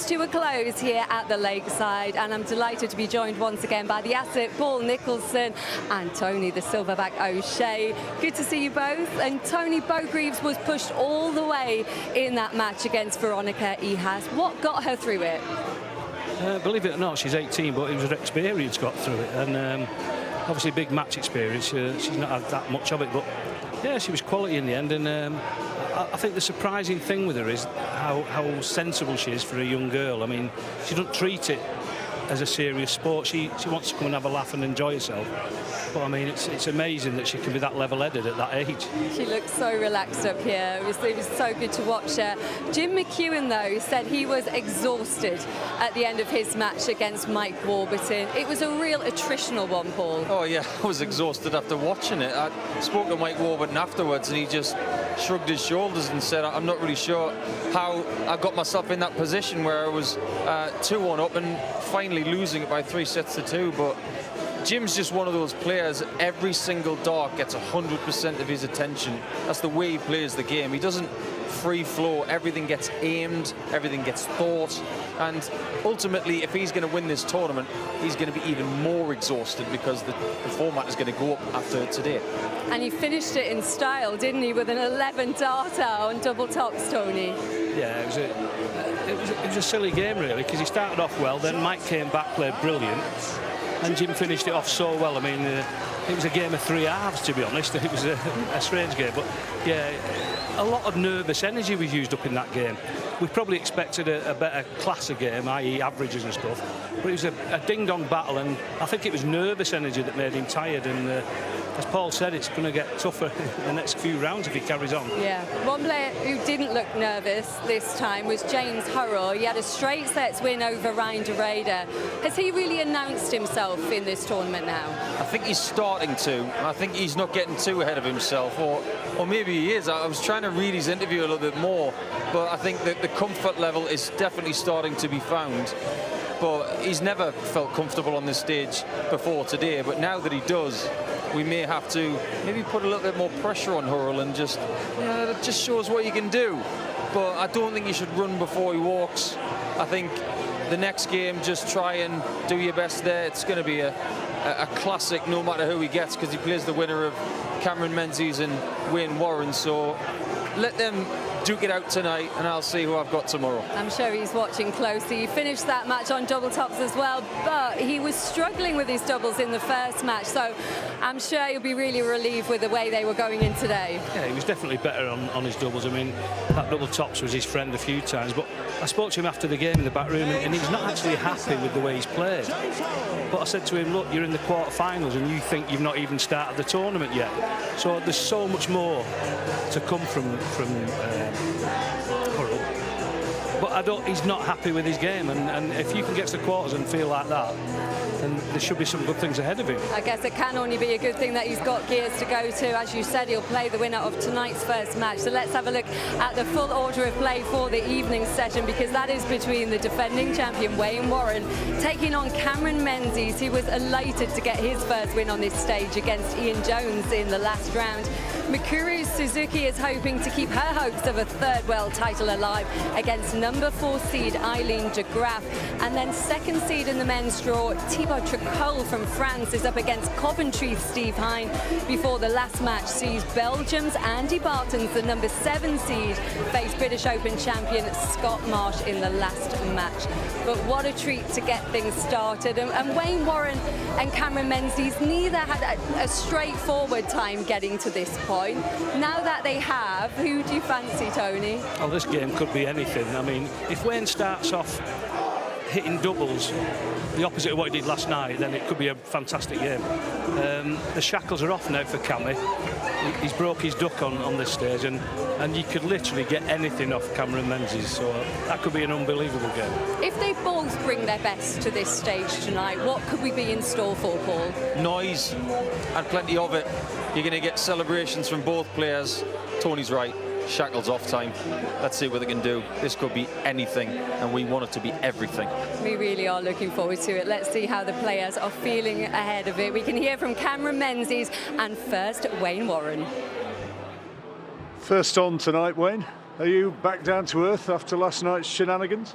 comes to a close here at the Lakeside, and I'm delighted to be joined once again by the asset Paul Nicholson and Tony the Silverback O'Shea. Good to see you both. And Tony, Bo Greaves was pushed all the way in that match against Veronica Ehas. What got her through it? Believe it or not, she's 18, but it was her experience got through it, and obviously big match experience. She's not had that much of it, but yeah, she was quality in the end. And I think the surprising thing with her is how sensible she is for a young girl. I mean, she doesn't treat it as a serious sport. She wants to come and have a laugh and enjoy herself. But I mean, it's amazing that she can be that level-headed at that age. She looks so relaxed up here. It was so good to watch her. Jim McEwen, though, said he was exhausted at the end of his match against Mike Warburton. It was a real attritional one, Paul. Oh, yeah, I was exhausted after watching it. I spoke to Mike Warburton afterwards, and he just shrugged his shoulders and said, I'm not really sure how I got myself in that position where I was 2-1 up and finally losing it by 3 sets to 2. But Jim's just one of those players, every single dart gets 100% of his attention. That's the way he plays the game. He doesn't free flow, everything gets aimed, everything gets thought, and ultimately if he's going to win this tournament, he's going to be even more exhausted because the format is going to go up after today. And he finished it in style, didn't he, with an 11 darter on double tops, Tony? Yeah, it was a silly game really, because he started off well, then Mike came back, played brilliant, and Jim finished it off so well. I mean, it was a game of 3 halves, to be honest. It was a strange game, but yeah, a lot of nervous energy was used up in that game. We probably expected a better class of game, i.e. averages and stuff, but it was a ding-dong battle, and I think it was nervous energy that made him tired, and as Paul said, it's going to get tougher in the next few rounds if he carries on. Yeah, one player who didn't look nervous this time was James Hurrell. He had a straight sets win over Ryan de Ruyter. Has he really announced himself in this tournament now? I think he's starting to. I think he's not getting too ahead of himself, or maybe he is. I was trying to read his interview a little bit more, but I think that the comfort level is definitely starting to be found. But he's never felt comfortable on this stage before today, but now that he does, we may have to maybe put a little bit more pressure on Hurrell and just show us what you can do. But I don't think you should run before he walks. I think the next game, just try and do your best there. It's going to be a classic no matter who he gets, because he plays the winner of Cameron Menzies and Wayne Warren. So let them duke it out tonight, and I'll see who I've got tomorrow. I'm sure he's watching closely. He finished that match on double tops as well, but he was struggling with his doubles in the first match, so I'm sure he'll be really relieved with the way they were going in today. Yeah, he was definitely better on his doubles. I mean, that double tops was his friend a few times, but I spoke to him after the game in the back room, and he's not actually happy with the way he's played. But I said to him, look, you're in the quarterfinals and you think you've not even started the tournament yet. So there's so much more to come from Hurrell. But he's not happy with his game, and if you can get to the quarters and feel like that, then there should be some good things ahead of him. I guess it can only be a good thing that he's got gears to go to. As you said, he'll play the winner of tonight's first match. So let's have a look at the full order of play for the evening session, because that is between the defending champion Wayne Warren taking on Cameron Menzies, who was elated to get his first win on this stage against Ian Jones in the last round. Mikuru Suzuki is hoping to keep her hopes of a third world title alive against number 4 seed Eileen de Graaf. And then second seed in the men's draw, Thibaut Tricole from France is up against Coventry's Steve Hine, before the last match sees Belgium's Andy Bartons, the number 7 seed, face British Open champion Scott Marsh in the last match. But what a treat to get things started. And Wayne Warren and Cameron Menzies neither had a straightforward time getting to this point. Now that they have, who do you fancy, Tony? Oh, this game could be anything. I mean, if Wayne starts off hitting doubles, the opposite of what he did last night, then it could be a fantastic game. The shackles are off now for Cammy. He's broke his duck on this stage, and you could literally get anything off Cameron Menzies, so that could be an unbelievable game. If they both bring their best to this stage tonight, what could we be in store for, Paul? Noise, and plenty of it. You're going to get celebrations from both players. Tony's right. Shackles off time. Let's see what they can do. This could be anything, and we want it to be everything. We really are looking forward to it. Let's see how the players are feeling ahead of it. We can hear from Cameron Menzies, and first, Wayne Warren. First on tonight, Wayne. Are you back down to earth after last night's shenanigans?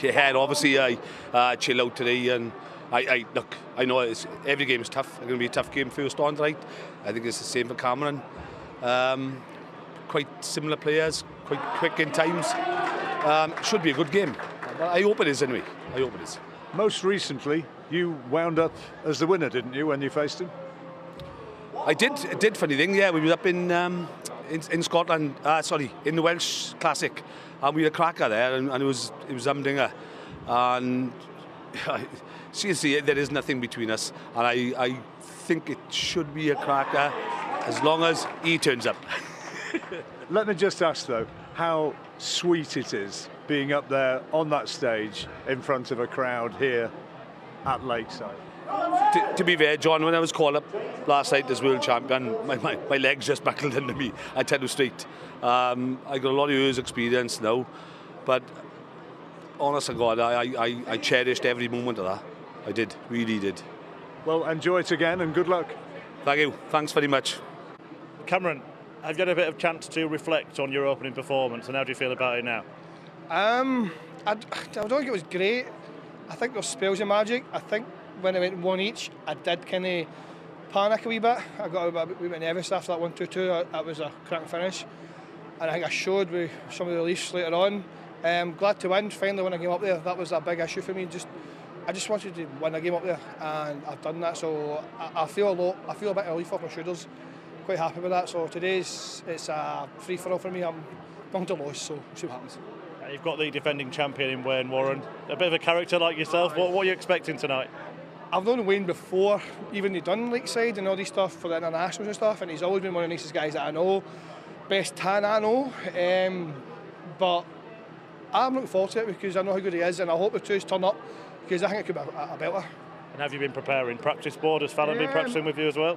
Yeah, and obviously I chill out today, and I look. I know every game is tough. It's going to be a tough game first on tonight. I think it's the same for Cameron. Quite similar players, quite quick in times. Should be a good game. I hope it is anyway. I hope it is. Most recently, you wound up as the winner, didn't you, when you faced him? I did. Funny thing, yeah. We were up in Scotland. Sorry, in the Welsh Classic, and we had a cracker there, and it was humdinger. And seriously, there is nothing between us, and I think it should be a cracker as long as he turns up. Let me just ask though, how sweet it is being up there on that stage in front of a crowd here at Lakeside. To be fair, John, when I was called up last night as world champion, my legs just buckled under me. I tell you straight. I got a lot of years' experience now, but honest to God, I cherished every moment of that. I did, really did. Well, enjoy it again and good luck. Thank you. Thanks very much. Cameron, have you had a bit of chance to reflect on your opening performance, and how do you feel about it now? I don't think it was great. I think there's spells of magic. I think when I went one each, I did kind of panic a wee bit. I got a wee bit nervous after that 1-2-2. That was a cracking finish. And I think I showed with some of the reliefs later on. Glad to win. Finally, when I came up there, that was a big issue for me. I just wanted to win a game up there, and I've done that. So I feel a bit of relief off my shoulders. Quite happy with that. So it's a free for all for me. I'm down to loss, so we'll see what happens. You've got the defending champion in Wayne Warren, a bit of a character like yourself. What are you expecting tonight? I've known Wayne before, even he done Lakeside and all these stuff for the internationals and stuff, and he's always been one of the nicest guys that I know, best tan I know. But I'm looking forward to it because I know how good he is, and I hope the twos turn up because I think it could be a belter. And have you been preparing? Practice board, has Fallon been practicing with you as well?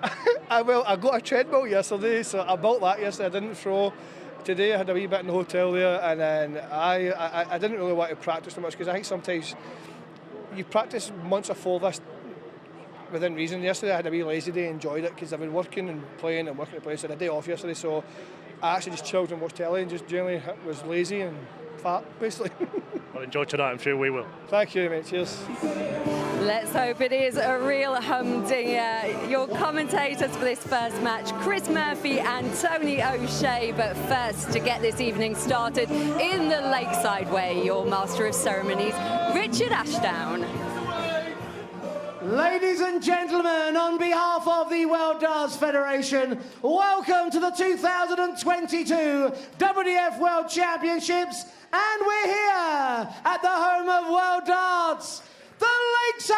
I got a treadmill yesterday, so I built that yesterday. I didn't throw. Today I had a wee bit in the hotel there, and then I didn't really want to practice too much because I think sometimes you practice months before this within reason. Yesterday I had a wee lazy day, enjoyed it because I've been working and playing and working to play. So I had a day off yesterday, so I actually just chilled and watched telly and just generally was lazy and fat, basically. Well, enjoy tonight, I'm sure we will. Thank you, mate. Cheers. Let's hope it is a real humdinger. Your commentators for this first match, Chris Murphy and Tony O'Shea. But first, to get this evening started in the Lakeside way, your master of ceremonies, Richard Ashdown. Ladies and gentlemen, on behalf of the World Darts Federation, welcome to the 2022 WDF World Championships, and we're here at the home of World Darts, the Lakeside.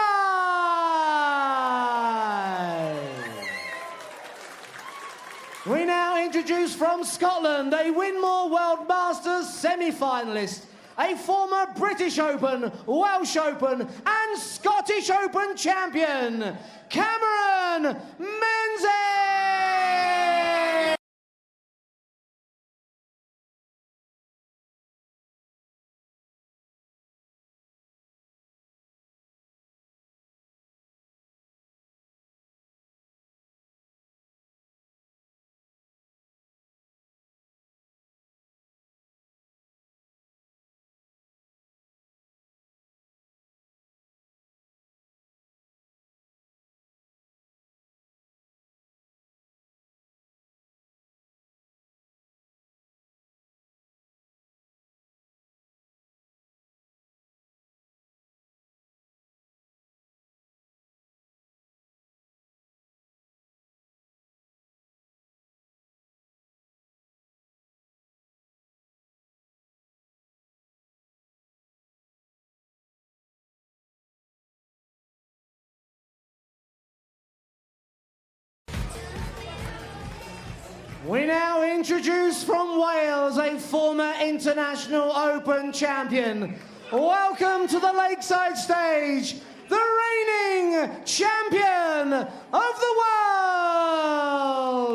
We now introduce from Scotland a Winmau World Masters semi-finalist, a former British Open, Welsh Open and Scottish Open champion, Cameron Menzies! We now introduce from Wales a former International Open champion. Welcome to the Lakeside stage, the reigning champion of the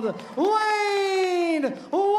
world, Wayne Warren!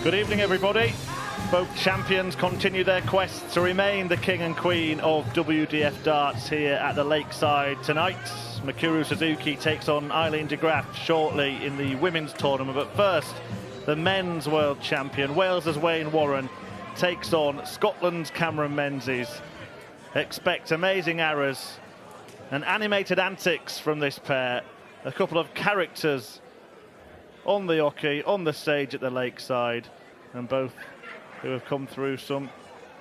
Good evening, everybody. Both champions continue their quest to remain the king and queen of WDF darts here at the Lakeside tonight. McEwen Suzuki takes on Eileen de Graaf shortly in the women's tournament. But first, the men's world champion, Wales's Wayne Warren, takes on Scotland's Cameron Menzies. Expect amazing errors and animated antics from this pair. A couple of characters on the hockey, on the stage at the Lakeside, and both who have come through some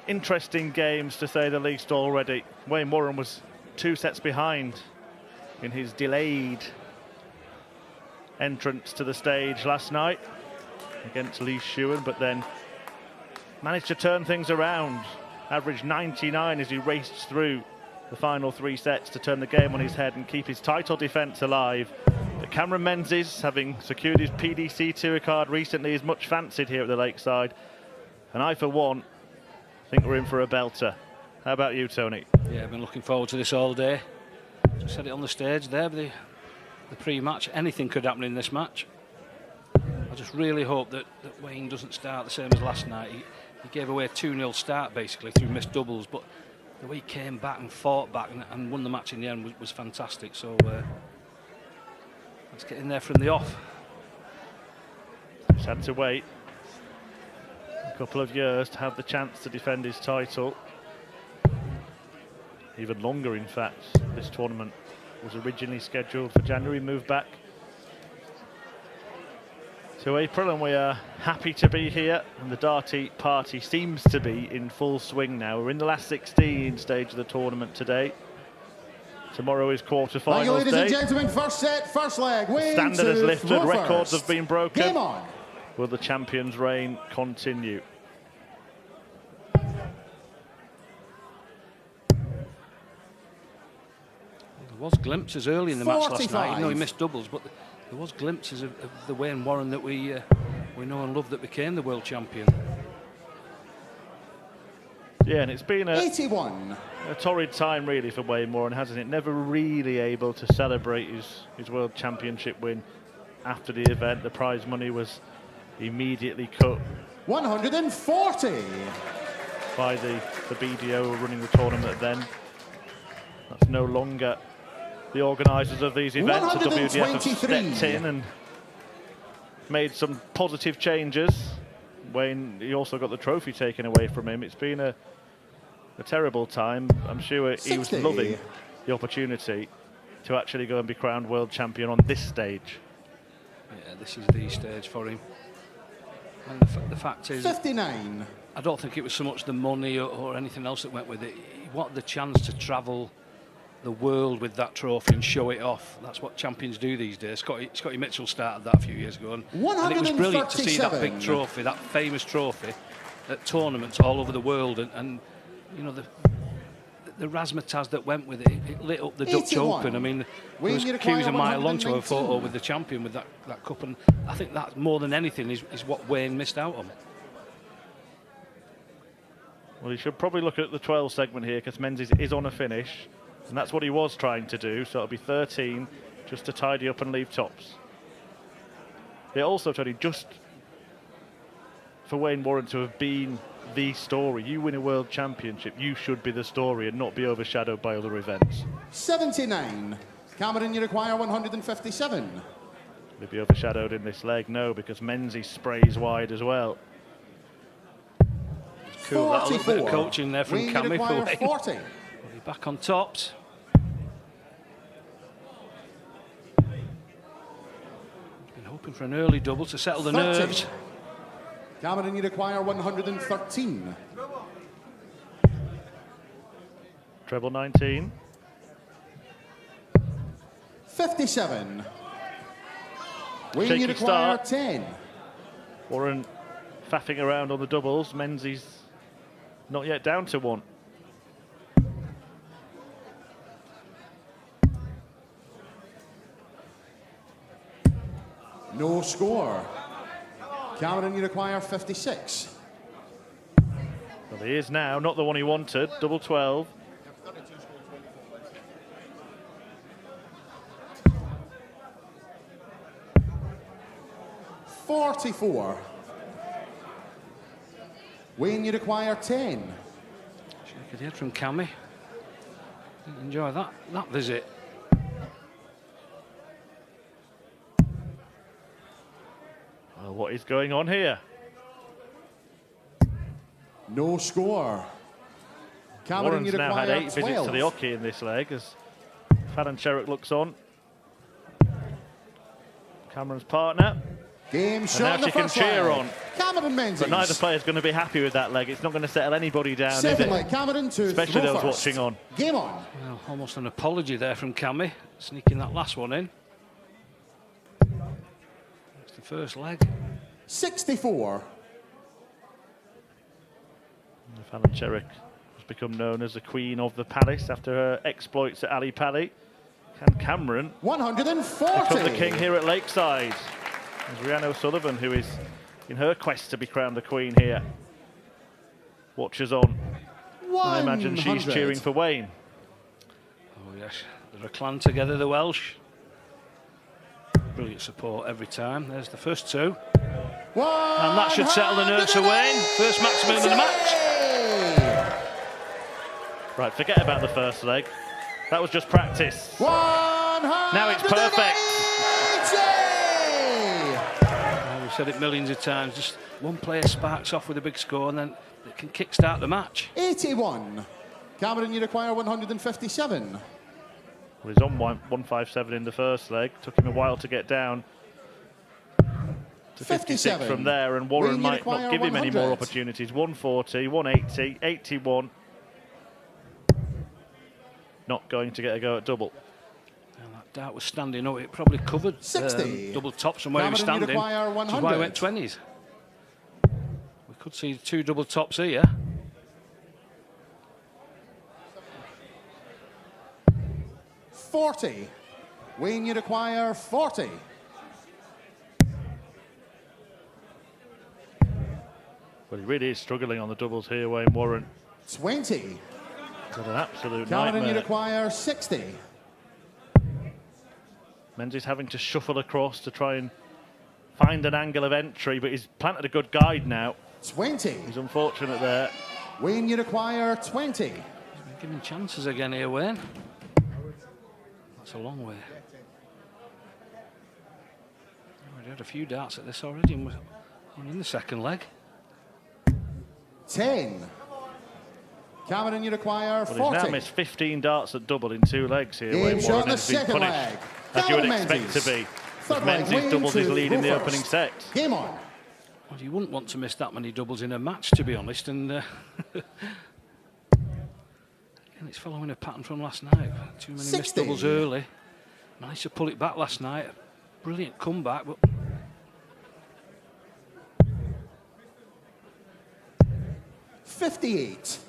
interesting games, to say the least, already. Wayne Warren was 2 sets behind in his delayed entrance to the stage last night against Lee Shewan, but then managed to turn things around. Averaged 99 as he raced through the final 3 sets to turn the game on his head and keep his title defence alive. But Cameron Menzies, having secured his PDC Tour card recently, is much fancied here at the Lakeside. And I, for one, think we're in for a belter. How about you, Tony? Yeah, I've been looking forward to this all day. Just said it on the stage there, the pre-match. Anything could happen in this match. I just really hope that Wayne doesn't start the same as last night. He gave away a 2-0 start, basically, through missed doubles. But the way he came back and fought back and won the match in the end was fantastic. So let's get in there from the off. Just had to wait a couple of years to have the chance to defend his title. Even longer, in fact. This tournament was originally scheduled for January, moved back to April, and we are happy to be here, and the darty party seems to be in full swing now. We're in the last 16 stage of the tournament today. Tomorrow is quarter-finals ladies day. and gentlemen, first set, first leg. Wayne Standard has lifted, records have been broken. Game on. Will the champions' reign continue? There was glimpses early in the match last night, even though he missed doubles, but there was glimpses of the Wayne Warren that we know and love, that became the world champion. Yeah, and it's been a 81. A torrid time, really, for Wayne Warren, hasn't it? Never really able to celebrate his world championship win after the event. The prize money was immediately cut 140 by the BDO running the tournament then. That's no longer the organisers of these events. The WDF have stepped in and made some positive changes. Wayne, he also got the trophy taken away from him. It's been a terrible time. I'm sure he was loving the opportunity to actually go and be crowned world champion on this stage. Yeah, this is the stage for him. And the fact is, 59. I don't think it was so much the money or anything else that went with it. He wanted the chance to travel the world with that trophy and show it off. That's what champions do these days. Scotty Mitchell started that a few years ago, and it was brilliant to see that big trophy, that famous trophy, at tournaments all over the world. And you know, the razzmatazz that went with it, it lit up the Dutch Open. I mean, there was queues a mile long to have a photo with the champion with that cup, and I think that more than anything is what Wayne missed out on. Well, he should probably look at the 12 segment here, because Menzies is on a finish, and that's what he was trying to do. So it'll be 13 just to tidy up and leave tops. It also, Tony, just for Wayne Warren to have been the story. You win a world championship, you should be the story and not be overshadowed by other events. 79. Cameron, you require 157. Will he be overshadowed in this leg? No, because Menzies sprays wide as well. It's cool, that little bit of coaching there from Cammy for Wayne. 40. Back on tops. Been hoping for an early double to settle the 30. nerves. Cameron, you require 113. Treble 19. 57. Wayne, Shaky you require start. 10. Warren faffing around on the doubles. Menzies not yet down to one. No score. Cameron, you require 56. Well, he is now, not the one he wanted. Double 12. $44. Wayne, you require 10. Shake a head from Cammy. Didn't enjoy that visit. Well, what is going on here? No score. Cameron, Warren's you now require had 8 visits to 12. the hockey in this leg as Fallon Sherrick looks on. Cameron's partner. Game And shot now in the she can first cheer leg. on. Cameron Menzies. But neither player's going to be happy with that leg. It's not going to settle anybody down, is Second it? leg, Cameron to Especially throw those first. watching on. Game on. Well, almost an apology there from Cammy, sneaking that last one in. It's the first leg. 64. Fallon Sherrick has become known as the Queen of the Palace after her exploits at Ali Pali. Can Cameron 140. become the king here at Lakeside? There's Rhiannon O'Sullivan, who is in her quest to be crowned the Queen here. Watchers on. I imagine she's 100. cheering for Wayne. Oh yes, they're a clan together, the Welsh. Brilliant support every time. There's the first two. And that should settle the nerves of Wayne. First maximum of the match. Right, forget about the first leg. That was just practice. Now it's perfect. We've said it millions of times. Just one player sparks off with a big score and then it can kickstart the match. 81. Cameron, you require 157. Well, he's on 157 in the first leg. Took him a while to get down to 56 57. from there, and Warren Wayne, you might not require give him any more 100. opportunities. 140, 180, 81. Not going to get a go at double. And that dart was standing up. It probably covered 60. double tops from where he was Cameron, you standing. require Which is why he 100. went 20s. We could see 2 double tops here. 40. Wayne, you require 40. Well, he really is struggling on the doubles here, Wayne Warren. 20. Got an absolute Cameron, you nightmare. require 60. Menzies having to shuffle across to try and find an angle of entry, but he's planted a good guide now. 20. He's unfortunate there. Wayne, you require 20. He's been giving chances again here, Wayne. That's a long way. Already had a few darts at this already, and we're in the second leg. 10. Cameron, you require Well, 40. he's now missed 15 darts at double in 2 legs here. Game Wayne shot Warren in the has been second punished, leg. as you would Cameron expect Menzies. to be. Third As leg, Menzies Wayne doubles his to lead in the throw opening first. set. Game on. Well, you wouldn't want to miss that many doubles in a match, to be honest. And again, it's following a pattern from last night. Too many 60. missed doubles early. Managed to pull it back last night. Brilliant comeback, but 58.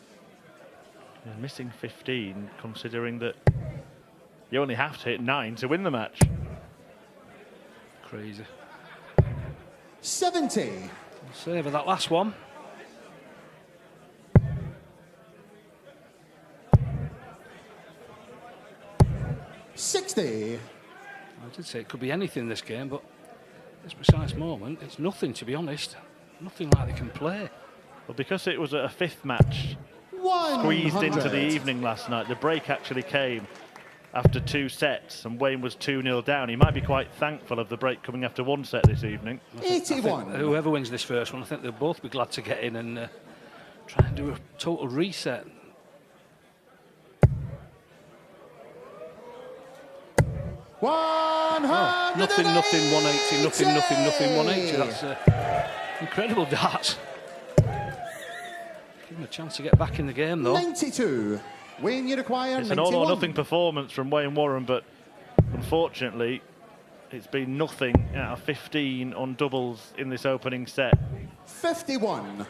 Yeah, missing 15, considering that you only have to hit 9 to win the match. crazy. 70. Save of that last one. $60. I did say it could be anything this game, but this precise moment, it's nothing, to be honest. Nothing like they can play. Well, because it was a 5th match, 100. squeezed into the evening last night, the break actually came after 2 sets, and Wayne was 2-0 down. He might be quite thankful of the break coming after 1 set this evening. I think 81. whoever wins this first one, I think they'll both be glad to get in and try and do a total reset. Oh, nothing, 180, nothing, 180. That's incredible darts. Give him a chance to get back in the game, though. 92. Wayne, you require It's an 91. all or nothing performance from Wayne Warren, but unfortunately, it's been nothing out of 15 on doubles in this opening set. 51.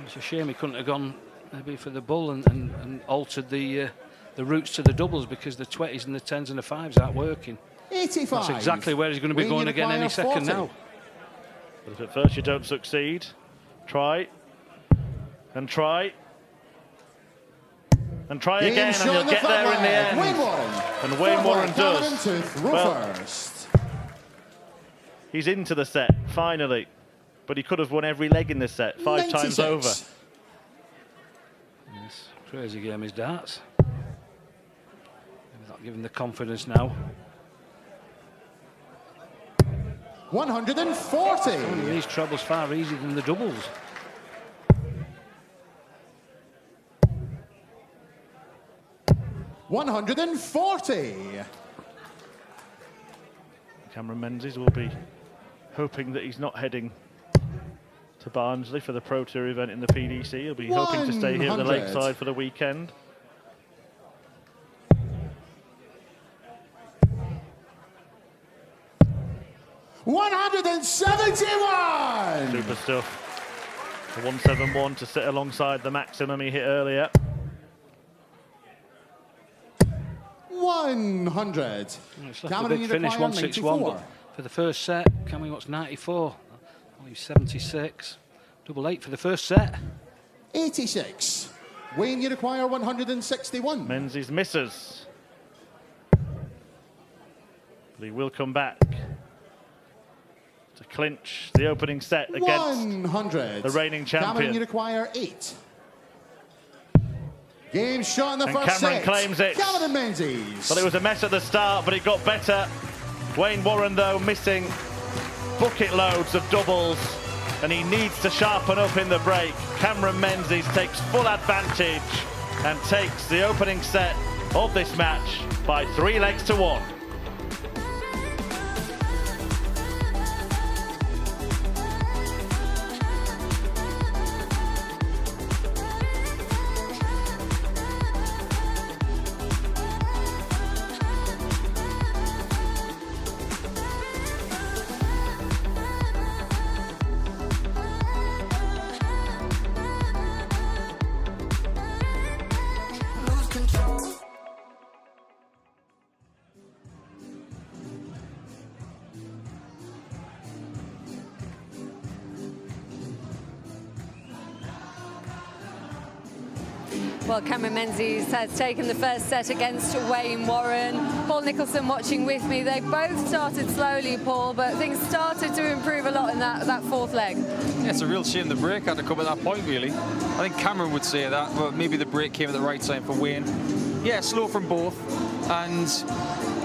It's a shame he couldn't have gone maybe for the bull and altered the routes to the doubles, because the 20s and the 10s and the 5s aren't working. 85. That's exactly where he's going to be Wayne, going you again any require second 40. now. But if at first you don't succeed, try and try and try Game again, and shot you'll in the get third there in the leg. end. Wayne Warren. And Wayne Third Warren leg, Cameron does. to throw Well, first. He's into the set, finally. but he could have won every leg in this set, 5 times over. Yes, crazy game is darts. Maybe not giving the confidence now. 140. These trebles far easier than the doubles. $140. Cameron Menzies will be hoping that he's not heading to Barnsley for the Pro Tour event in the PDC. He'll be hoping to stay here at the Lakeside for the weekend. $171. Super stuff. The 171 to sit alongside the maximum he hit earlier. 100. It's left a big finish, 161. But for the first set, Cameron what's 94. Only 76. Double 8 for the first set. 86. Wayne, you require 161. Menzies misses. But he will come back to clinch the opening set against 100. the reigning champion. Cameron, you require 8. Game shot in the first Cameron set. claims it. Cameron Menzies. Well, it was a mess at the start, but it got better. Wayne Warren, though, missing bucket loads of doubles, and he needs to sharpen up in the break. Cameron Menzies takes full advantage and takes the opening set of this match by 3 legs to 1. Well, Cameron Menzies has taken the first set against Wayne Warren. Paul Nicholson watching with me. They both started slowly, Paul, but things started to improve a lot in that fourth leg. Yeah, it's a real shame the break had to come at that point, really. I think Cameron would say that, but maybe the break came at the right time for Wayne. Yeah, slow from both, and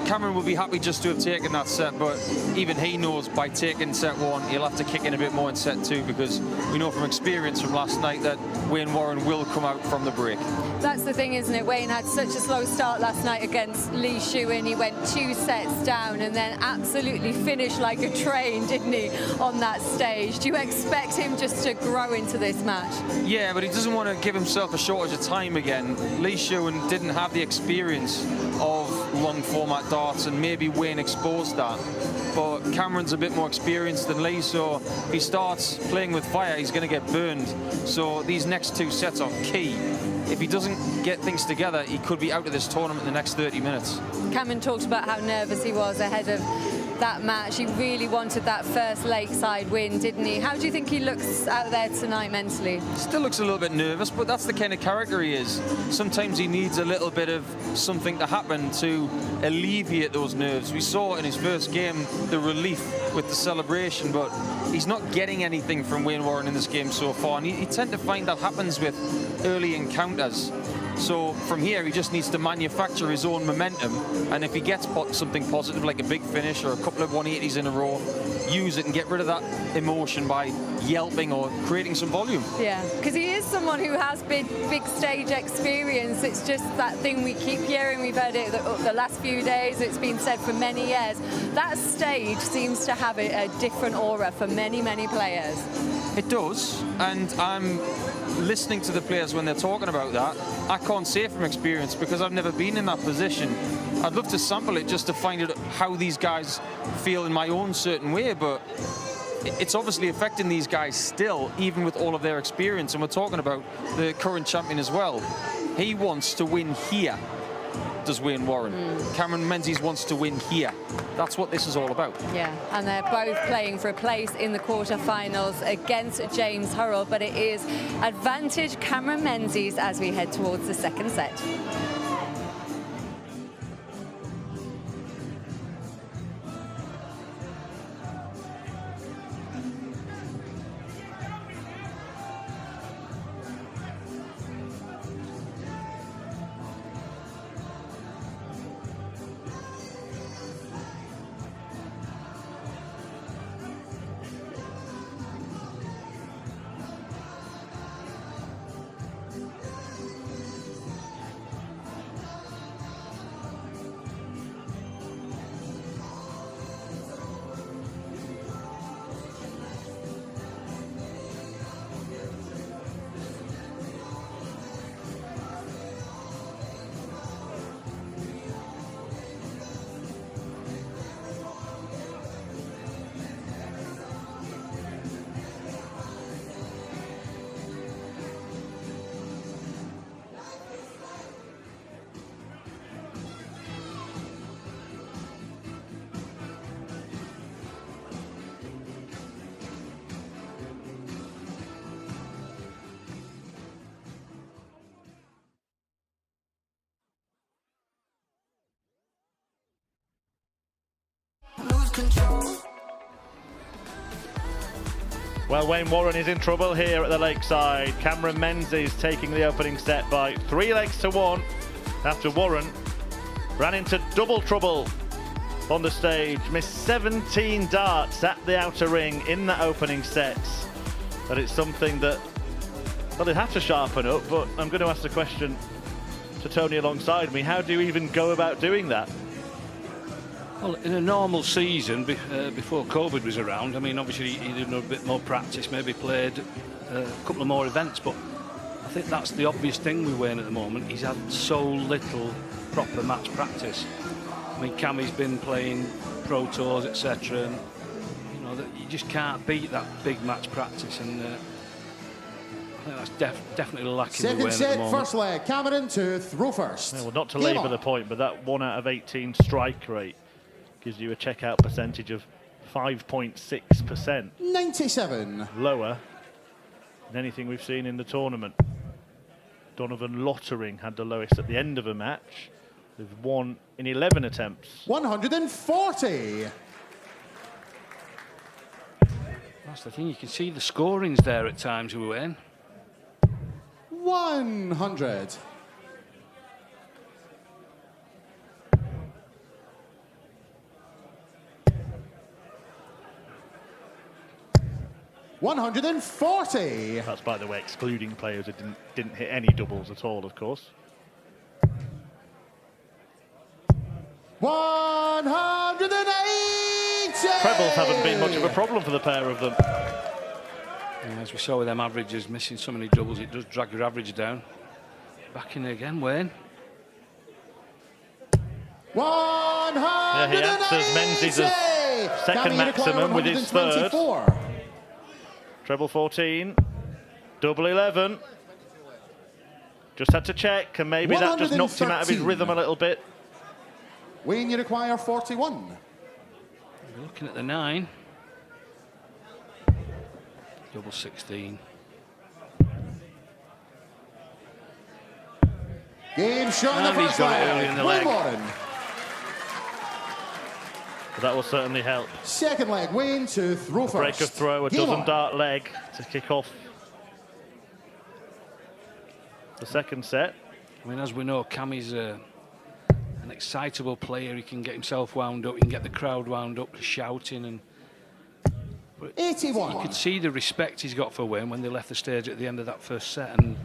Cameron will be happy just to have taken that set, but even he knows by taking set 1, he'll have to kick in a bit more in set 2, because we know from experience from last night that Wayne Warren will come out from the break. That's the thing, isn't it? Wayne had such a slow start last night against McEwen. He went 2 sets down and then absolutely finished like a train, didn't he, on that stage? Do you expect him just to grow into this match? Yeah, but he doesn't want to give himself a shortage of time again. McEwen didn't have the experience of long format darts, and maybe Wayne exposed that. But Cameron's a bit more experienced than Lee, so if he starts playing with fire, he's going to get burned. So these next 2 sets are key. If he doesn't get things together, he could be out of this tournament in the next 30 minutes. Cameron talked about how nervous he was ahead of that match. He really wanted that first Lakeside win, didn't he? How do you think he looks out there tonight mentally? Still looks a little bit nervous, but that's the kind of character he is. Sometimes he needs a little bit of something to happen to alleviate those nerves. We saw in his first game the relief with the celebration, but he's not getting anything from Wayne Warren in this game so far, and you tend to find that happens with early encounters. So from here, he just needs to manufacture his own momentum, and if he gets something positive like a big finish or a couple of 180s in a row, use it and get rid of that emotion by yelping or creating some volume. Yeah, because he is someone who has big stage experience. It's just that thing we keep hearing. We've heard it the last few days. It's been said for many years. That stage seems to have a different aura for many players. It does, and I'm listening to the players when they're talking about that. I can't say from experience because I've never been in that position. I'd love to sample it just to find out how these guys feel in my own certain way, but it's obviously affecting these guys still, even with all of their experience. And we're talking about the current champion as well. He wants to win here, does Wayne Warren. Cameron Menzies wants to win here. That's what this is all about. Yeah, and they're both playing for a place in the quarterfinals against James Hurrell, but it is advantage Cameron Menzies as we head towards the second set. Well, Wayne Warren is in trouble here at the Lakeside. Cameron Menzies taking the opening set by 3 legs to 1 after Warren ran into double trouble on the stage. Missed 17 darts at the outer ring in that opening set. But it's something that, well, they have to sharpen up, but I'm going to ask the question to Tony alongside me. How do you even go about doing that? Well, in a normal season, before COVID was around, I mean, obviously he did a bit more practice, maybe played a couple of more events, but I think that's the obvious thing with Wayne at the moment. He's had so little proper match practice. I mean, Cammy's been playing Pro Tours, etc., and you know that you just can't beat that big match practice, and I think that's definitely lacking with Wayne Second at the set, moment. first leg. Cameron to throw first. Yeah, well, not to Game labour on. the point, but that 1 out of 18 strike rate gives you a checkout percentage of 5.6%. 97. Lower than anything we've seen in the tournament. Donovan Lottering had the lowest at the end of a match. They've won in 11 attempts. 140. That's the thing, you can see the scorings there at times with Wayne. 100. $140. That's, by the way, excluding players who didn't hit any doubles at all, of course. 180. Trebles haven't been much of a problem for the pair of them. Yeah, as we saw with them averages, missing so many doubles, it does drag your average down. Back in again, Wayne. 180. Yeah, he answers Menzies' second maximum with his third. Treble 14, double 11. Just had to check, and maybe that just knocked him out of his rhythm a little bit. Wayne, you require 41. We're looking at the 9. Double 16. Game shot in the And he's first got it early in the leg. Warren. That will certainly help. Second leg, Wayne to throw first. Break of throw, a Game dozen on. dart leg to kick off the second set. I mean, as we know, Cammy's an excitable player. He can get himself wound up, he can get the crowd wound up, shouting, and 81. you could see the respect he's got for Wayne when they left the stage at the end of that first set. And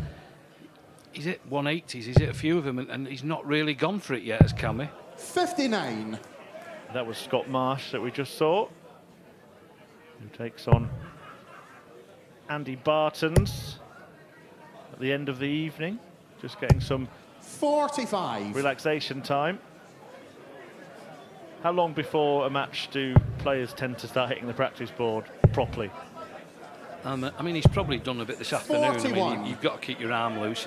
he's hit 180s, he's hit a few of them, and he's not really gone for it yet as Cammy. 59. That was Scott Marsh that we just saw, who takes on Andy Bartons at the end of the evening, just getting some 45. relaxation time. How long before a match do players tend to start hitting the practice board properly? I mean, he's probably done a bit this afternoon. 41. I mean, you've got to keep your arm loose,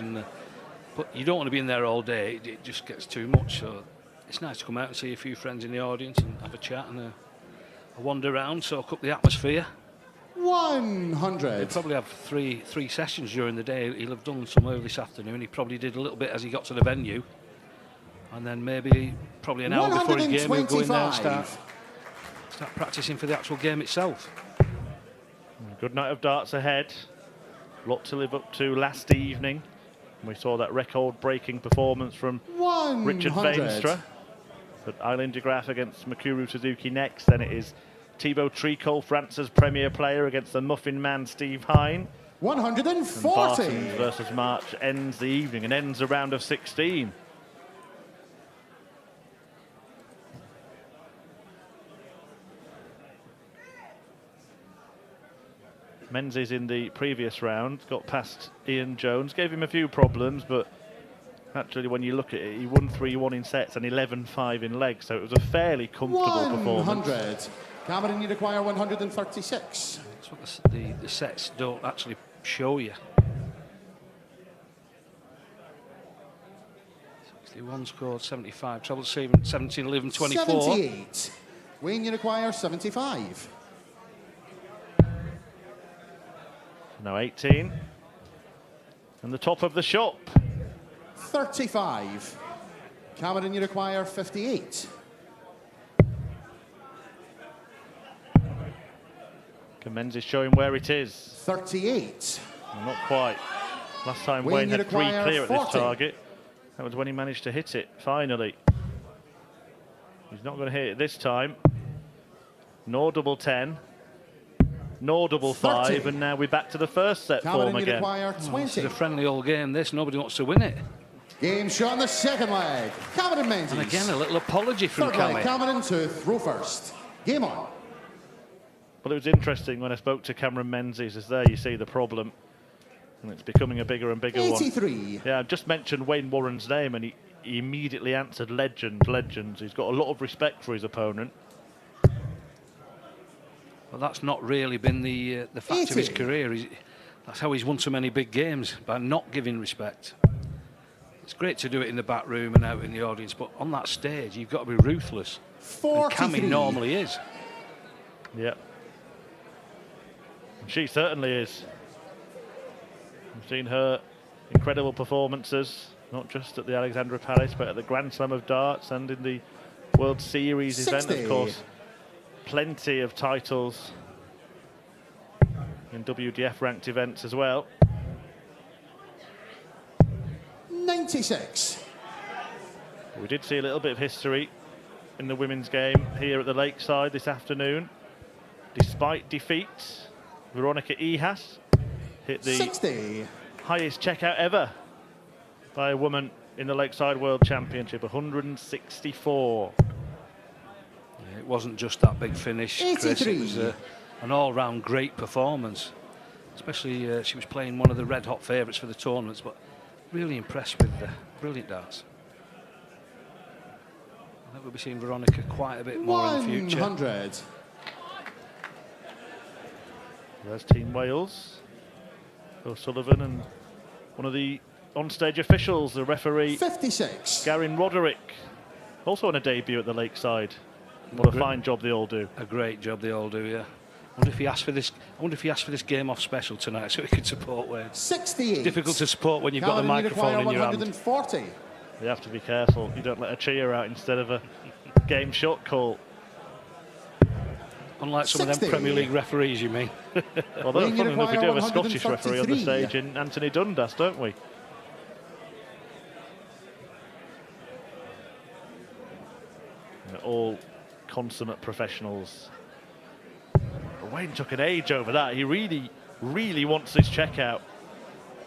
but you don't want to be in there all day. It just gets too much. So it's nice to come out and see a few friends in the audience and have a chat and a wander around, soak up the atmosphere. 100. He'll probably have three sessions during the day. He'll have done some early this afternoon. He probably did a little bit as he got to the venue, and then probably an hour before his game he'll go in there and start practicing for the actual game itself. Good night of darts ahead. A lot to live up to last evening. We saw that record-breaking performance from 100. Richard Veenstra. But Eileen de Graaf against Mikuru Suzuki next. Then it is Thibaut Tricole, France's premier player, against the Muffin Man Steve Hine. 140. And Bartons versus March ends the evening and ends a round of 16. Menzies in the previous round got past Ian Jones, gave him a few problems, but actually when you look at it, he won 3-1 in sets and 11-5 in legs, so it was a fairly comfortable performance. 100. Cameron, you require 136. That's what the sets don't actually show you. 61 scored, 75, treble 17, 11, 24. 78. Wayne, you require 75. Now 18. And the top of the shop. 35. Cameron, you require 58. Menzies showing where it is. 38. Well, not quite. Last time Wayne, Wayne you had 3 require clear at this 40. target. That was when he managed to hit it, finally. He's not going to hit it this time. Nor double 10. Nor double 5. 30. And now we're back to the first set Cameron, form you again. require This 20. is a friendly old game, this. Nobody wants to win it. Game shot on the second leg. Cameron Menzies. And again, a little apology from Third leg, Cammy. Cameron to throw first. Game on. Well, it was interesting when I spoke to Cameron Menzies, as there you see the problem. And it's becoming a bigger and bigger 83. one. Yeah, I just mentioned Wayne Warren's name and he immediately answered legends, legends. He's got a lot of respect for his opponent. Well, that's not really been the fact of his 80. career. That's how he's won so many big games, by not giving respect. It's great to do it in the back room and out in the audience, but on that stage, you've got to be ruthless. And 43. Cammy normally is. Yeah. She certainly is. We've seen her incredible performances, not just at the Alexandra Palace, but at the Grand Slam of Darts and in the World Series 60. event, of course. Plenty of titles in WDF ranked events as well. 96. We did see a little bit of history in the women's game here at the Lakeside this afternoon. Despite defeat, Veronica Ehas hit the 60. highest checkout ever by a woman in the Lakeside World Championship, 164. Yeah, it wasn't just that big finish, Chris. 83. It was an all-round great performance. Especially, she was playing one of the red-hot favourites for the tournaments, but really impressed with the brilliant darts. I think we'll be seeing Veronica quite a bit more in the future. 100. There's Team Wales, O'Sullivan, and one of the on-stage officials, the referee, 56. Garin Roderick, also on a debut at the Lakeside. What a fine job they all do. A great job they all do, yeah. I wonder if he asked for this. I wonder if he asked for this game off special tonight so he could support Wayne. 68. It's difficult to support when you've got the Cameron, you microphone require in your hand. 140. You have to be careful. You don't let a cheer out instead of a game shot call. Unlike some of 60. them Premier League referees, you mean? Although, Wayne, you funny enough, we do have a require Scottish referee on the 133. stage in Anthony Dundas, don't we? They're all consummate professionals. But Wayne took an age over that. He really, really wants this check out.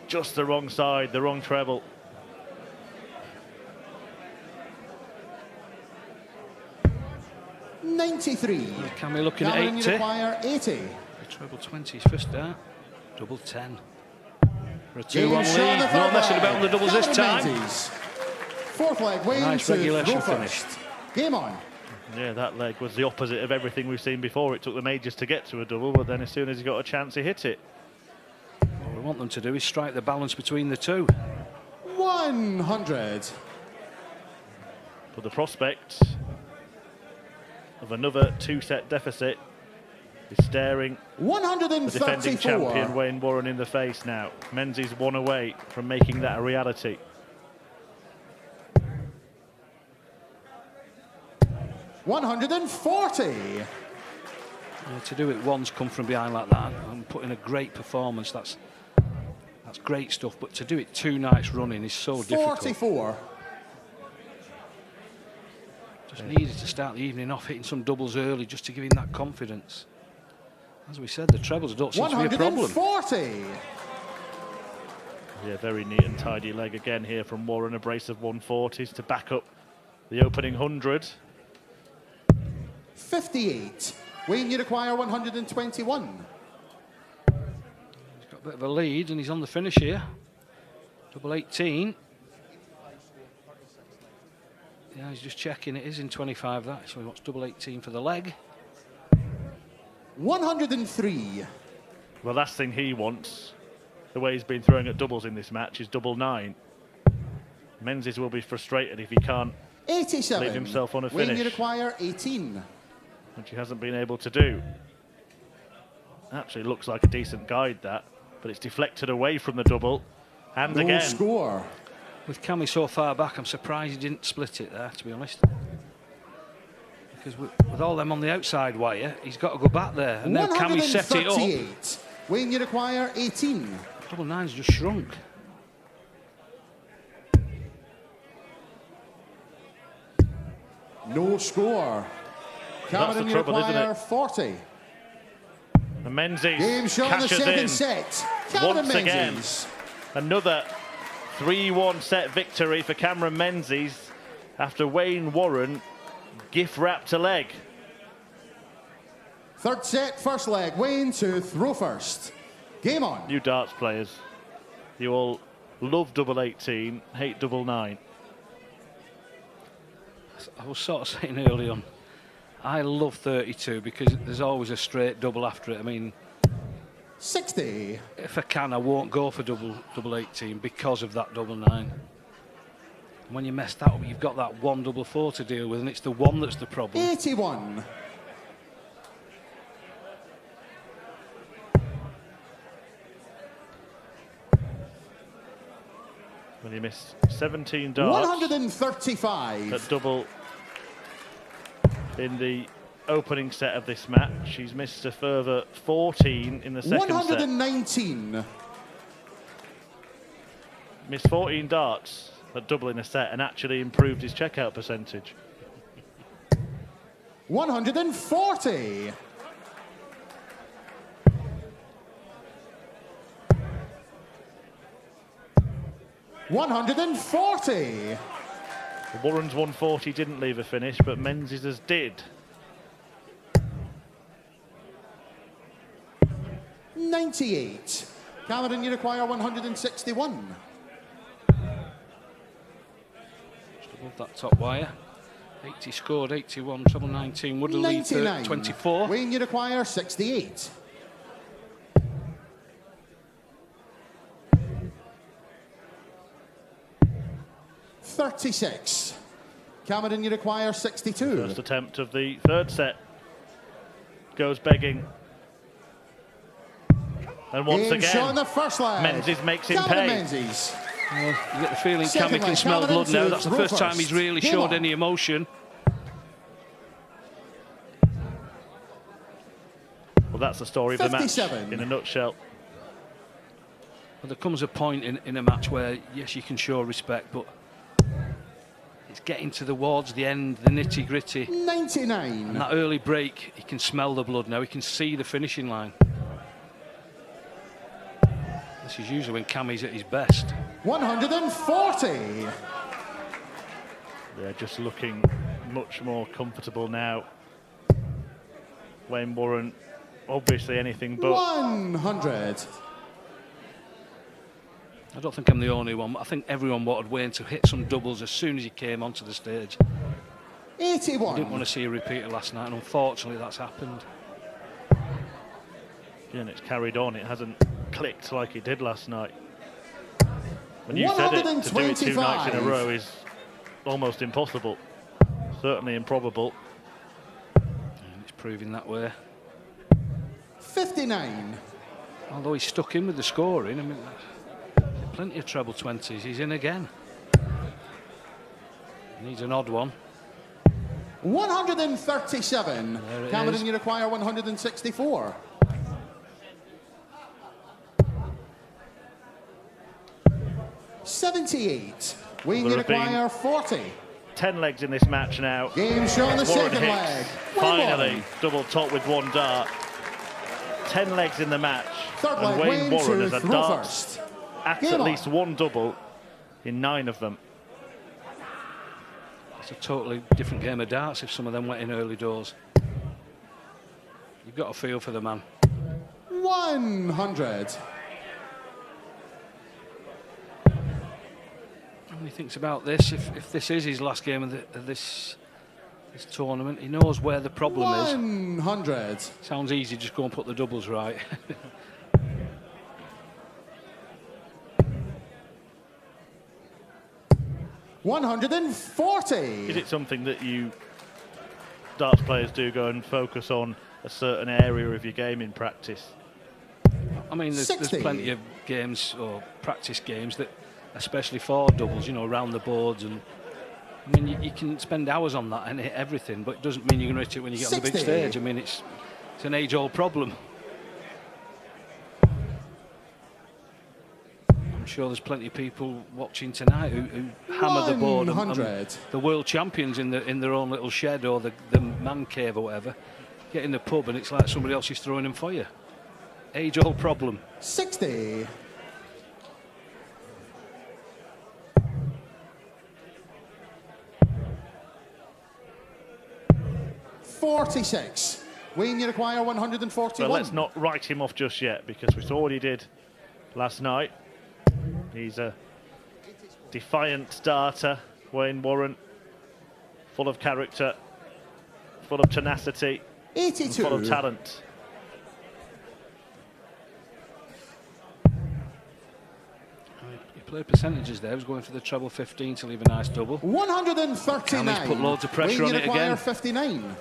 Just the wrong side, the wrong treble. $93. Cammy looking at Cameron, you 80. require 80. The treble 20 is first dart. Double 10. For a 2-1 Game shot on lead. the No third messing leg. about on the doubles this Cameron time. Menzies. Fourth leg, Wayne Nice to regulation throw finish. first. Game on. Yeah, that leg was the opposite of everything we've seen before. It took them ages to get to a double, but then as soon as he got a chance, he hit it. What we want them to do is strike the balance between the two. 100. But the prospect of another 2-set deficit is staring the defending 134. champion Wayne Warren in the face now. Menzies one away from making that a reality. $140. To do it once, come from behind like that, and put in a great performance, that's great stuff. But to do it 2 nights running is so difficult. 44. Just needed to start the evening off hitting some doubles early just to give him that confidence. As we said, the trebles don't seem to be a problem. 140. Yeah, very neat and tidy leg again here from Warren. A brace of 140s to back up the opening 100. 58. Wayne, you require 121. He's got a bit of a lead and he's on the finish here. Double 18. Yeah, he's just checking. It is in 25 that, so he wants double 18 for the leg. 103. The last thing he wants, the way he's been throwing at doubles in this match, is double 9. Menzies will be frustrated if he can't 87. leave himself on a Wayne, finish, you require 18. which he hasn't been able to do. Actually looks like a decent guide, that, but it's deflected away from the double. And No again. score. With Cammy so far back, I'm surprised he didn't split it there, to be honest. Because with all them on the outside wire, he's got to go back there. And now Cammy set it up. Wayne, you require 18. Double nine's just shrunk. No score. Cameron, you require 40. And Menzies Game shot in the cashes second in set. Cameron once again. Menzies. Another 3-1 set victory for Cameron Menzies after Wayne Warren gift-wrapped a leg. Third set, first leg. Wayne to throw first. Game on. You darts players, you all love double 18, hate double 9. I was sort of saying early on, I love 32 because there's always a straight double after it. I mean, 60. if I can, I won't go for double 18 because of that double 9. And when you mess that up, you've got that 1 double 4 to deal with, and it's the 1 that's the problem. 81. When he missed 17 darts 135. at double in the opening set of this match. He's missed a further 14 in the second 119. set. Missed 14 darts at double in a set and actually improved his checkout percentage. 140. $140. Warren's 140 didn't leave a finish, but Menzies' did. 98. Cameron, you require 161. Just above that top wire. 80 scored, 81, treble 19. Would have lead to 24. Wayne, you require 68. $36. Cameron, you require 62. First attempt of the third set goes begging. And once Game shot in again, the first leg. Menzies makes him Cameron pay. Menzies. Well, you get the feeling Second Cammy can leg, smell Cameron blood now. to That's the throw first time first. he's really Game showed on. any emotion. Well, that's the story of the match 57. in a nutshell. But there comes a point in a match where, yes, you can show respect, but it's getting towards the end, the nitty-gritty. 99. And that early break, he can smell the blood now. He can see the finishing line. This is usually when Cammy's at his best. 140. Yeah, just looking much more comfortable now. Wayne Warren, obviously anything but. 100. I don't think I'm the only one. I think everyone wanted Wayne to hit some doubles as soon as he came onto the stage. 81. I didn't want to see a repeater last night, and unfortunately that's happened. Yeah, and it's carried on. It hasn't clicked like it did last night. When you said it, to do it 2 nights in a row is almost impossible. Certainly improbable. And it's proving that way. 59. Although he's stuck in with the scoring, I mean, plenty of treble 20s. He's in again. Needs an odd one. 137. There it Cameron, is. you require 164. $78. Wayne, you There have been require 40. 10 legs in this match now. Game show on the Warren second Hicks leg. finally Wayne double top with 1 dart. 10 legs in the match. Third And leg, Wayne Wayne Warren to has a throw dart first. at Game on. least 1 double in 9 of them. It's a totally different game of darts if some of them went in early doors. You've got a feel for the man. 100. When he thinks about this, if this is his last game of this tournament, he knows where the problem is. 100. Sounds easy, just go and put the doubles right. $140. Is it something that you darts players do go and focus on a certain area of your game in practice? I mean, there's 60. plenty of games or practice games that, especially for doubles, you know, around the boards, and I mean, you can spend hours on that and hit everything, but it doesn't mean you're going to hit it when you get on the big stage. I mean, it's an age-old problem. I'm sure there's plenty of people watching tonight who hammer the board and the world champions in their own little shed or the man cave or whatever. Get in the pub and it's like somebody else is throwing them for you. Age-old problem. 60. 46. Wayne, you require 141. But let's not write him off just yet, because we saw what he did last night. He's a defiant starter, Wayne Warren, full of character, full of tenacity, 82. and full of talent. He played percentages there. He was going for the treble 15 to leave a nice double. 139. And he's put loads of pressure Wayne, on it again. 59.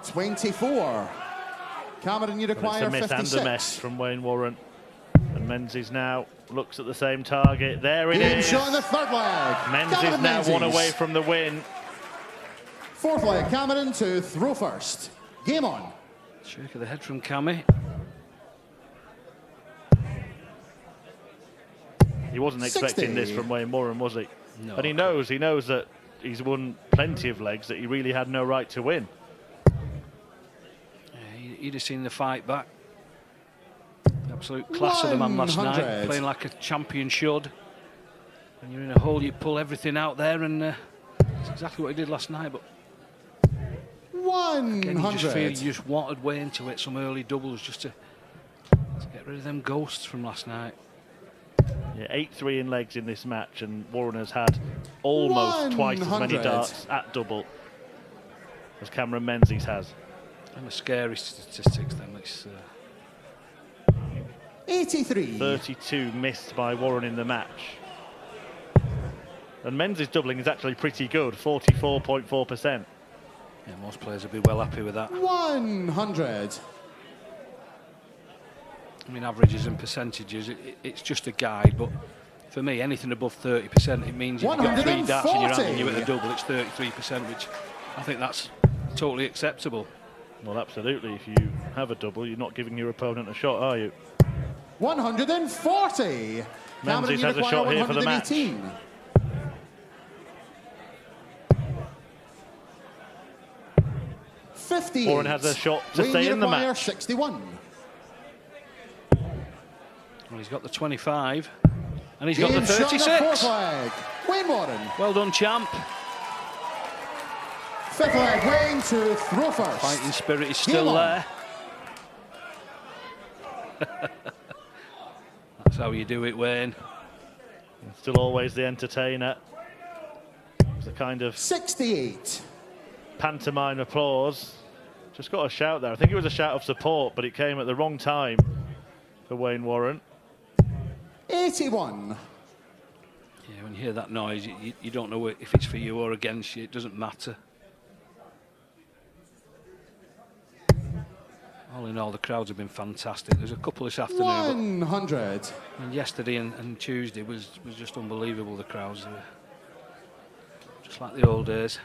$24. Cameron, you require It's a miss 56. and a mess from Wayne Warren. And Menzies now looks at the same target. There it Game is. shot in the third leg. Menzies Cameron now Menzies. one away from the win. Fourth leg, Cameron to throw first. Game on. Shake of the head from Cammy. He wasn't 60. expecting this from Wayne Warren, was he? No. And he knows that he's won plenty of legs that he really had no right to win. He'd have seen the fight back. Absolute class of the man last 100. night, playing like a champion should. When you're in a hole, you pull everything out there, and that's exactly what he did last night. But 100. again, you just feel you just wanted Wayne to hit some early doubles just to get rid of them ghosts from last night. Yeah, 8-3 in legs in this match, and Warren has had almost twice as many 100. darts at double as Cameron Menzies has. And the scary statistics then. It's 83. 32 missed by Warren in the match. And Menzies doubling is actually pretty good, 44.4%. yeah, most players would be well happy with that. 100. I mean, averages and percentages, it's just a guide, but for me, anything above 30%, it means if you've got 3 darts in your hand and you hit a double, it's 33%, which I think that's totally acceptable. Well, absolutely. If you have a double, you're not giving your opponent a shot, are you? 140. Menzies has a shot here for the match. 50. Warren has a shot to Wayne, stay you in the require match. 61. Well, he's got the 25, and he's got the Game shot in the 36. fourth leg. Wayne Warren. Well done, champ. Fifth leg, Wayne to throw first. Fighting spirit is Game still on. there. That's how you do it, Wayne. Still always the entertainer. It's a kind of 68. pantomime applause. Just got a shout there. I think it was a shout of support, but it came at the wrong time for Wayne Warren. 81. Yeah, when you hear that noise, you don't know if it's for you or against you. It doesn't matter. All in all, the crowds have been fantastic. There's a couple this afternoon. 100. And yesterday and Tuesday was just unbelievable, the crowds. They were just like the old days.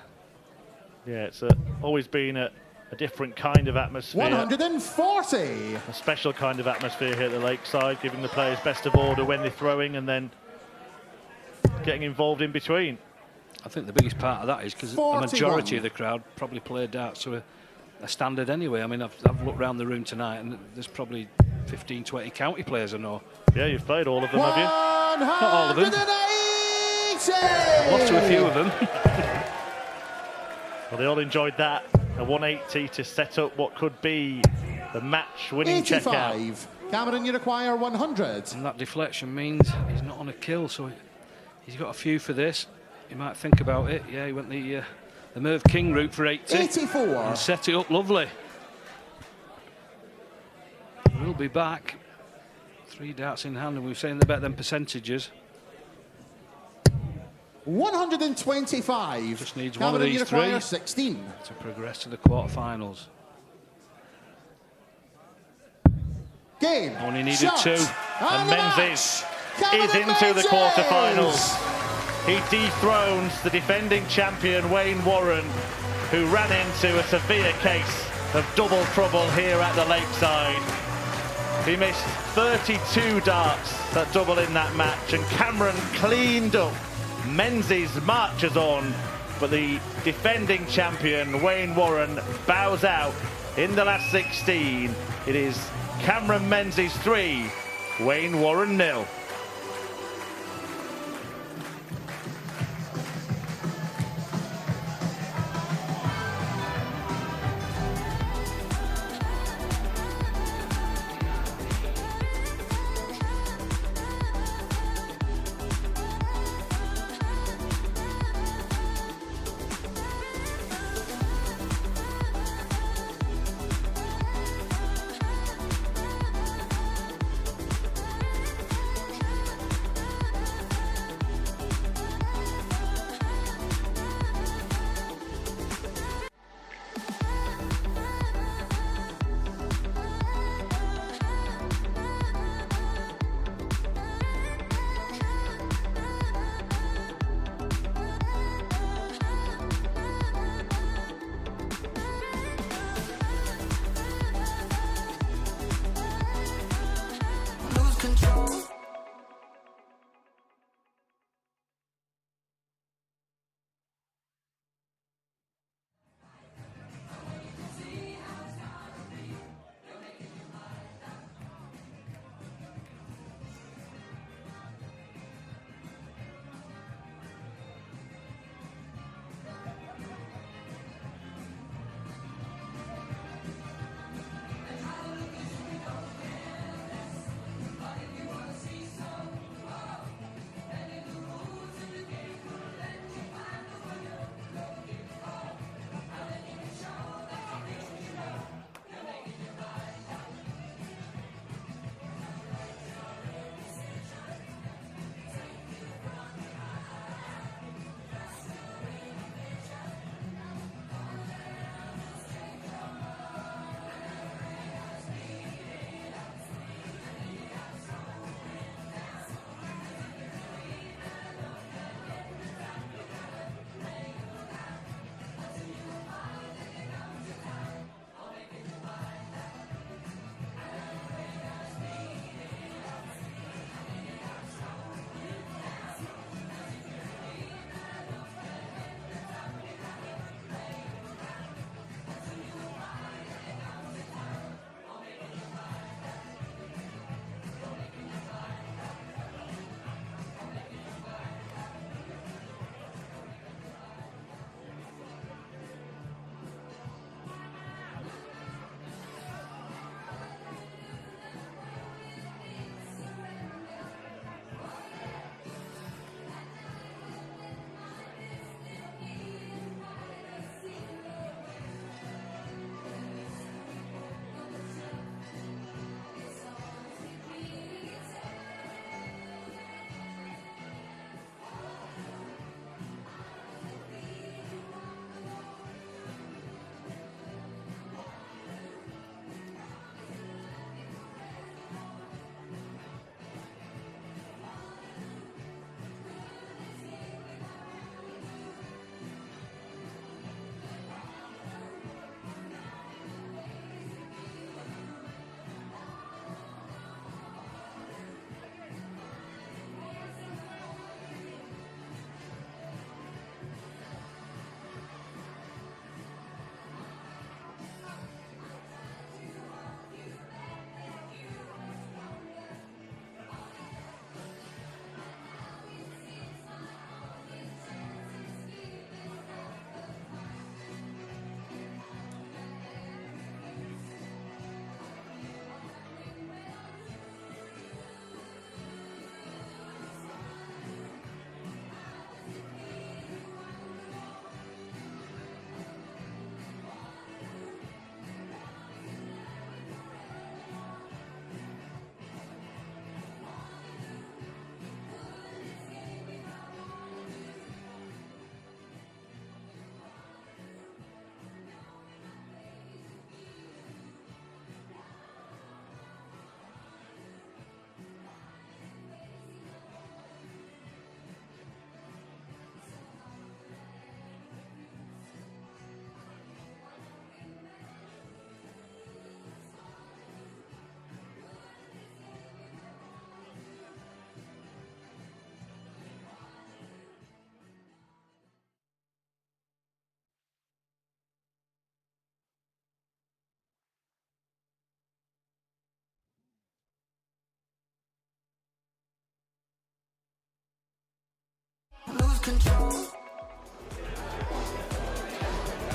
Yeah, it's always been a different kind of atmosphere. 140. A special kind of atmosphere here at the Lakeside, giving the players best of order when they're throwing and then getting involved in between. I think the biggest part of that is because the 41. majority of the crowd probably play darts to a standard anyway. I mean, I've looked around the room tonight and there's probably 15, 20 county players I know. Yeah, you've played all of them, have you? Not all of them. 180. Lost to a few of them. Well, they all enjoyed that. A 180 to set up what could be the match-winning checkout. 85. Cameron, you require 100. And that deflection means he's not on a kill, so he's got a few for this. He might think about it. Yeah, he went the Merv King route for 80. 84. And set it up lovely. We'll be back. 3 darts in hand, and we've seen the better than percentages. 125. Just needs Cameron, one of you these require 3 16. to progress to the quarterfinals. Game. Only needed Shot. 2. And the Menzies match, is Cameron into the Menzies. quarterfinals. He dethrones the defending champion Wayne Warren, who ran into a severe case of double trouble here at the Lakeside. He missed 32 darts that double in that match, and Cameron cleaned up. Menzies marches on, but the defending champion Wayne Warren bows out in the last 16. It is Cameron Menzies 3, Wayne Warren 0.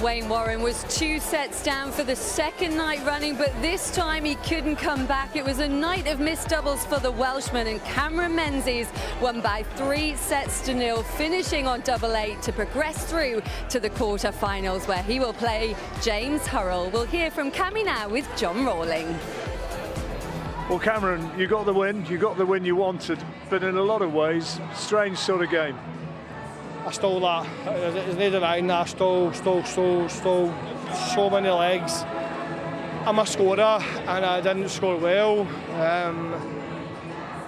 Wayne Warren was 2 sets down for the second night running, but this time he couldn't come back. It was a night of missed doubles for the Welshman, and Cameron Menzies won by 3-0, finishing on double-8 to progress through to the quarter-finals, where he will play James Hurrell. We'll hear from Cammy now with John Rawling. Well, Cameron, you got the win. You got the win you wanted, but in a lot of ways, strange sort of game. I stole that. There's no denying that. I stole so many legs. I'm a scorer and I didn't score well.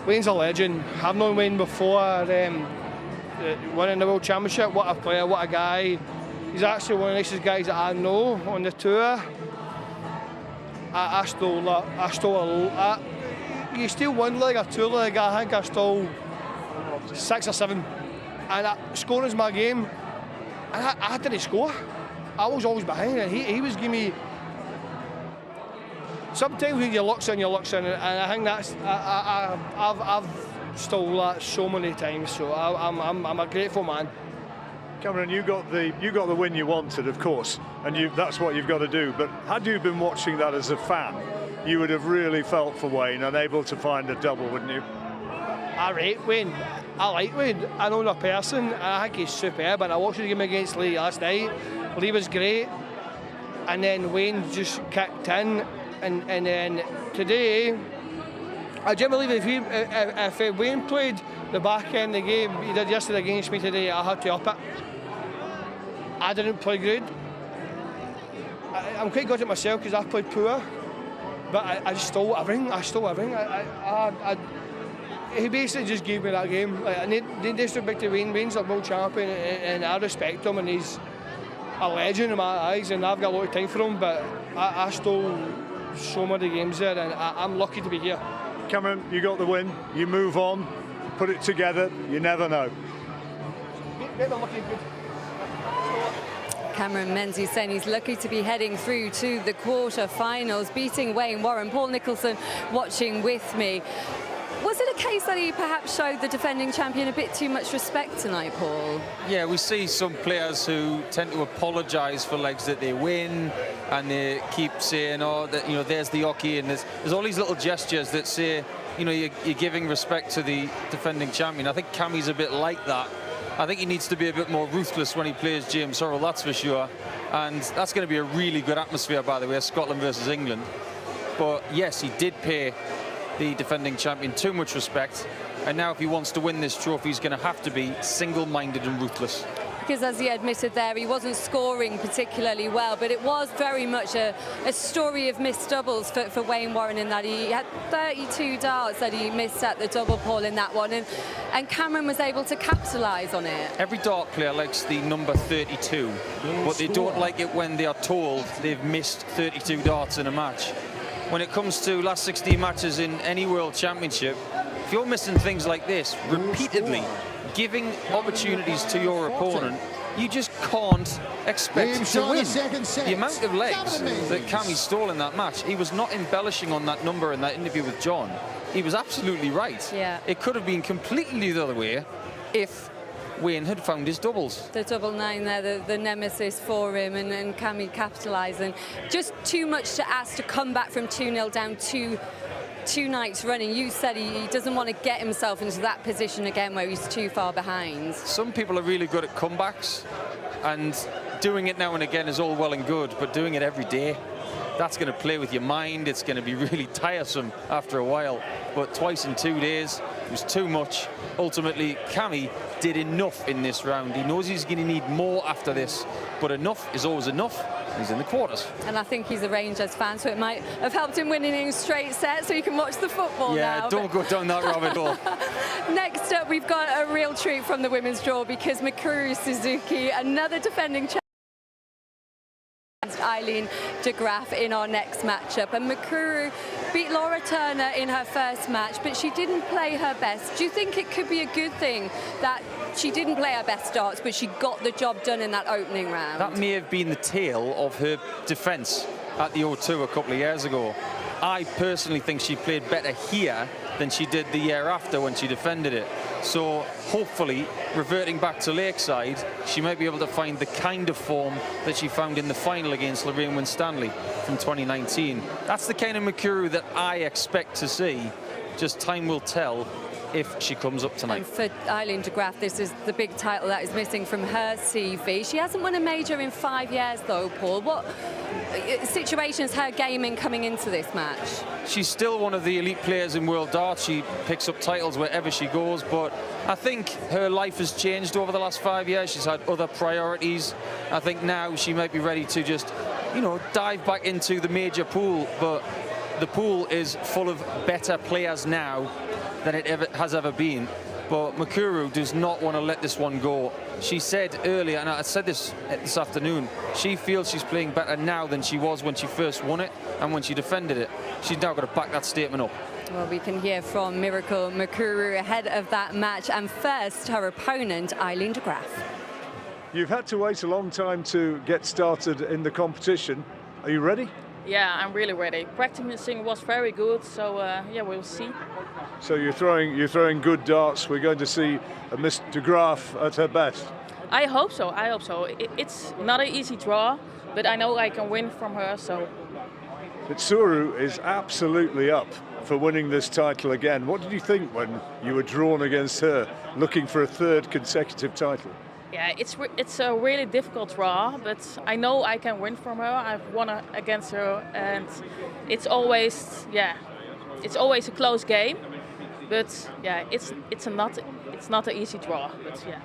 Wayne's a legend. I've known Wayne before. Winning the World Championship, what a player, what a guy. He's actually one of the nicest guys that I know on the tour. I stole that. I stole you steal one leg or two leg, I think I stole 6 or 7. And scoring's my game, and I didn't score. I was always behind, and he was giving me. Sometimes when you looks in, and I think that's I've stole that so many times. So I'm a grateful man. Cameron, you got the win you wanted, of course, and that's what you've got to do. But had you been watching that as a fan, you would have really felt for Wayne, unable to find a double, wouldn't you? I rate Wayne. I like Wayne. I know him a person. I think he's superb. And I watched the game against Lee last night. Lee was great. And then Wayne just kicked in. And then today, I genuinely believe if Wayne played the back end of the game he did yesterday against me today, I had to up it. I didn't play good. I'm quite good at myself because I played poor. But I just stole everything. He basically just gave me that game. They disrespect Wayne. Wayne's a world champion, and I respect him, and he's a legend in my eyes, and I've got a lot of time for him. But I stole so many games there, and I'm lucky to be here. Cameron, you got the win. You move on, put it together. You never know. Cameron Menzies saying he's lucky to be heading through to the quarter-finals, beating Wayne Warren. Paul Nicholson watching with me. Was it a case that he perhaps showed the defending champion a bit too much respect tonight, Paul? Yeah, we see some players who tend to apologise for legs that they win, and they keep saying, oh, that, you know, there's the hockey, and there's all these little gestures that say, you know, you're giving respect to the defending champion. I think Cammy's a bit like that. I think he needs to be a bit more ruthless when he plays James Hurrell, that's for sure. And that's going to be a really good atmosphere, by the way, Scotland versus England. But yes, he did pay the defending champion too much respect, and now if he wants to win this trophy, he's going to have to be single-minded and ruthless. Because as he admitted there, he wasn't scoring particularly well, but it was very much a story of missed doubles for Wayne Warren, in that he had 32 darts that he missed at the double pole in that one, and Cameron was able to capitalise on it. Every dart player likes the number 32, but they don't like it when they are told they've missed 32 darts in a match. When it comes to last 16 matches in any World Championship, if you're missing things like this repeatedly, giving opportunities to your opponent, you just can't expect to win. The amount of legs that Cammy stole in that match, he was not embellishing on that number in that interview with John. He was absolutely right. Yeah. It could have been completely the other way if Wayne had found his doubles. The double 9 there, the nemesis for him, and Cammy capitalising. Just too much to ask to come back from 2-0 down two nights running. You said he doesn't want to get himself into that position again where he's too far behind. Some people are really good at comebacks, and doing it now and again is all well and good, but doing it every day, that's going to play with your mind. It's going to be really tiresome after a while. But twice in 2 days, it was too much. Ultimately, Cammy did enough in this round. He knows he's going to need more after this, but enough is always enough. He's in the quarters. And I think he's a Rangers fan, so it might have helped him winning in straight sets, so you can watch the football now. Yeah, don't go down that rabbit hole. Next up, we've got a real treat from the women's draw, because McEwen Suzuki, another defending champion, Hine de Graaf in our next matchup. And McEwen beat Laura Turner in her first match, but she didn't play her best. Do you think it could be a good thing that she didn't play her best darts, but she got the job done in that opening round? That may have been the tale of her defence at the O2 a couple of years ago. I personally think she played better here than she did the year after when she defended it. So hopefully, reverting back to Lakeside, she might be able to find the kind of form that she found in the final against Lorraine Winstanley from 2019. That's the kind of McEwen that I expect to see. Just time will tell if she comes up tonight. And for Eileen de Graaf, this is the big title that is missing from her CV. She hasn't won a major in 5 years, though, Paul. What situation is her game in coming into this match? She's still one of the elite players in World Darts. She picks up titles wherever she goes, but I think her life has changed over the last 5 years. She's had other priorities. I think now she might be ready to just, you know, dive back into the major pool, but the pool is full of better players now than it has ever been. But McEwen does not want to let this one go. She said earlier, and I said this afternoon, she feels she's playing better now than she was when she first won it and when she defended it. She's now got to back that statement up. Well, we can hear from Miracle McEwen ahead of that match. And first, her opponent, Eileen de Graaf. You've had to wait a long time to get started in the competition. Are you ready? Yeah, I'm really ready. Practicing was very good, so yeah, we'll see. So you're throwing good darts. We're going to see Miss de Graaf at her best. I hope so. I hope so. It's not an easy draw, but I know I can win from her. So. Mitsuru is absolutely up for winning this title again. What did you think when you were drawn against her, looking for a third consecutive title? Yeah, it's a really difficult draw, but I know I can win from her. I've won against her, and it's always a close game. But yeah, it's not an easy draw. But yeah.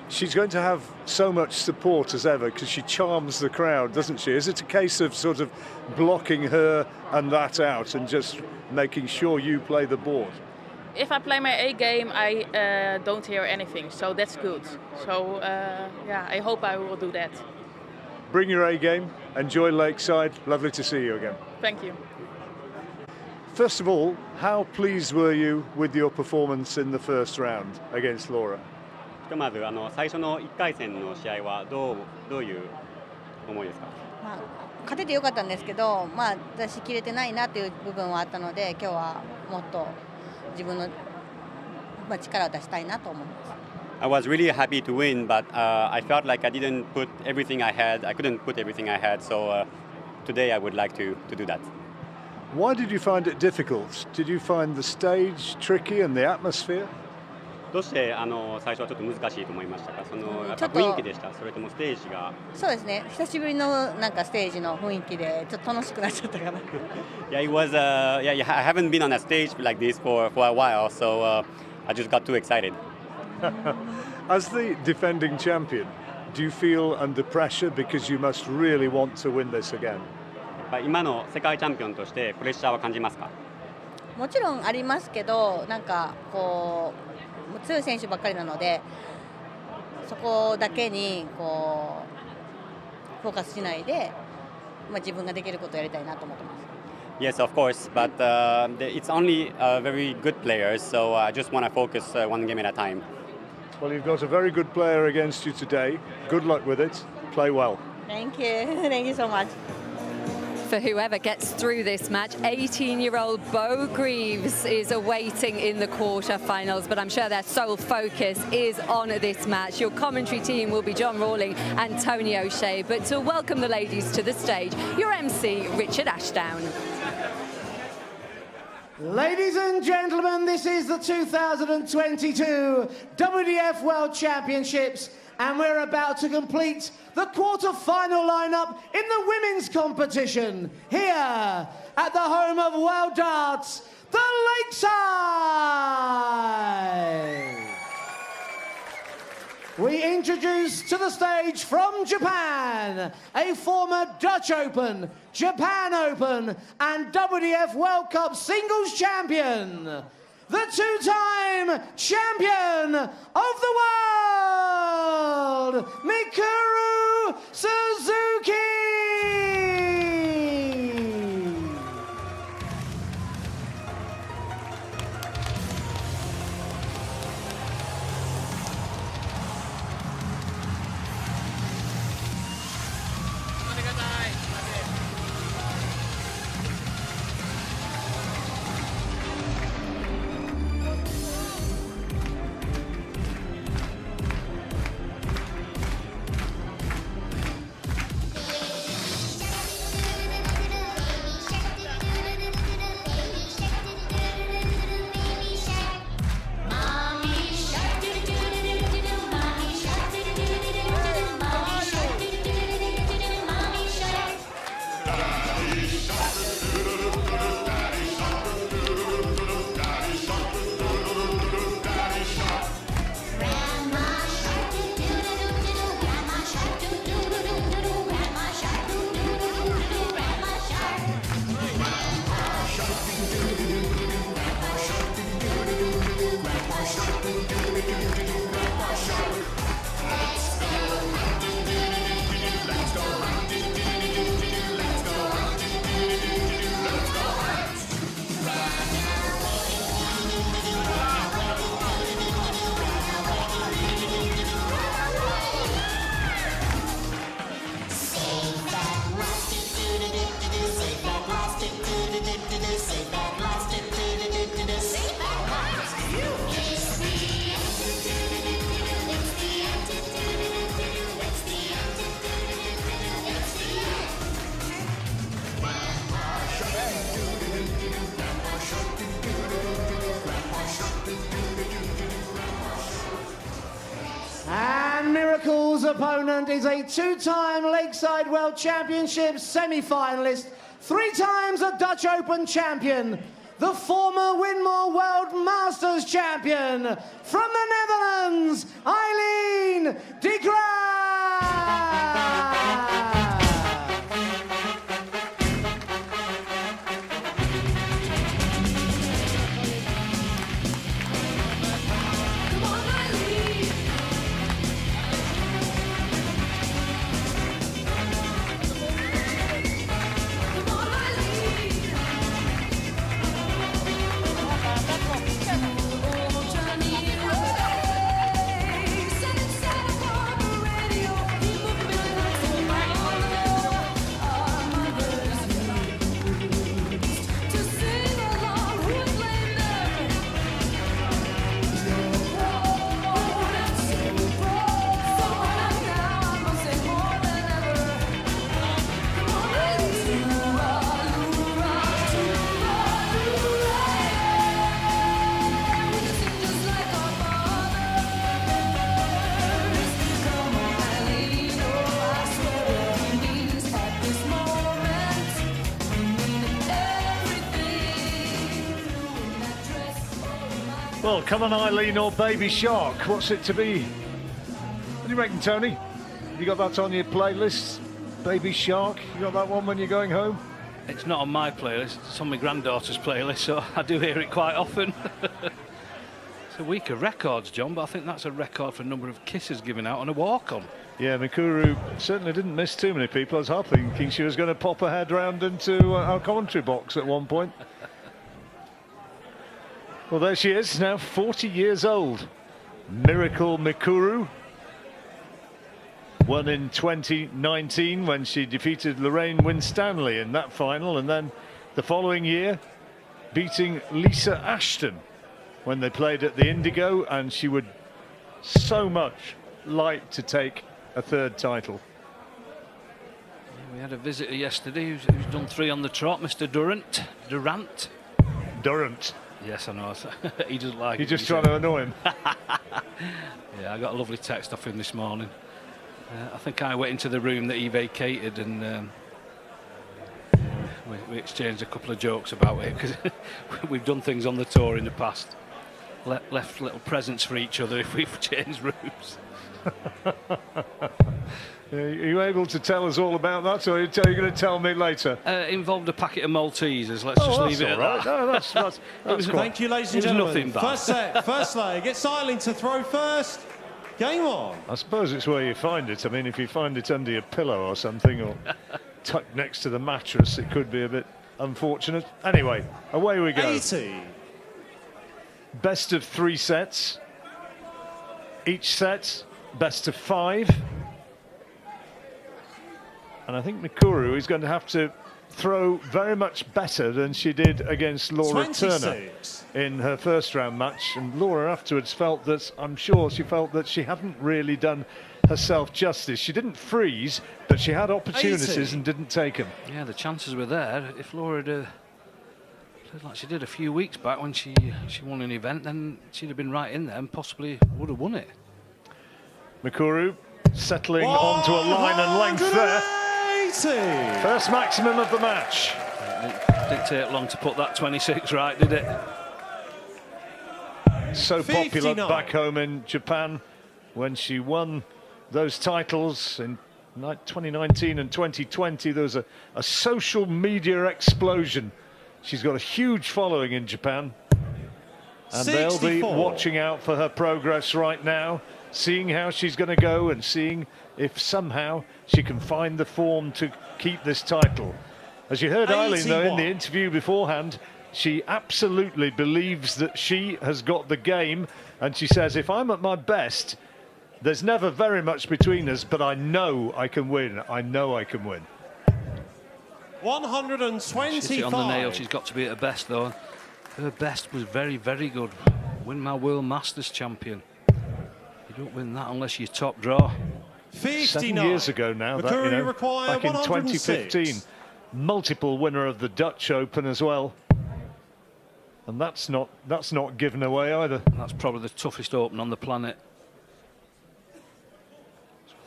She's going to have so much support as ever because she charms the crowd, doesn't she? Is it a case of sort of blocking her and that out and just making sure you play the board? If I play my A game, I don't hear anything, so that's good. So yeah, I hope I will do that. Bring your A game, enjoy Lakeside, lovely to see you again. Thank you. First of all, how pleased were you with your performance in the first round against Laura? まず最初の1回戦の試合はどういう思いですか？まあ、勝ててよかったんですけど、まあ出し切れてないなという部分はあったので、今日はもっと自分の力を出したいなと思います。I was really happy to win, but I felt like I didn't put everything I had. I couldn't put everything I had, so today I would like to do that. Why did you find it difficult? Did you find the stage tricky and the atmosphere? どうして最初はちょっと難しいと思いましたか？やっぱ雰囲気でした。それともステージが。そうですね。久しぶりのなんかステージの雰囲気でちょっと楽しくなっちゃったかな。Yeah, it was. Yeah, I haven't been on a stage like this for a while, so I just got too excited. As the defending champion, do you feel under pressure because you must really want to win this again? 今の世界チャンピオンとしてプレッシャーは感じますか？もちろんありますけど、なんかこう強い選手ばっかりなので、そこだけにこうフォーカスしないで、自分ができることをやりたいなと思ってます。Yes, of course, but it's only very good players, so I just want to focus one game at a time. Well, you've got a very good player against you today. Good luck with it. Play well. Thank you. Thank you so much. For whoever gets through this match, 18-year-old Bo Greaves is awaiting in the quarterfinals, but I'm sure their sole focus is on this match. Your commentary team will be John Rawling and Tony O'Shea, but to welcome the ladies to the stage, your MC, Richard Ashdown. Ladies and gentlemen, this is the 2022 WDF World Championships, and we're about to complete the quarter-final lineup in the women's competition here at the home of World Darts, the Lakeside. We introduce to the stage from Japan, a former Dutch Open, Japan Open, and WDF World Cup singles champion, the two-time champion of the world, Mikuru Suzuki! opponent is a two-time Lakeside World Championships semi-finalist, 3 times a Dutch Open champion, the former Winmau World Masters champion from the Netherlands, Hine de Graaf. Well, come on, Eileen or Baby Shark. What's it to be? What do you reckon, Tony? You got that on your playlist? Baby Shark? You got that one when you're going home? It's not on my playlist. It's on my granddaughter's playlist, so I do hear it quite often. It's a week of records, John, but I think that's a record for a number of kisses given out on a walk-on. Yeah, Mikuru certainly didn't miss too many people. I was half thinking she was going to pop her head round into our commentary box at one point. Well, there she is, now 40 years old. Miracle Mikuru. Won in 2019 when she defeated Lorraine Winstanley in that final, and then the following year beating Lisa Ashton when they played at the Indigo, and she would so much like to take a third title. We had a visitor yesterday who's done 3 on the trot, Mr. Durant. Yes, I know. He doesn't like it. You're just trying to annoy him. Yeah, I got a lovely text off him this morning. I think I went into the room that he vacated, and we exchanged a couple of jokes about it, because we've done things on the tour in the past. Left little presents for each other if we've changed rooms. Are you able to tell us all about that, or are you going to tell me later? Involved a packet of Maltesers. Let's just leave it at that. No, that's Thank you, ladies and gentlemen. First set, first leg. It's Eileen to throw first. Game on. I suppose it's where you find it. I mean, if you find it under your pillow or something, or tucked next to the mattress, it could be a bit unfortunate. Anyway, away we go. 80. Best of 3 sets. Each set, best of 5. And I think Mikuru is going to have to throw very much better than she did against Laura 26. Turner in her first round match. And Laura afterwards felt that, I'm sure she felt that she hadn't really done herself justice. She didn't freeze, but she had opportunities 80. and didn't take them. Yeah, the chances were there. If Laura had played like she did a few weeks back when she won an event, then she'd have been right in there and possibly would have won it. Mikuru settling onto a line and length there. First maximum of the match. It didn't take long to put that 26 right, did it? So 59. popular back home in Japan when she won those titles in 2019 and 2020. There was a social media explosion. She's got a huge following in Japan, and 64. they'll be watching out for her progress right now, seeing how she's going to go and seeing if somehow she can find the form to keep this title. As you heard Eileen, though, in the interview beforehand, she absolutely believes that she has got the game, and she says, if I'm at my best, there's never very much between us, but I know I can win. I know I can win. 125. She's hit on the nail. She's got to be at her best, though. Her best was very, very good. Winmau World Masters champion. You don't win that unless you're top draw. 59. 7 years ago now, that, you know, back in 2015. Multiple winner of the Dutch Open as well. And that's not given away either. That's probably the toughest open on the planet.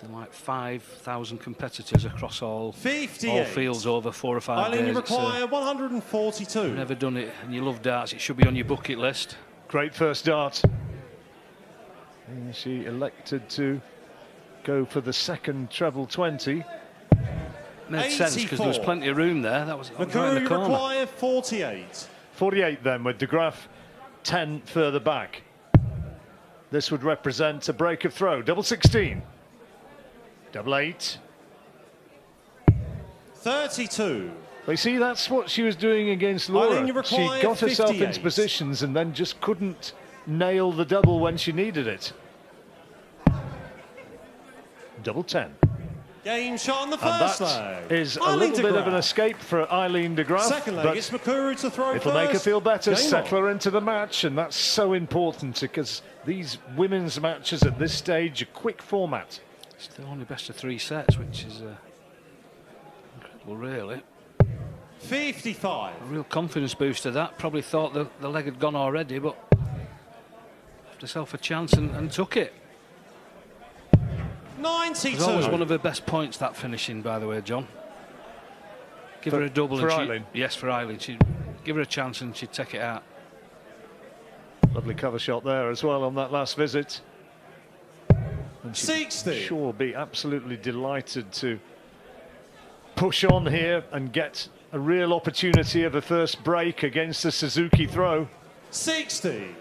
There are like 5,000 competitors across all 58. fields over 4 or 5 Eileen, days. you require 142. I've never done it, and you love darts. It should be on your bucket list. Great first dart. And she elected to go for the second treble 20. Made sense because there was plenty of room there. That was right in the corner. Require 48. 48 then, with de Graaf 10 further back. This would represent a break of throw. Double 16. Double 8. 32. Well, you see, that's what she was doing against Laura. Eileen, you She require got herself 58. into positions and then just couldn't nail the double when she needed it. Double 10. Game shot on the And first that leg. is a Eileen little bit of an DeGraaf. escape for Eileen de Graaf. Second leg, but it's McEwen to throw it'll first. make her feel better, Game settle on. her into the match, and that's so important because these women's matches at this stage are quick format. Still only best of 3 sets, which is incredible, really. 55. A real confidence booster, that. Probably thought the leg had gone already, but left herself a chance and took it. 92. It was always one of her best points, that finishing, by the way, John. Give her a double. For and Eileen? Yes, for Eileen. She'd give her a chance and she'd take it out. Lovely cover shot there as well on that last visit. And she'd 60. sure be absolutely delighted to push on here and get a real opportunity of a first break against the Suzuki throw. 60.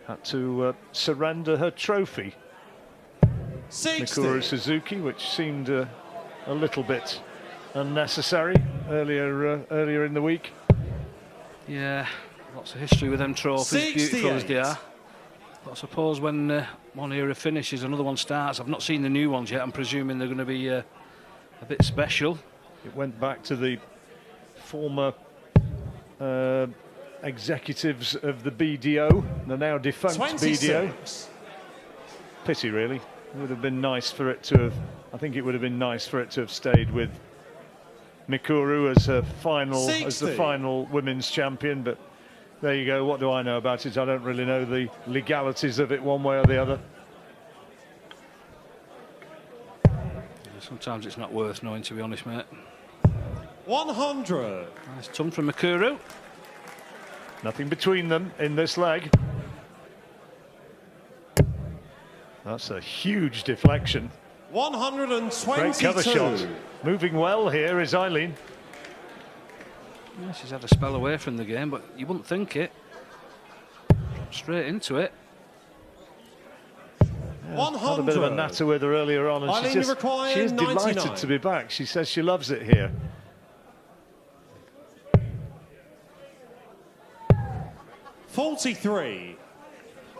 Had to surrender her trophy. 60. Mikuru Suzuki, which seemed a little bit unnecessary earlier in the week. Yeah, lots of history with them trophies, beautiful as they are. But I suppose when one era finishes, another one starts. I've not seen the new ones yet. I'm presuming they're going to be a bit special. It went back to the former executives of the BDO, the now defunct 26. BDO. Pity, really. It would have been nice for it to have. I think it would have been nice for it to have stayed with Mikuru as her final, 60. as the final women's champion. But there you go. What do I know about it? I don't really know the legalities of it one way or the other. Sometimes it's not worth knowing, to be honest, mate. 100. Nice ton from Mikuru. Nothing between them in this leg. That's a huge deflection. 122. Great cover shot. Moving well here is Eileen. Yeah, she's had a spell away from the game, but you wouldn't think it. Straight into it. Had a bit of a natter with her earlier on, and Eileen, she is 99. delighted to be back. She says she loves it here. $43.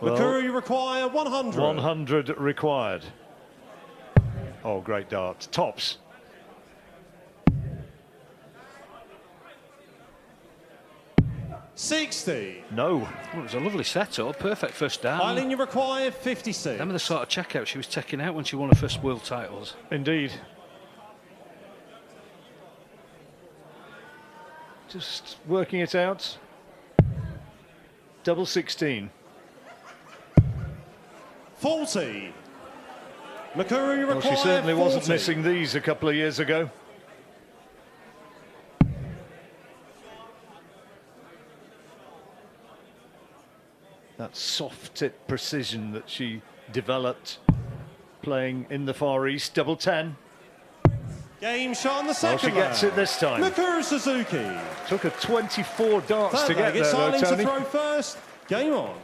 Well, Mikuru, you require 100. 100 required. Oh, great dart. Tops. $60. No. Well, it was a lovely setup, perfect first down. Eileen, you require 56. Them are the sort of checkouts she was taking out when she won her first world titles. Indeed. Just working it out. Double 16. 40. Mikuru, you Well, require she certainly 40. wasn't missing these a couple of years ago. That soft tip precision that she developed playing in the Far East. Double 10. Game shot on the Well, second she gets leg. it this time. Mikuru Suzuki. Took her 24 darts Third to get leg, there, it's though, Eileen to Tony. throw first. Game on.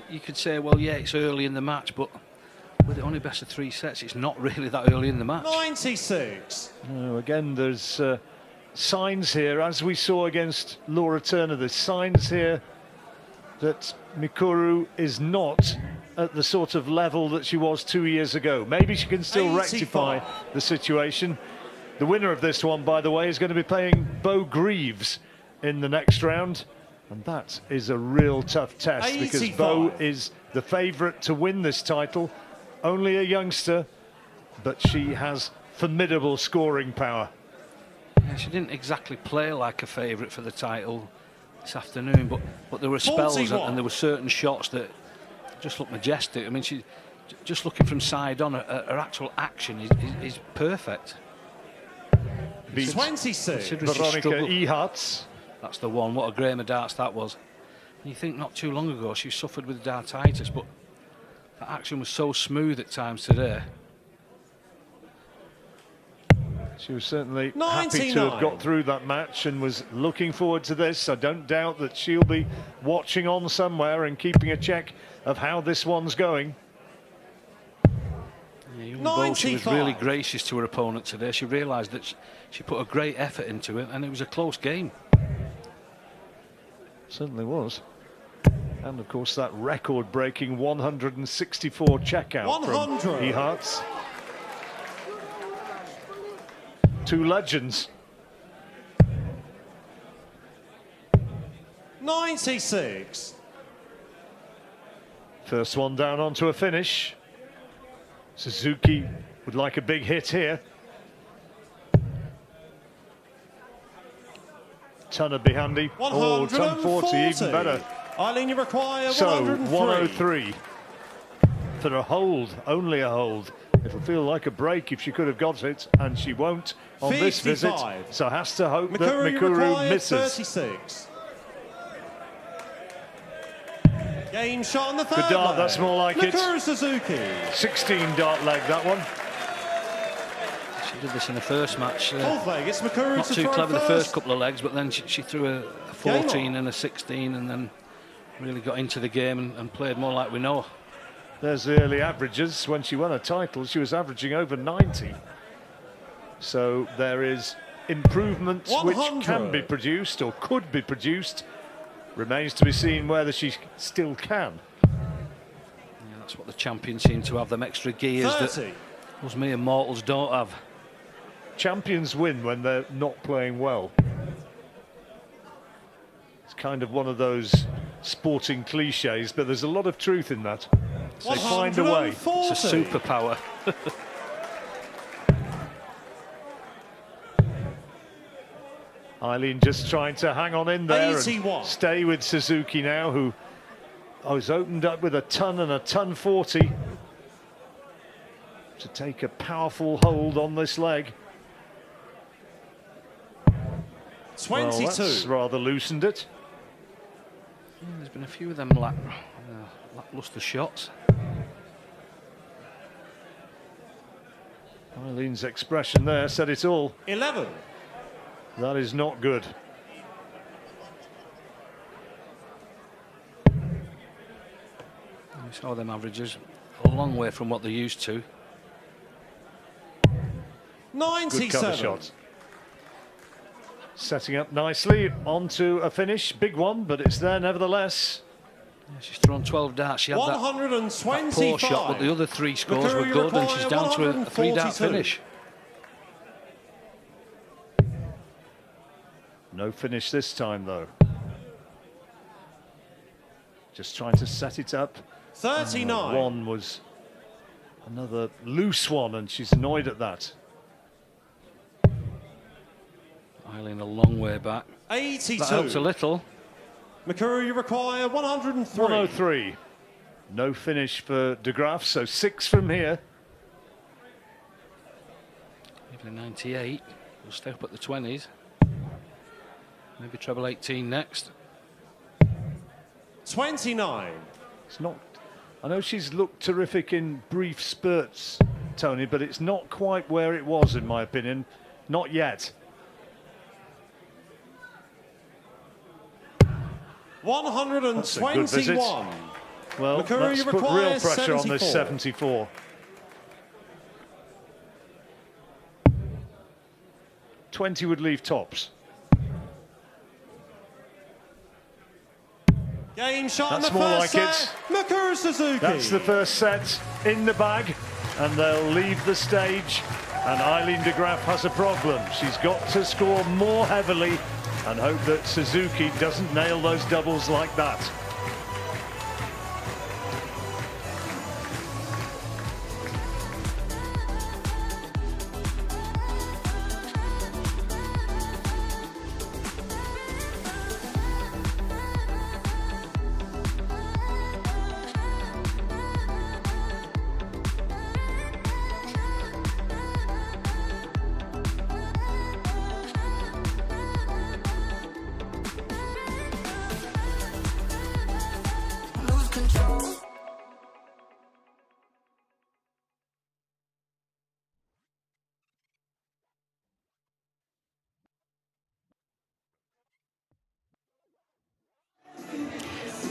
You could say, well, yeah, it's early in the match, but with it only best of 3 sets, it's not really that early in the match. 96. No, again, there's signs here, as we saw against Laura Turner, there's signs here that Mikuru is not at the sort of level that she was 2 years ago. Maybe she can still 85. rectify the situation. The winner of this one, by the way, is going to be playing Bo Greaves in the next round. And that is a real tough test because 85. Bo is the favourite to win this title. Only a youngster, but she has formidable scoring power. Yeah, she didn't exactly play like a favourite for the title this afternoon, but there were spells 41. and there were certain shots that just looked majestic. I mean, she just looking from side on, her actual action is perfect. 26. Veronica Eharts. That's the one. What a game of darts that was. And you think not too long ago she suffered with dartitis, but that action was so smooth at times today. She was certainly 99. happy to have got through that match and was looking forward to this. I don't doubt that she'll be watching on somewhere and keeping a check of how this one's going. Yeah, even though she was really gracious to her opponent today, she realised that she put a great effort into it, and it was a close game. Certainly was. And of course that record-breaking 164 checkout 100. from Eharts. Two legends. 96. First one down onto a finish. Suzuki would like a big hit here. Ton would be handy. Oh, ton 40, even better. Eileen, you require So 103. 103 for a hold, only a hold. It'll feel like a break if she could have got it, and she won't on this visit. 55. So has to hope that Mikuru Mikuru misses. 36. Game shot on the third Good dart, leg. that's more like it. Mikuru Suzuki. 16 dart leg, that one. She did this in the first match. Fourth leg, it's Mikuru Not to too throw clever the first. first couple of legs, but then she threw a 14 and a 16 and then really got into the game and played more like we know. There's the early averages. When she won a title, she was averaging over 90. So there is improvement 100. which can be produced or could be produced. Remains to be seen whether she still can. Yeah, that's what the champions seem to have, them extra gears 30. that us mere mortals don't have. Champions win when they're not playing well. It's kind of one of those sporting cliches, but there's a lot of truth in that. They find a way. It's a superpower. Eileen just trying to hang on in there 81. and stay with Suzuki now, who was opened up with a ton and a ton 40 to take a powerful hold on this leg. 22. Well, that's rather loosened it. Yeah, there's been a few of them lackluster shots. Eileen's expression there said it all. 11. That is not good. We saw them averages a long way from what they're used to. 97. Good cover shot. Setting up nicely onto a finish. Big one, but it's there nevertheless. Yeah, she's thrown 12 darts. She had that poor shot, but the other three scores were good, and she's down to a 3-dart finish. No finish this time, though. Just trying to set it up. 39. One was another loose one, and she's annoyed at that. Eileen a long way back. 82. That helps a little. Mikuru, you require 103. 103. No finish for De Graaf, so 6 from here. Even a 98. We'll stay up at the 20s. Maybe treble 18 next. 29. It's not. I know she's looked terrific in brief spurts, Tony, but it's not quite where it was, in my opinion. Not yet. 121. Well, Mikuru, that's you put real require pressure on this 74. 74. $20 would leave tops. Game shot in That's the more first like set. Mikuru Suzuki. That's the first set in the bag, and they'll leave the stage. And Eileen de Graaf has a problem. She's got to score more heavily and hope that Suzuki doesn't nail those doubles like that.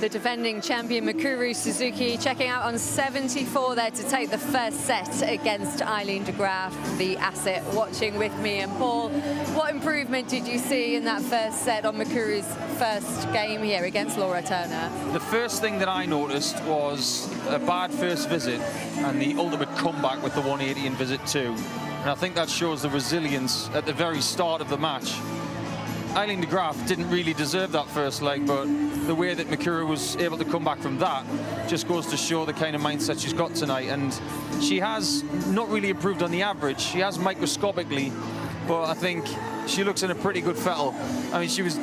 the defending champion Mikuru Suzuki checking out on 74 there to take the first set against Eileen de Graaf, the asset, watching with me. And Paul, what improvement did you see in that first set on Mikuru's first game here against Laura Turner? The first thing that I noticed was a bad first visit and the ultimate comeback with the 180 in visit 2. And I think that shows the resilience at the very start of the match. Eileen de Graaf didn't really deserve that first leg, but the way that Mikuru was able to come back from that just goes to show the kind of mindset she's got tonight. And she has not really improved on the average. She has microscopically, but I think she looks in a pretty good fettle. I mean, she was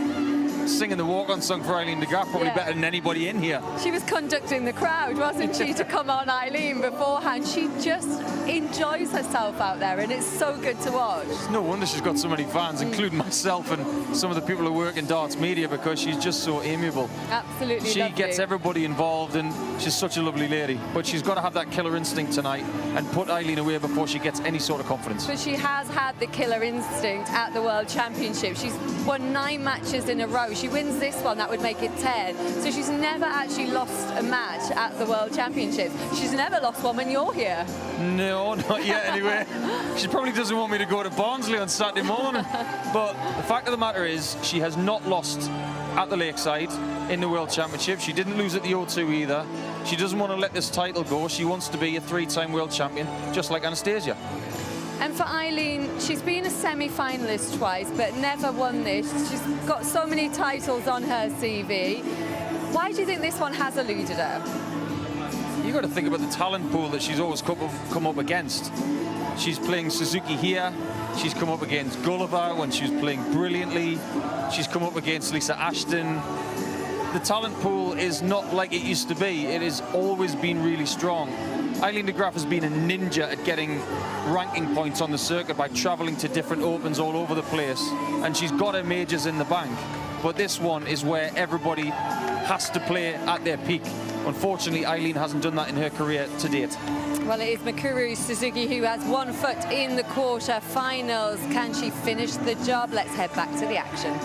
singing the walk-on song for Eileen de Graaf probably better than anybody in here. She was conducting the crowd, wasn't she, to come on Eileen beforehand. She just enjoys herself out there, and it's so good to watch. It's no wonder she's got so many fans, including myself and some of the people who work in darts media, because she's just so amiable. Absolutely She lovely. gets everybody involved, and she's such a lovely lady. But she's got to have that killer instinct tonight and put Eileen away before she gets any sort of confidence. But she has had the killer instinct at the World Championship. She's won 9 matches in a row. She wins this one, that would make it 10. So she's never actually lost a match at the World Championships. She's never lost one when you're here. No, not yet anyway. She probably doesn't want me to go to Barnsley on Saturday morning. But the fact of the matter is, she has not lost at the Lakeside in the World Championship. She didn't lose at the O2 either. She doesn't want to let this title go. She wants to be a 3-time world champion, just like Anastasia. And for Eileen, she's been a semi-finalist twice, but never won this. She's got so many titles on her CV. Why do you think this one has eluded her? You've got to think about the talent pool that she's always come up against. She's playing Suzuki here. She's come up against Gulliver when she was playing brilliantly. She's come up against Lisa Ashton. The talent pool is not like it used to be. It has always been really strong. Eileen de Graaf has been a ninja at getting ranking points on the circuit by travelling to different opens all over the place, and she's got her majors in the bank. But this one is where everybody has to play at their peak. Unfortunately, Eileen hasn't done that in her career to date. Well, it is Mikuru Suzuki who has 1 foot in the quarter-finals. Can she finish the job? Let's head back to the action.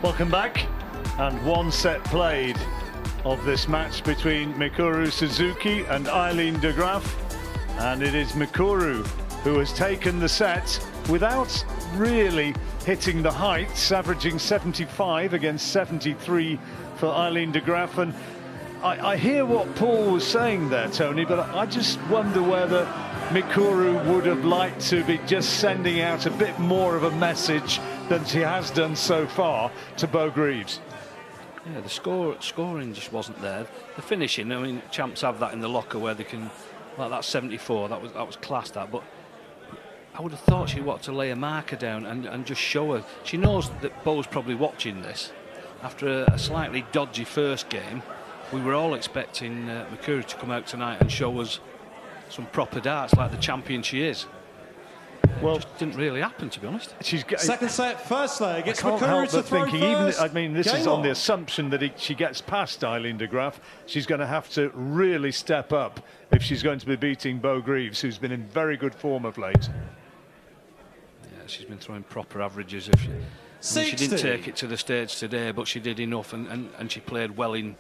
Welcome back, and 1 set played of this match between Mikuru Suzuki and Eileen de Graaf, and it is Mikuru who has taken the set without really hitting the heights, averaging 75 against 73 for Eileen de Graaf. And I hear what Paul was saying there, Tony, but I just wonder whether Mikuru would have liked to be just sending out a bit more of a message than she has done so far to Bo Greaves. Yeah, the scoring just wasn't there. The finishing, I mean, champs have that in the locker where they can, like that 74, that was class, that. But I would have thought she wanted to lay a marker down and just show her. She knows that Bo's probably watching this. After a slightly dodgy first game, we were all expecting Mikuru to come out tonight and show us some proper darts like the champion she is. Well, it just didn't really happen, to be honest. Second set, first leg. It's I can't McEwen help to but throw thinking, first. even, I mean, this Game is on the on. assumption that she gets past Eileen de Graaf. She's going to have to really step up if she's going to be beating Bo Greaves, who's been in very good form of late. Yeah, she's been throwing proper averages. I mean, she didn't take it to the stage today, but she did enough, and she played well in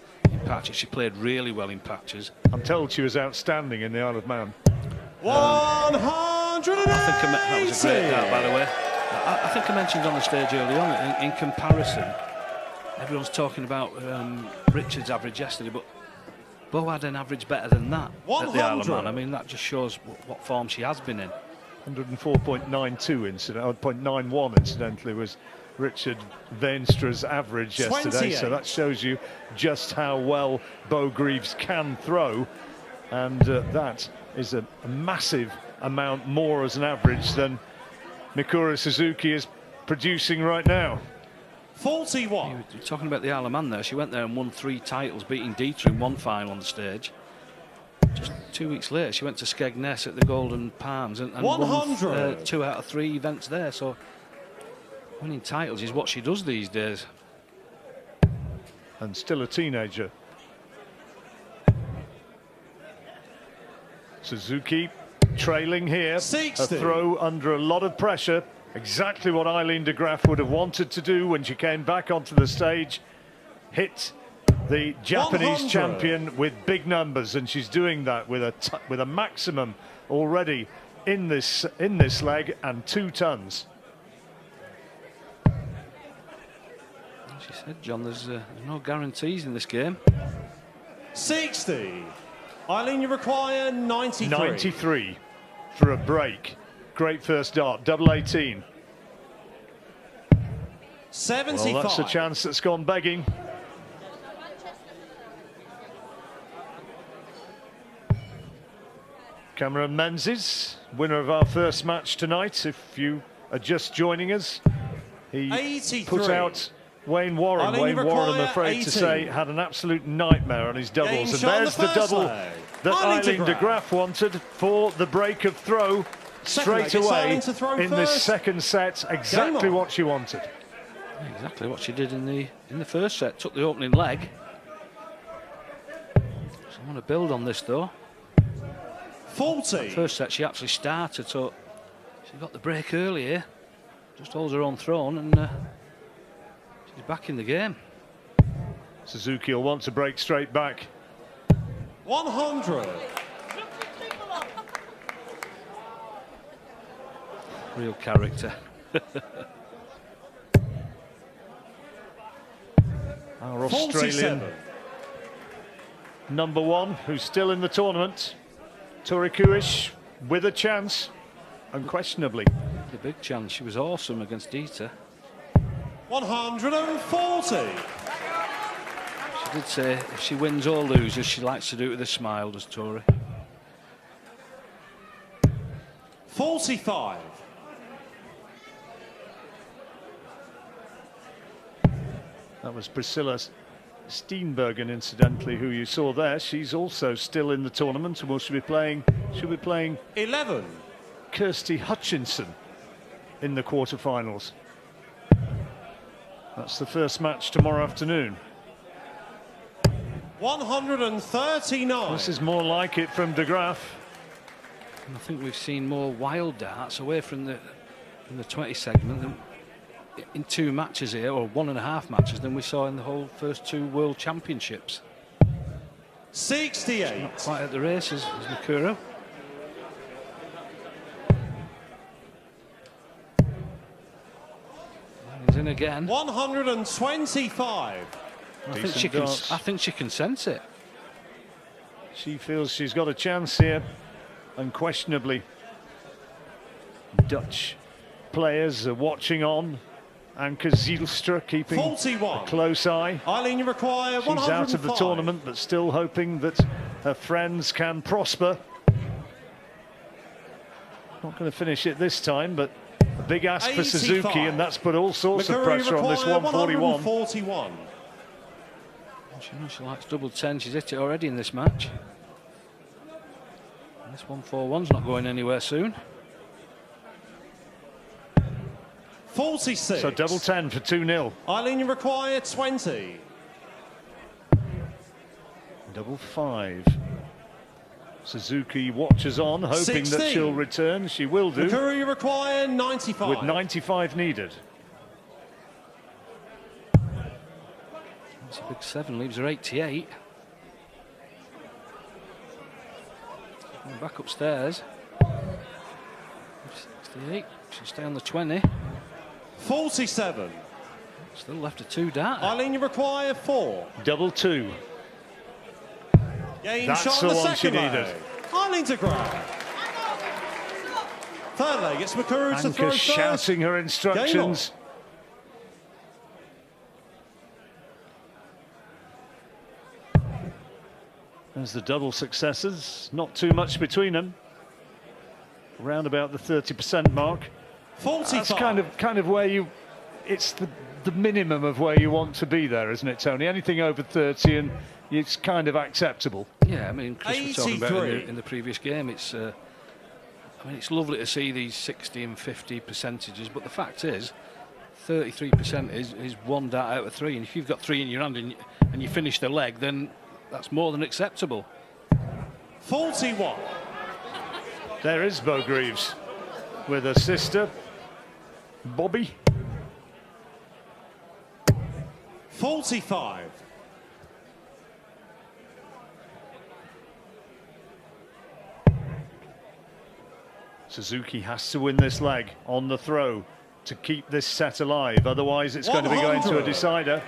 patches. She played really well in patches. I'm told she was outstanding in the Isle of Man. 180. I think that was a great dart, by the way. I think I mentioned on the stage early on, in comparison, everyone's talking about Richard's average yesterday, but Bo had an average better than that at the Isle of Man. I mean, that just shows what form she has been in. 104.92 incident, 0.91 incidentally was Richard Veenstra's average yesterday. 28. So that shows you just how well Bo Greaves can throw, and that is a massive amount more as an average than Mikuru Suzuki is producing right now. 41. You're talking about the Isle of Man there. She went there and won 3 titles, beating Dieter in one final on the stage. Just 2 weeks later, she went to Skegness at the Golden Palms and won 2 out of 3 events there. So winning titles is what she does these days. And still a teenager. Suzuki trailing here. 60. A throw under a lot of pressure. Exactly what Eileen de Graaf would have wanted to do when she came back onto the stage. Hit the Japanese 100. champion with big numbers, and she's doing that with a maximum already in this leg, and 2 tons. She said, John, there's no guarantees in this game. 60. Eileen, you require 93. 93 for a break. Great first dart, double 18. 75. Well, that's a chance that's gone begging. Cameron Menzies, winner of our first match tonight. If you are just joining us, he 83. put out Wayne Warren. Eileen, Wayne you Warren, I'm require afraid 80. to say, had an absolute nightmare on his doubles. Game And shot on there's the the first double leg. that Eileen Eileen de Graaf wanted for the break of throw. Second leg, Straight it's away Eileen to throw in this first. second set, exactly on. what she wanted. Exactly what she did in the first set. Took the opening leg. So I want to build on this though. 40. First set she actually started, so she got the break early here. Just holds her own throne, and she's back in the game. Suzuki will want to break straight back. 100. Real character. Our Australian 47. number 1, who's still in the tournament, Torikuish, with a chance, unquestionably. The big chance. She was awesome against Dieter. 140. She did say if she wins or loses, she likes to do it with a smile, does Tori. 45. That was Priscilla Steenbergen, incidentally, who you saw there. She's also still in the tournament, and she'll be playing 11. Kirsty Hutchinson in the quarterfinals. That's the first match tomorrow afternoon. 139. This is more like it from de Graaf. And I think we've seen more wild darts away from the 20 segment than in 2 matches here, or 1.5 matches, than we saw in the whole first 2 World Championships. 68. Not quite at the races as Mikuru. He's in again. 125. I think she can sense it. She feels she's got a chance here, unquestionably. Dutch players are watching on. Anke Zielstra keeping 41. a close eye. Eileen, you require She's 105. out of the tournament, but still hoping that her friends can prosper. Not going to finish it this time, but a big ask for 85. Suzuki, and that's put all sorts of McEwen pressure on this require 141. 141. She likes double 10. She's hit it already in this match. And this 141's not going anywhere soon. 46. So double 10 for 2-0. Eileen, you require 20. Double 5. Suzuki watches on, hoping 16. that she'll return. She will do. Mikuru, you require 95. With 95 needed. That's a big 7, leaves her 88. And back upstairs. 68, she'll stay on the 20. 47. Still left a 2 dart. Eileen, you require 4. Double 2. Game That's shot the on the one she second needed. leg. Eileen to grab. Third leg, it's Mikuru to throw Anchor first. shouting her Game instructions. There's the double successes. Not too much between them. Around about the 30% mark. 45. That's kind of where you. It's the minimum of where you want to be there, isn't it, Tony? Anything over 30 and it's kind of acceptable. Yeah, I mean, Chris was talking about in the previous game. It's, I mean, it's lovely to see these 60 and 50 percentages, but the fact is, 33% is 1 dart out of 3, and if you've got 3 in your hand and you finish the leg, then that's more than acceptable. 41. There is Bo Greaves with her sister, Bobby. 45. Suzuki has to win this leg on the throw to keep this set alive. Otherwise, it's going to be going to a decider.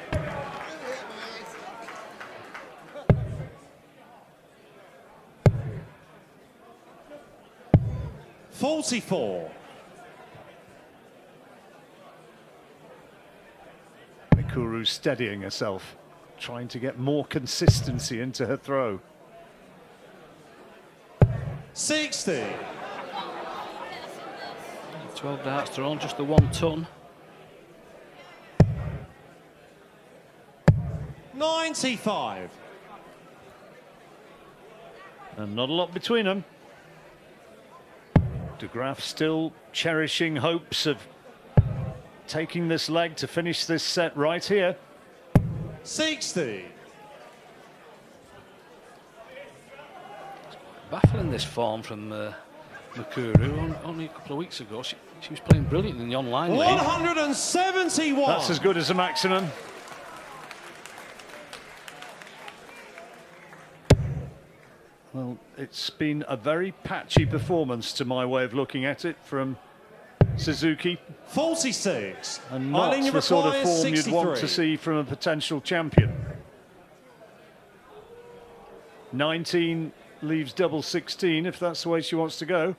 $44. Mikuru steadying herself, trying to get more consistency into her throw. 60. 12 darts thrown, just the 1 ton. 95. And not a lot between them. De Graaf still cherishing hopes of taking this leg to finish this set right here. 60. Baffling, this form from Mikuru. Only a couple of weeks ago, she was playing brilliant in the online league. 171. That's as good as a maximum. Well, it's been a very patchy performance to my way of looking at it from Suzuki. 46. And not the sort of form you'd want to see from a potential champion. 19 leaves double 16 if that's the way she wants to go.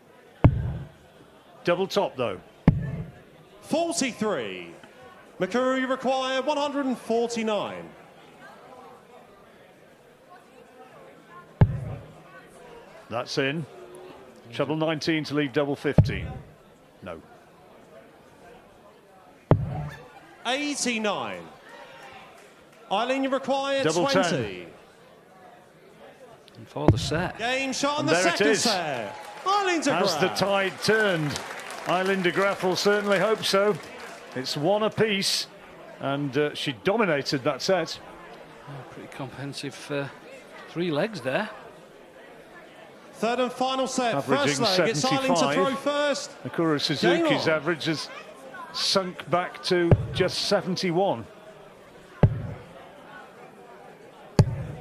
Double top though. 43. Mikuru, you require 149. That's in. Treble 19 to leave double 15. No. 89. Eileen, you require Double 20. 10. And for the set. Game shot on And the there it second is. set. Eileen de As the Graaf. tide turned, Eileen de Graaf will certainly hope so. It's 1 apiece, and she dominated that set. Oh, pretty comprehensive 3 legs there. Third and final set. Averaging First leg, it's Eileen to 75. throw first. Mikuru Suzuki's Game on. average has sunk back to just 71.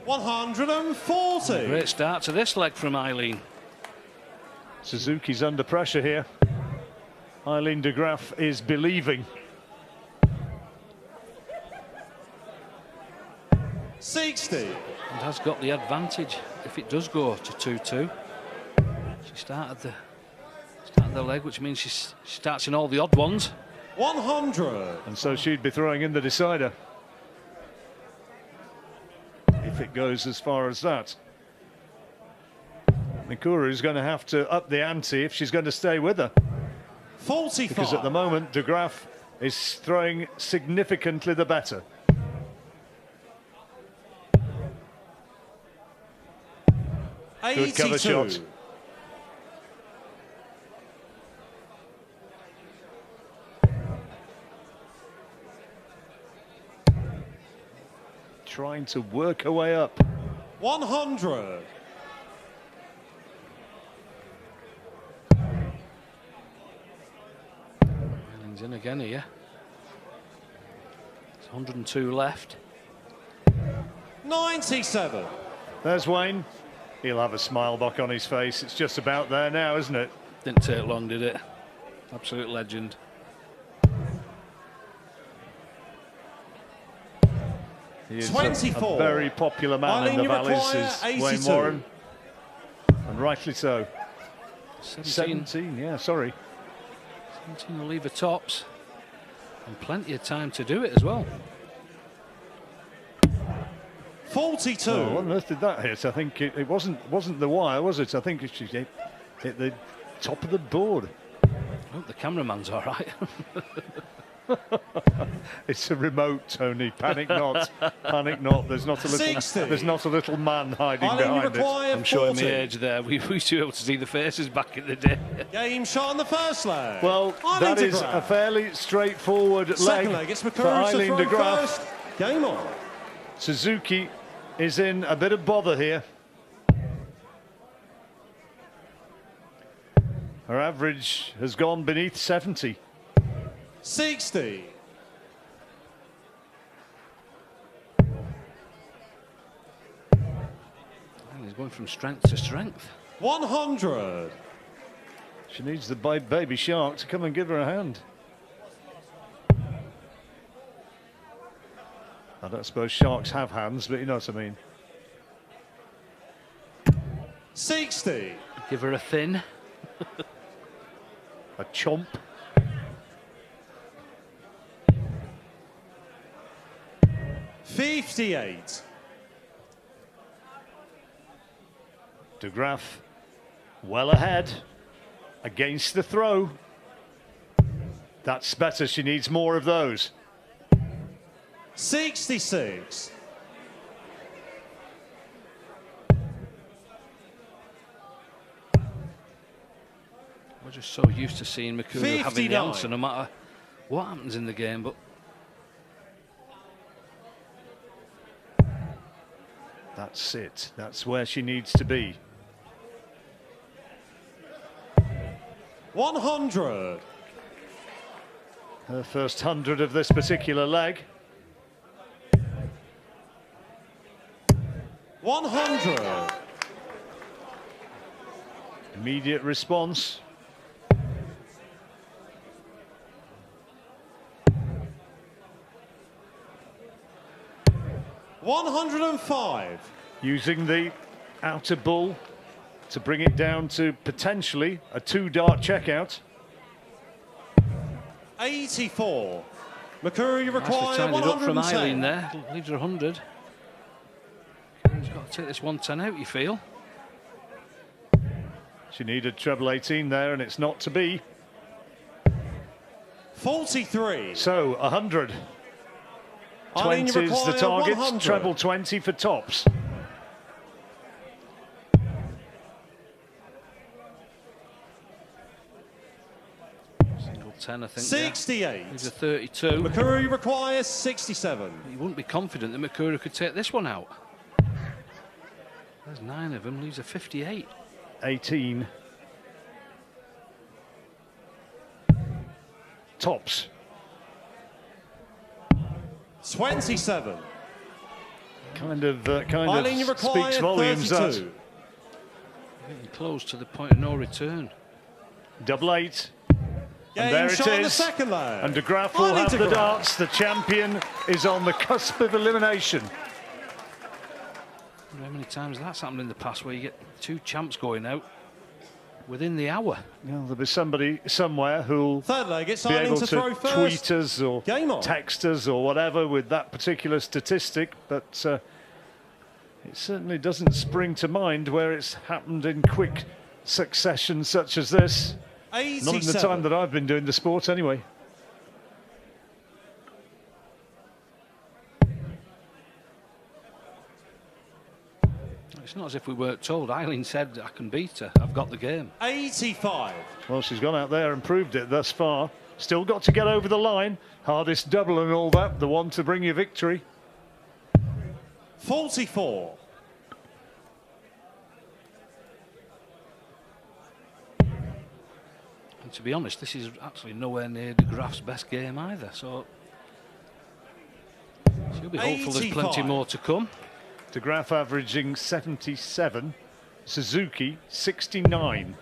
140. Great start to this leg from Eileen. Suzuki's under pressure here. Eileen de Graaf is believing. 60. And has got the advantage if it does go to 2-2. She started the leg, which means she starts in all the odd ones. 100. And so she'd be throwing in the decider. If it goes as far as that. Mikuru's going to have to up the ante if she's going to stay with her. 45. Because at the moment, de Graaf is throwing significantly the better. Good cover shot. trying to work her way up. 100. Eileen's in again here. There's 102 left. 97. There's Wayne. He'll have a smile back on his face. It's just about there now, isn't it? Didn't take long, did it? Absolute legend. He is 24. a very popular man in the Valleys, is Wayne Warren. And rightly so. 17, yeah, sorry. 17 will leave the tops. And plenty of time to do it as well. 42. Oh, what on earth did that hit? I think it wasn't the wire, was it? I think it hit the top of the board. I hope the cameraman's all right. It's a remote, Tony. Panic not. Panic not. There's not a little. 60. There's not a little man hiding behind it. I'm showing my age there. We used to be able to see the faces back in the day. Game shot on the first leg. Well, that is a fairly straightforward Second leg leg, it's for McEwen to Eileen throw de Graaf. first. Game on. Suzuki is in a bit of bother here. Her average has gone beneath 70. 60. He's going from strength to strength. 100. She needs the baby shark to come and give her a hand. I don't suppose sharks have hands, but you know what I mean. 60. Give her a thin. A chomp. $58. De Graaf well ahead against the throw. That's better. She needs more of those. 66. We're just so used to seeing McEwen having the answer no matter what happens in the game, but that's it. That's where she needs to be. 100. Her first 100 of this particular leg. 100. Immediate response. $105. Using the outer bull to bring it down to potentially a 2-dart checkout. 84. McEwen nice require to tidy it up from 110. Eileen there. Leaves her 100. He's got to take this 110 out, you feel? She needed treble 18 there, and it's not to be. 43. So 100. Eileen 20 is the require target. 100. Treble 20 for tops. Single 10, I think. 68. Yeah. He's a 32. McEwen requires 67. You wouldn't be confident that McEwen could take this one out. There's 9 of them, leaves a 58. 18. Tops. 27. Kind of Eileen require speaks volumes. 32. Getting close to the point of no return. Double 8. Game And there it shot on the is. second leg. And de Graaf will Eileen have de the Graaf. darts. The champion is on the cusp of elimination. I wonder how many times that's happened in the past where you get 2 champs going out within the hour. Well, there'll be somebody somewhere who'll Third leg, it's be Eileen able to to throw first. tweet us or Game on. text us or whatever with that particular statistic, but it certainly doesn't spring to mind where it's happened in quick succession such as this. 87. Not in the time that I've been doing the sport anyway. It's not as if we weren't told. Eileen said, I can beat her. I've got the game. 85. Well, she's gone out there and proved it thus far. Still got to get over the line. Hardest double and all that. The one to bring you victory. 44. And to be honest, this is actually nowhere near de Graaf's best game either, so she'll be hopeful there's plenty more to come. De Graaf averaging 77, Suzuki 69.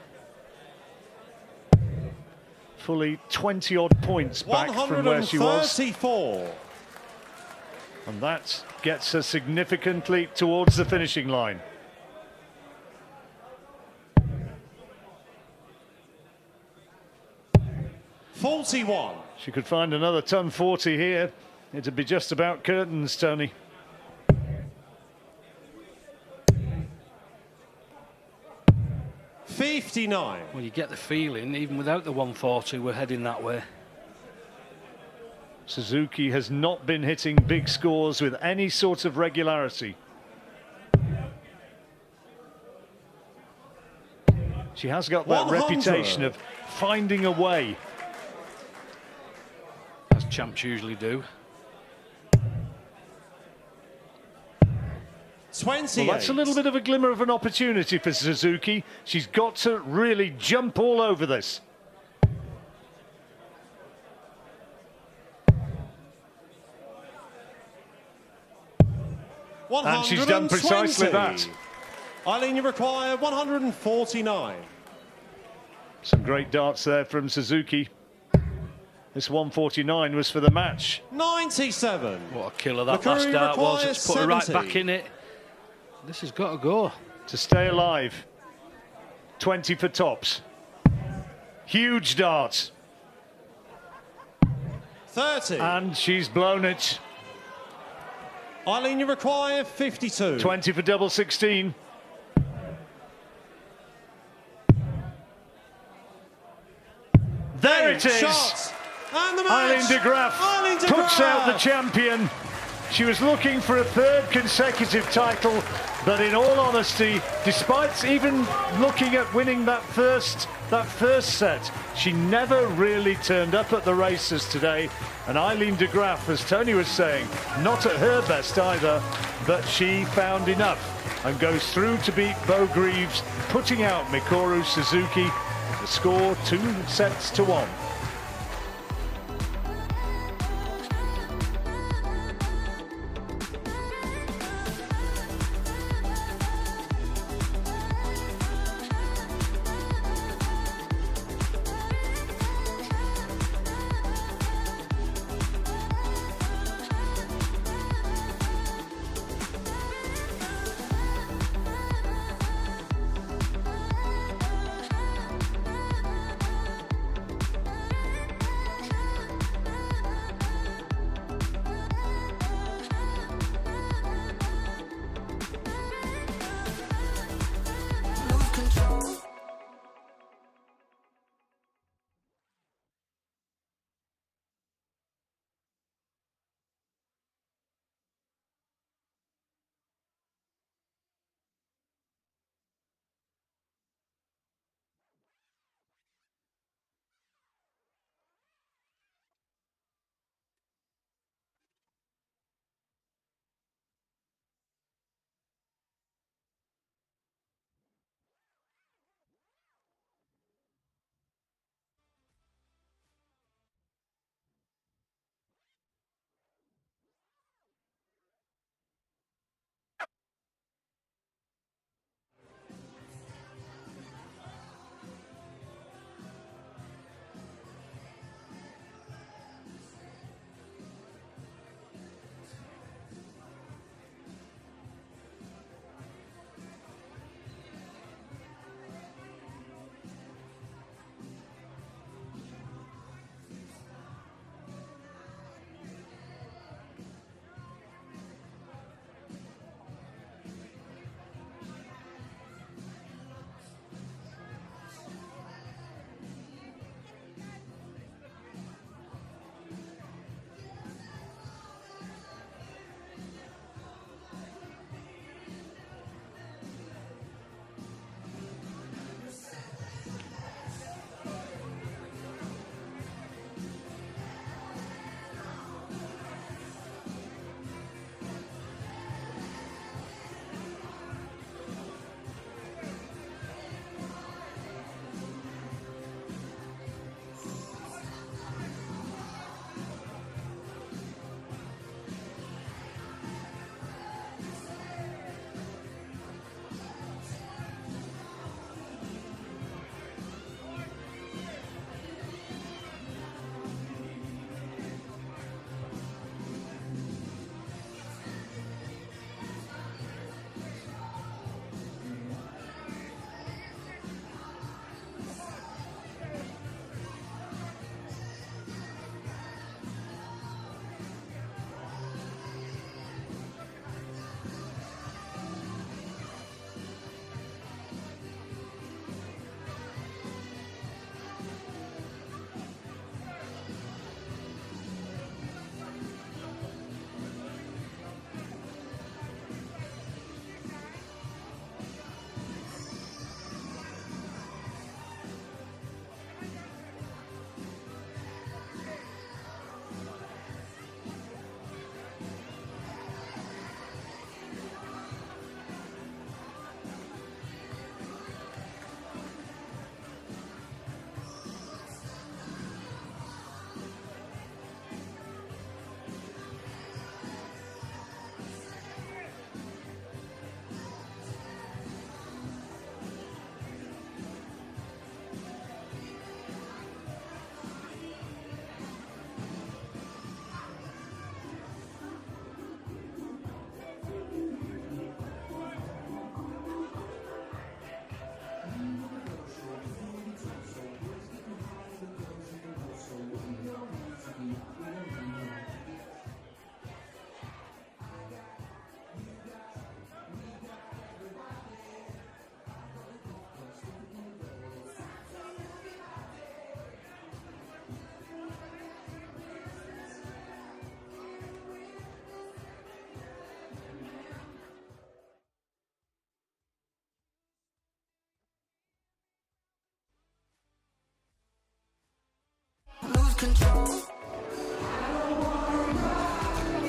Fully 20-odd points back from where she was. 134. And that gets her significantly towards the finishing line. $41. She could find another ton 40 here. It'd be just about curtains, Tony. $59. Well, you get the feeling, even without the 140, we're heading that way. Suzuki has not been hitting big scores with any sort of regularity. She has got that 100. reputation of finding a way. As champs usually do. 28. Well, that's a little bit of a glimmer of an opportunity for Suzuki. She's got to really jump all over this. And she's done precisely that. Eileen, you require 149. Some great darts there from Suzuki. This 149 was for the match. 97. What a killer that last dart was. It's put her right back in it. This has got to go. To stay alive. 20 for tops. Huge dart. 30. And she's blown it. Eileen, you require 52. 20 for double 16. There it is. Shots. And the match. Eileen de Graaf puts out the champion. She was looking for a third consecutive title, but in all honesty, despite even looking at winning that first set, she never really turned up at the races today. And Eileen de Graaf, as Tony was saying, not at her best either, but she found enough and goes through to beat Bo Greaves, putting out Mikoru Suzuki. The score 2-1.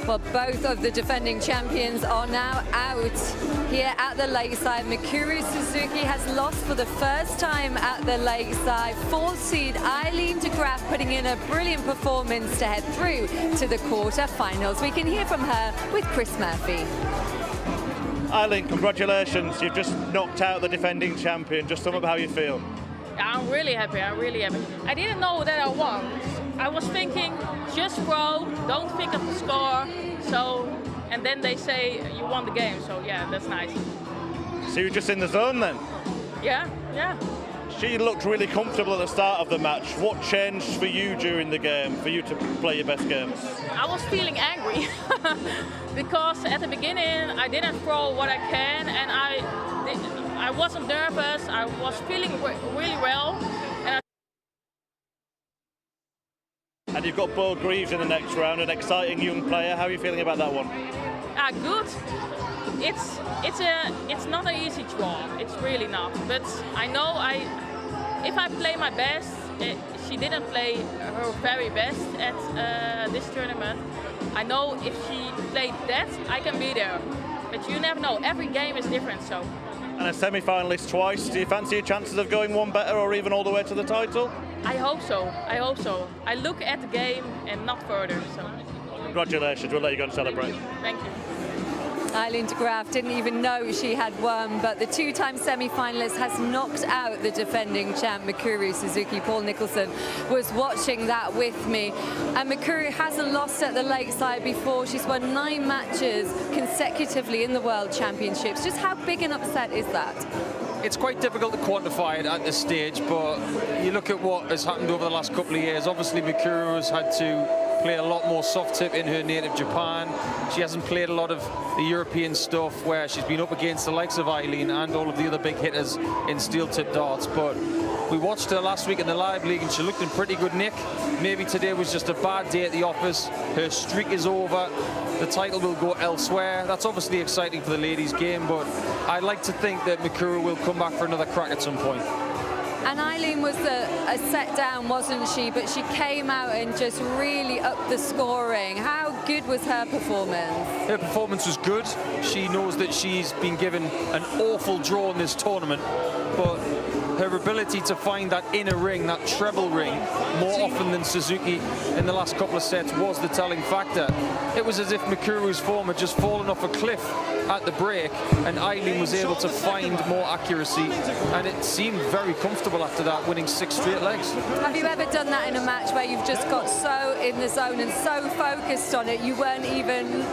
Well, both of the defending champions are now out here at the Lakeside. Mikuru Suzuki has lost for the first time at the Lakeside. Fourth seed Eileen de Graaf putting in a brilliant performance to head through to the quarter-finals. We can hear from her with Chris Murphy. Eileen, congratulations. You've just knocked out the defending champion. Just sum up how you feel. I'm really happy. I'm really happy. I didn't know that I won. I was thinking, just throw, don't think of the score. So, and then they say you won the game. So yeah, that's nice. So you're just in the zone then? Yeah, yeah. She looked really comfortable at the start of the match. What changed for you during the game, for you to play your best game? I was feeling angry because at the beginning I didn't throw what I can, and I wasn't nervous. I was feeling really well. And you've got Bo Greaves in the next round, an exciting young player. How are you feeling about that one? Good. It's not an easy draw. It's really not. But I know if I play my best, she didn't play her very best at this tournament. I know if she played that, I can be there. But you never know. Every game is different. So. And a semi-finalist twice. Do you fancy your chances of going one better or even all the way to the title? I hope so. I hope so. I look at the game and not further. So. Congratulations. We'll let you go and celebrate. Thank you. Eileen de Graaf didn't even know she had won, but the two-time semi-finalist has knocked out the defending champ, Mikuru Suzuki. Paul Nicholson was watching that with me. And Mikuru hasn't lost at the Lakeside before. She's won 9 matches consecutively in the World Championships. Just how big an upset is that? It's quite difficult to quantify it at this stage, but you look at what has happened over the last couple of years. Obviously, Mikuru has had to play a lot more soft tip in her native Japan. She hasn't played a lot of the European stuff where she's been up against the likes of Eileen and all of the other big hitters in steel tip darts. But we watched her last week in the live league and she looked in pretty good nick. Maybe today was just a bad day at the office. Her streak is over. The title will go elsewhere. That's obviously exciting for the ladies' game, but I'd like to think that Mikuru will come back for another crack at some point. And Eileen was a set down, wasn't she? But she came out and just really upped the scoring. How good was her performance? Her performance was good. She knows that she's been given an awful draw in this tournament, but her ability to find that inner ring, that treble ring, more often than Suzuki in the last couple of sets was the telling factor. It was as if Mikuru's form had just fallen off a cliff at the break and Eileen was able to find more accuracy, and it seemed very comfortable after that, winning 6 straight legs. Have you ever done that in a match where you've just got so in the zone and so focused on it you weren't even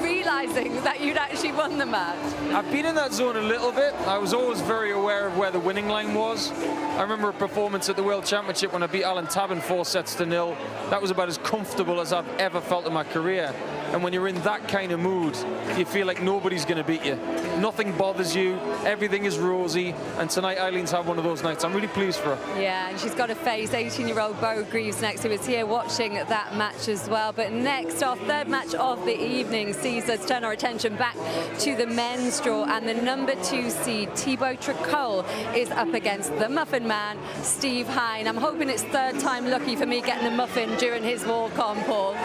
realizing that you'd actually won the match? I've been in that zone a little bit. I was always very aware of where the winning line was. I remember a performance at the World Championship when I beat Alan Tabin 4-0. That was about as comfortable as I've ever felt in my career. And when you're in that kind of mood, you feel like nobody's going to beat you. Nothing bothers you, everything is rosy, and tonight Eileen's had one of those nights. I'm really pleased for her. Yeah, and she's got to face 18-year-old Bo Greaves next, who is here watching that match as well. But next, our third match of the evening sees us turn our attention back to the men's draw, and the number 2 seed, Thibaut Tricole, is up against the Muffin Man, Steve Hine. I'm hoping it's third time lucky for me getting a muffin during his walk-on, Paul.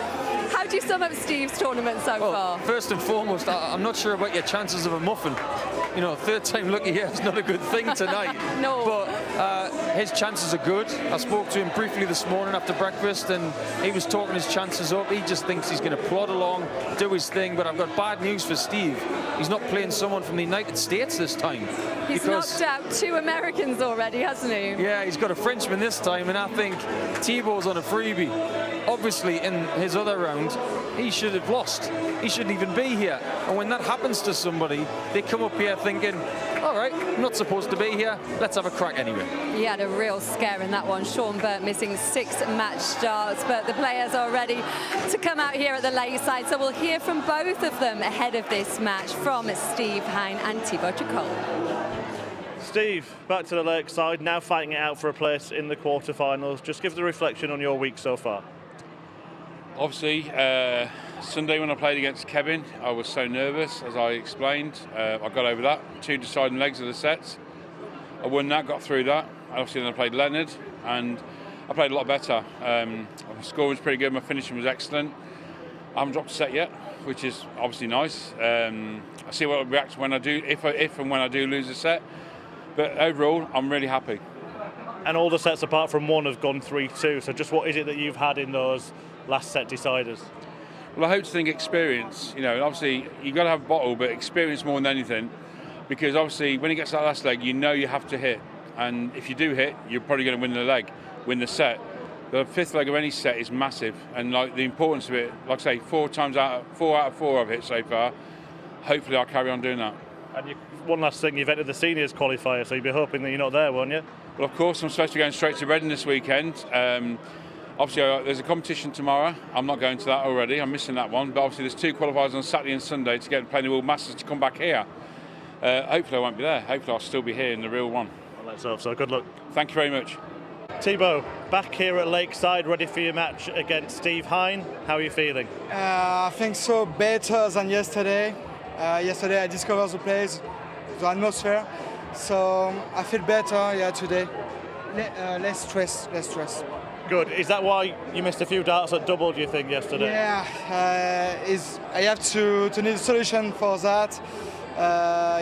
How do you sum up Steve's tournament so far? First and foremost, I'm not sure about your chances of a muffin. You know, third time lucky here is not a good thing tonight. No. But his chances are good. I spoke to him briefly this morning after breakfast and he was talking his chances up. He just thinks he's going to plod along, do his thing. But I've got bad news for Steve. He's not playing someone from the United States this time. He's knocked out 2 Americans already, hasn't he? Yeah, he's got a Frenchman this time, and I think Thibaut's on a freebie. Obviously, in his other round, he should have lost. He shouldn't even be here. And when that happens to somebody, they come up here thinking, all right, I'm not supposed to be here. Let's have a crack anyway. He had a real scare in that one. Sean Burt missing 6 match starts, but the players are ready to come out here at the Lakeside. So we'll hear from both of them ahead of this match from Steve Hine and Thibaut Tricole. Steve, back to the Lakeside, now fighting it out for a place in the quarterfinals. Just give the reflection on your week so far. Obviously, Sunday when I played against Kevin, I was so nervous, as I explained. I got over that. 2 deciding legs of the sets. I won that, got through that. Obviously then I played Leonard, and I played a lot better. My score was pretty good. My finishing was excellent. I haven't dropped a set yet, which is obviously nice. I see what reacts when I do, if and when I do lose a set. But overall, I'm really happy. And all the sets apart from one have gone 3-2. So just what is it that you've had in those last set deciders? Well, I hope to think experience. You know, obviously you've got to have a bottle, but experience more than anything. Because obviously when it gets to that last leg, you know you have to hit. And if you do hit, you're probably going to win the leg, win the set. The fifth leg of any set is massive. And like the importance of it, like I say, 4 out of 4 I've hit so far. Hopefully I'll carry on doing that. And one last thing, you've entered the seniors qualifier, so you'll be hoping that you're not there, won't you? Well, of course, I'm supposed to be going straight to Reading this weekend. Obviously, there's a competition tomorrow. I'm not going to that already. I'm missing that one. But obviously, there's 2 qualifiers on Saturday and Sunday to get and play the World Masters to come back here. Hopefully, I won't be there. Hopefully, I'll still be here in the real one. Well, let's hope so. Good luck. Thank you very much. Thibaut, back here at Lakeside, ready for your match against Steve Hine. How are you feeling? I think so better than yesterday. Yesterday, I discovered the place, the atmosphere. So I feel better, today. Less stress. Good. Is that why you missed a few darts at double, do you think, yesterday? Yeah, I have to need a solution for that.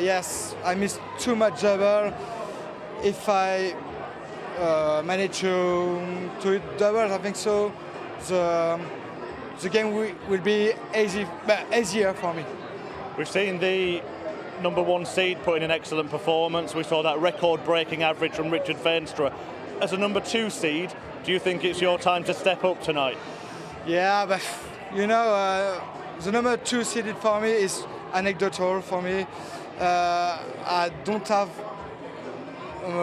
Yes, I missed too much double. If I manage to hit double, I think so. The game will be easier for me. We've seen the #1 seed put in an excellent performance. We saw that record-breaking average from Richard Veenstra. As a #2 seed, do you think it's your time to step up tonight? Yeah, but you know, the #2 seeded for me is anecdotal for me. I don't have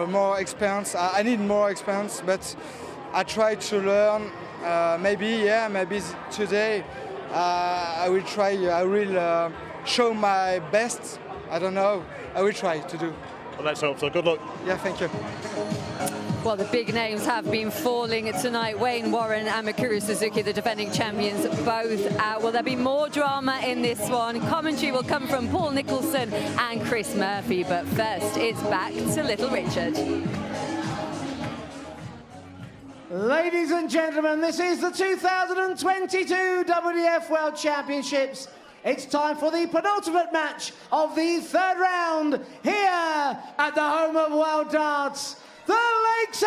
more experience. I need more experience, but I try to learn. Maybe today I will try. I will show my best. I don't know. I will try to do. Well, let's hope so. Good luck. Yeah, thank you. Well, the big names have been falling tonight. Wayne Warren and McEwen Suzuki, the defending champions, both out. Will there be more drama in this one? Commentary will come from Paul Nicholson and Chris Murphy. But first, it's back to Little Richard. Ladies and gentlemen, this is the 2022 WDF World Championships. It's time for the penultimate match of the 3rd round here at the home of World Darts, the Lakeside.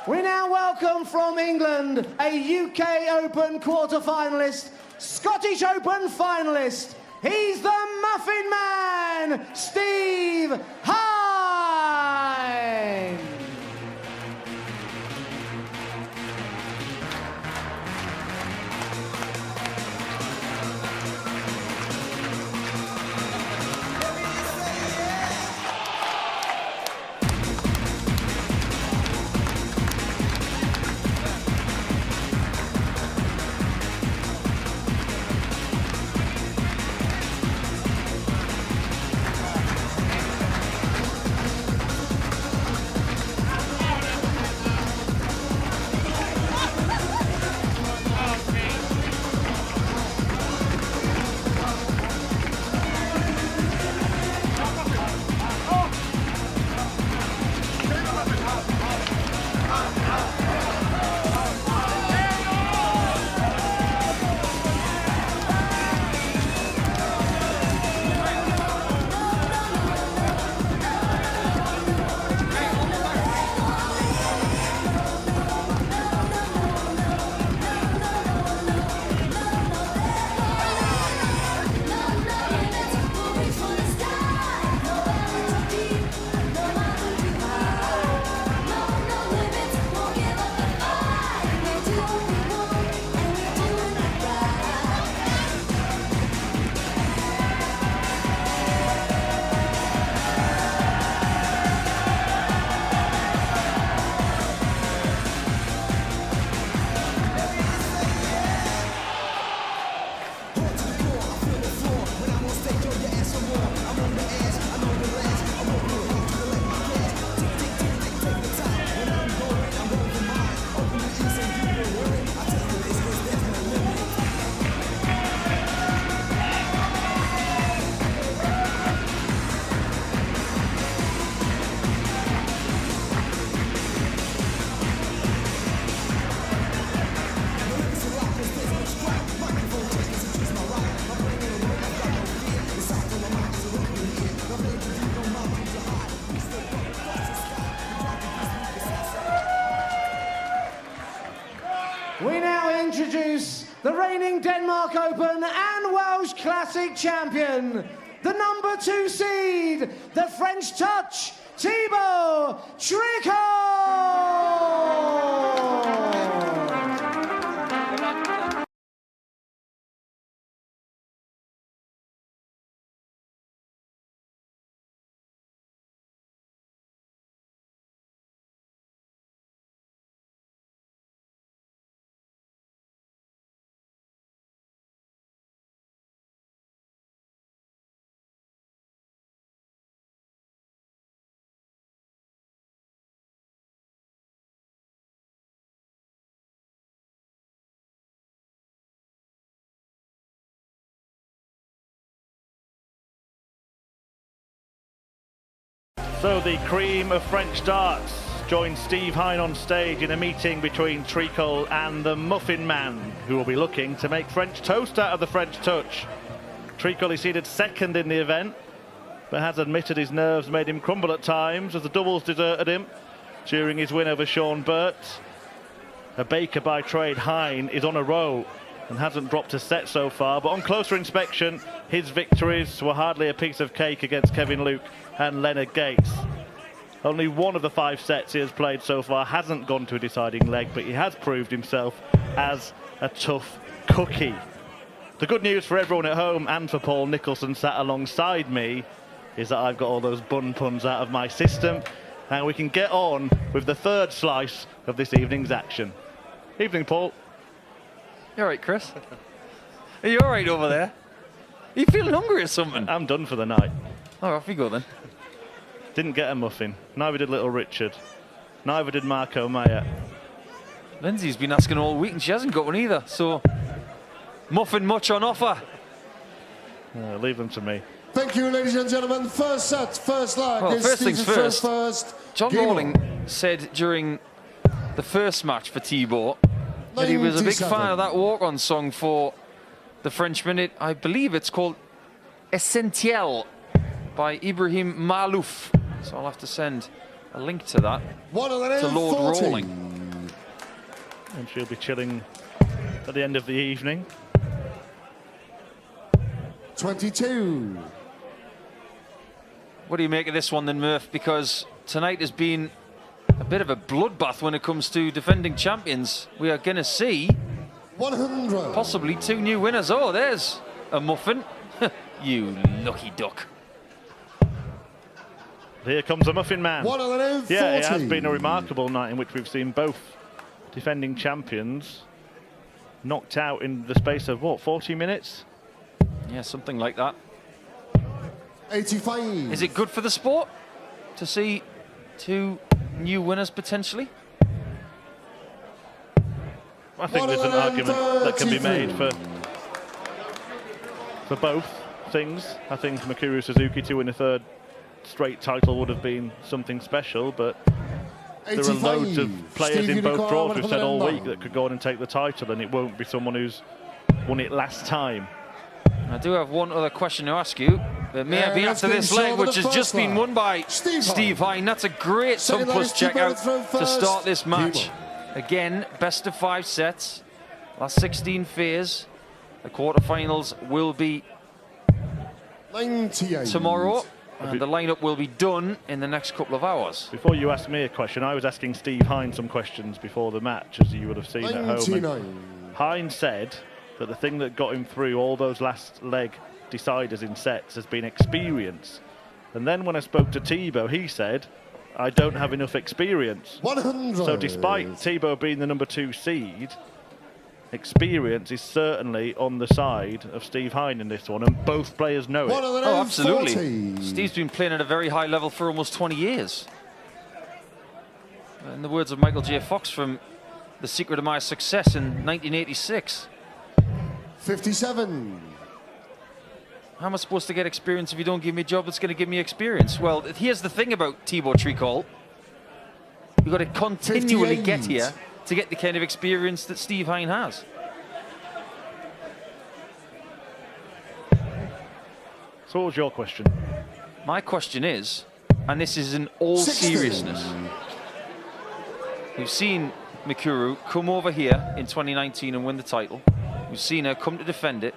We now welcome from England a UK Open quarter-finalist, Scottish Open finalist. He's the Muffin Man, Steve Hine. introduce the reigning Denmark Open and Welsh Classic champion, the number 2 seed, the French touch, Thibaut Tricole! So the cream of French darts joined Steve Hine on stage in a meeting between Tricole and the Muffin Man, who will be looking to make French toast out of the French touch. Tricole is seeded second in the event, but has admitted his nerves made him crumble at times as the doubles deserted him during his win over Sean Burt. A baker by trade, Hine is on a roll and hasn't dropped a set so far, but on closer inspection, his victories were hardly a piece of cake against Kevin Luke and Leonard Gates. Only one of the 5 sets he has played so far hasn't gone to a deciding leg, but he has proved himself as a tough cookie. The good news for everyone at home and for Paul Nicholson sat alongside me is that I've got all those bun puns out of my system, and we can get on with the 3rd slice of this evening's action. Evening, Paul. You all right, Chris? Are you all right over there? Are you feeling hungry or something? I'm done for the night. Oh, off you go then. Didn't get a muffin. Neither did little Richard. Neither did Marco Meyer. Lindsay's been asking all week and she hasn't got one either, so muffin much on offer. Leave them to me. Thank you, ladies and gentlemen. First set, first leg. Well, first things first. First. John Rawling said during the first match for Thibaut that he was a big fan of that walk-on song for the Frenchman. I believe it's called Essentiel by Ibrahim Malouf. So I'll have to send a link to that to Lord Rawling. And she'll be chilling at the end of the evening. 22. What do you make of this one then, Murph? Because tonight has been a bit of a bloodbath when it comes to defending champions. We are going to see 100. Possibly 2 new winners. Oh, there's a muffin. You lucky duck. Here comes a Muffin Man. 140. Yeah, it has been a remarkable night in which we've seen both defending champions knocked out in the space of, what, 40 minutes? Yeah, something like that. 85. Is it good for the sport to see 2 new winners potentially? I think there's an argument that can be made for both things. I think Mikuru Suzuki to win a 3rd straight title would have been something special, but there are loads of players in both draws, we've said all week, that could go on and take the title, and it won't be someone who's won it last time. I do have one other question to ask you. It may be after this leg, which has just been won by Steve Hine. That's a great Sun Plus checkout to start this match. Again, best of 5 sets. Last 16 phases. The quarterfinals will be 98. tomorrow. And the lineup will be done in the next couple of hours. Before you ask me a question, I was asking Steve Hine some questions before the match, as you would have seen 99. at home. And Hine said that the thing that got him through all those last leg deciders in sets has been experience. And then when I spoke to Thibaut, he said, I don't have enough experience. 100. So despite Thibaut being the number 2 seed, experience is certainly on the side of Steve Hine in this one, and both players know it. Oh, absolutely. Steve's been playing at a very high level for almost 20 years. In the words of Michael J. Fox from The Secret of My Success in 1986. 57. How am I supposed to get experience if you don't give me a job that's going to give me experience? Well, here's the thing about Thibaut Tricole. You've got to continually 58. get here to get the kind of experience that Steve Hine has. So what was your question? My question is, and this is in all 60. seriousness, we've seen McEwen come over here in 2019 and win the title. We've seen her come to defend it.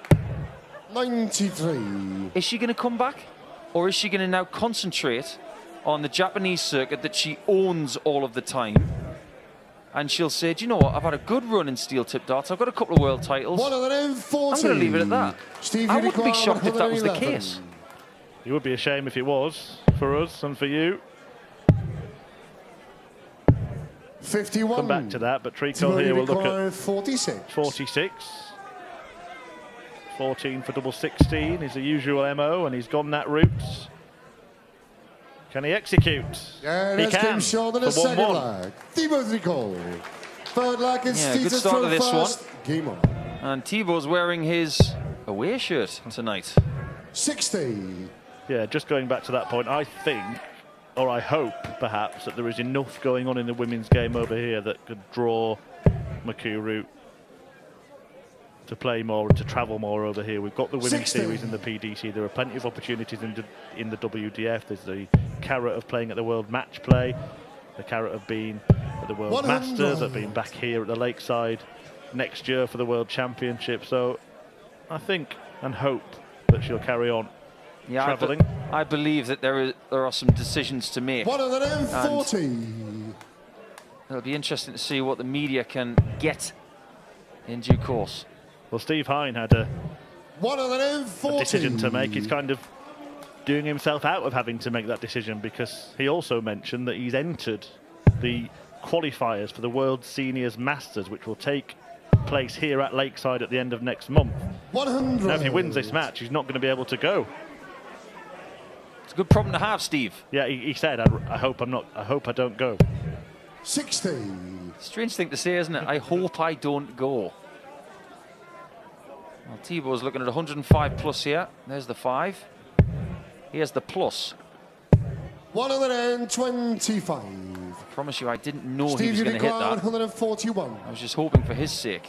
93. Is she going to come back? Or is she going to now concentrate on the Japanese circuit that she owns all of the time? And she'll say, do you know what? I've had a good run in steel tip darts. I've got a couple of world titles. I'm going to leave it at that. I wouldn't be shocked if that was the case. It would be a shame if it was, for us and for you. 51. Come back to that, but Tricole here will look at 46. 46. 14 for double 16 is the usual MO, and he's gone that route. Can he execute? Yeah, he that's can. game short in the second leg. Tricole. Third leg is good start to this one. Game on. And Thibaut's wearing his away shirt tonight. 60. Yeah, just going back to that point, I think, or I hope perhaps, that there is enough going on in the women's game over here that could draw McEwen to play more and to travel more over here. We've got the women's series in the PDC. There are plenty of opportunities in the WDF. There's the carrot of playing at the World Match Play, the carrot of being at the World Masters, of being back here at the Lakeside next year for the World Championship. So I think and hope that she'll carry on travelling. I believe that there are some decisions to make. 140. It'll be interesting to see what the media can get in due course. Well, Steve Hine had a 140. decision to make. He's kind of doing himself out of having to make that decision, because he also mentioned that he's entered the qualifiers for the World Seniors Masters, which will take place here at Lakeside at the end of next month. 100. Now, if he wins this match, he's not going to be able to go. It's a good problem to have, Steve. Yeah, he said, I hope I don't go. 60. Strange thing to say, isn't it? I hope I don't go. Well, Thibaut's looking at 105 plus here. There's the 5. Here's the plus. 125. I promise you, I didn't know he Steve was going to hit that. 141. I was just hoping for his sake.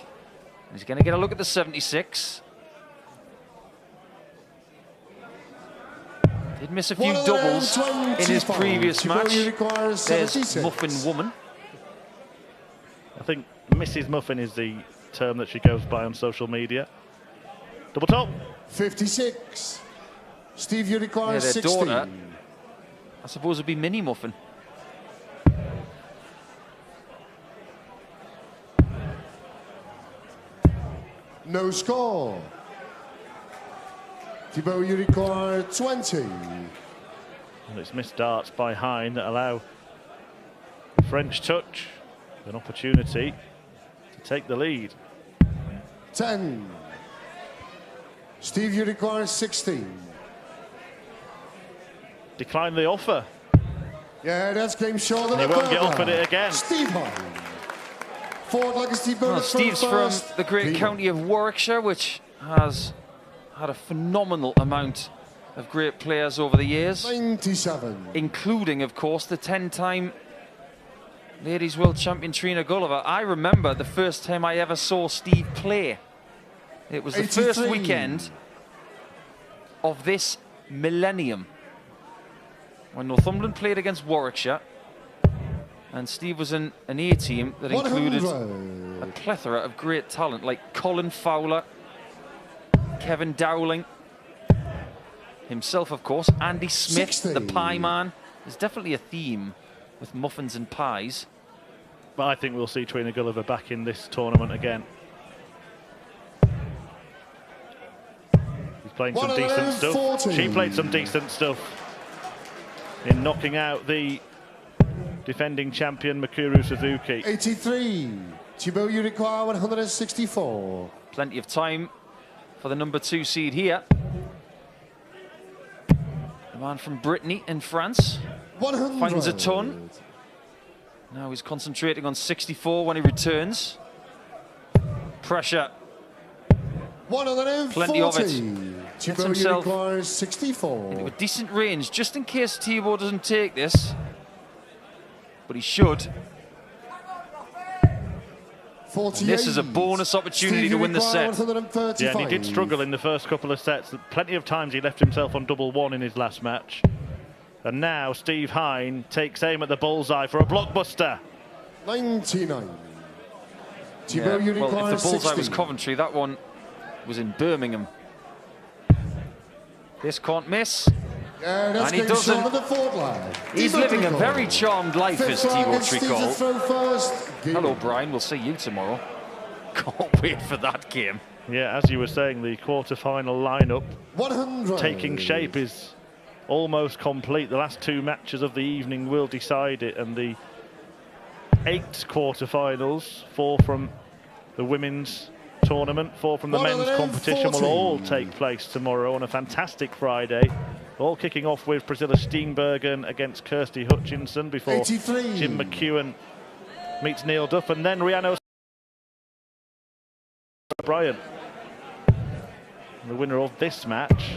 He's going to get a look at the 76. Did miss a few doubles in his previous match. There's Muffin Woman. I think Mrs. Muffin is the term that she goes by on social media. Double top. 56. Steve, you require their 16. daughter, I suppose, would be Mini Muffin. No score. Thibaut, you require 20. And it's missed darts by Hine that allow French touch an opportunity to take the lead. 10. Steve, you require 16. Decline the offer. Yeah, that's game short. He won't get offered it again. Steve Hine. Forward like a Steve Well, Steve's from the great county of Warwickshire, which has had a phenomenal amount of great players over the years. 97. Including, of course, the 10-time Ladies World Champion Trina Gulliver. I remember the first time I ever saw Steve play. It was the 83. first weekend of this millennium, when Northumberland played against Warwickshire, and Steve was in an A team that included 100. a plethora of great talent like Colin Fowler, Kevin Dowling, himself, of course, Andy Smith, 60. the pie man. There's definitely a theme with muffins and pies. But I think we'll see Trina Gulliver back in this tournament again. He's playing some decent stuff. 140. She played some decent stuff in knocking out the defending champion Mikuru Suzuki. 83. Thibaut, you require 164. Plenty of time for the number 2 seed here. The man from Brittany in France 100. finds a ton. Now he's concentrating on 64 when he returns. Pressure. 140. Plenty of it. Thibaut, Gets you himself require 64. into a decent range, just in case Thibaut doesn't take this. But he should. 48. And this is a bonus opportunity Steve, to you win the require set. 135. Yeah, and he did struggle in the first couple of sets. Plenty of times he left himself on double 1 in his last match. And now Steve Hine takes aim at the bullseye for a blockbuster. 99. Yeah. Well, if the bullseye was Coventry, that one was in Birmingham. This can't miss. Yeah, and he doesn't. He's living a very charmed life, is Thibaut Tricole. Hello, Brian. We'll see you tomorrow. Can't wait for that game. Yeah, as you were saying, the quarter-final lineup 100. taking shape is almost complete. The last two matches of the evening will decide it, and the 8 quarter-finals, 4 from the women's tournament, 4 from the men's competition, will all take place tomorrow on a fantastic Friday. All kicking off with Priscilla Steenbergen against Kirsty Hutchinson before 83. Jim McEwen meets Neil Duff, and then Rihanna Bryant. The winner of this match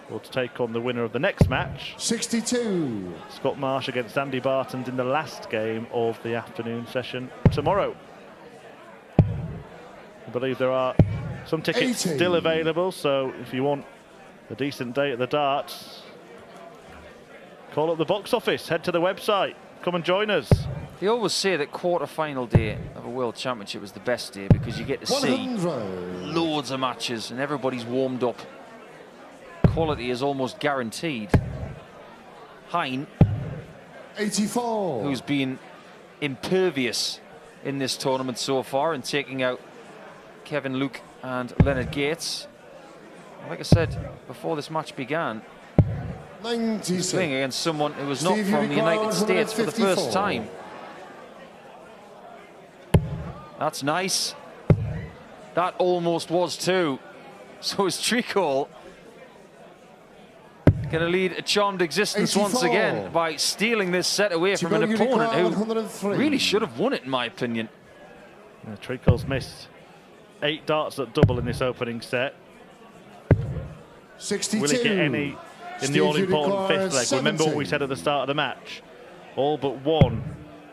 will take on the winner of the next match. 62. Scott Marsh against Andy Bartons in the last game of the afternoon session tomorrow. I believe there are some tickets 80. still available, so if you want a decent day at the darts, call up the box office, head to the website, come and join us. They always say that quarter-final day of a World Championship is the best day because you get to see loads of matches and everybody's warmed up. Quality is almost guaranteed. Hine, 84. who's been impervious in this tournament so far and taking out Kevin Luke and Leonard Gates. Like I said before this match began, 96. playing against someone who was not from the United States for the first time. That's nice. That almost was too. So is Tricole going to lead a charmed existence 84. Once again by stealing this set away from an opponent who really should have won it, in my opinion. Yeah, Tricole's missed 8 darts at double in this opening set. 62. Will he get any in the all-important 5th leg? 70. Remember what we said at the start of the match. All but one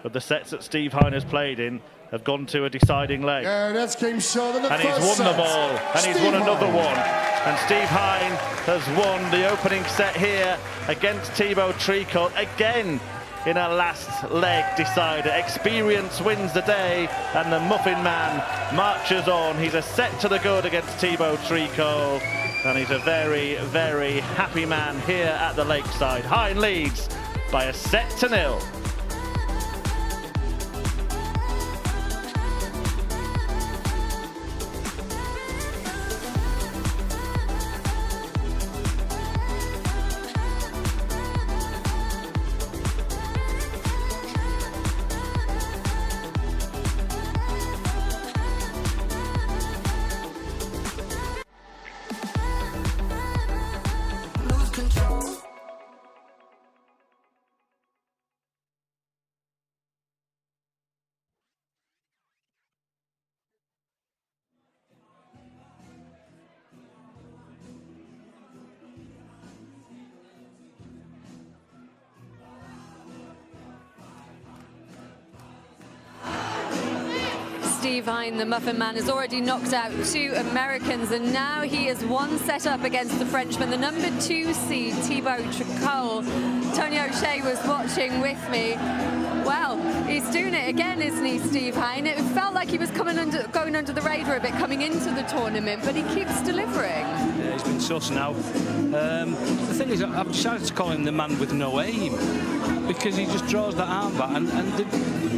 of the sets that Steve Hine has played in have gone to a deciding leg. Yeah, that's game short in the and first he's won them all, and Steve he's won another Hine. one. And Steve Hine has won the opening set here against Thibaut Tricole again in a last leg decider. Experience wins the day, and the Muffin Man marches on. He's a set to the good against Thibaut Tricole, and he's a very, very happy man here at the Lakeside. Hine leads by a set to 0. Steve Hine, the Muffin Man, has already knocked out 2 Americans, and now he is 1 set up against the Frenchman, the number 2 seed, Thibaut Tricole. Tony O'Shea was watching with me. Well, he's doing it again, isn't he, Steve Hine? It felt like he was going under the radar a bit coming into the tournament, but he keeps delivering. Yeah, he's been sus now. The thing is, I've decided to call him the man with no aim, because he just draws that arm back, and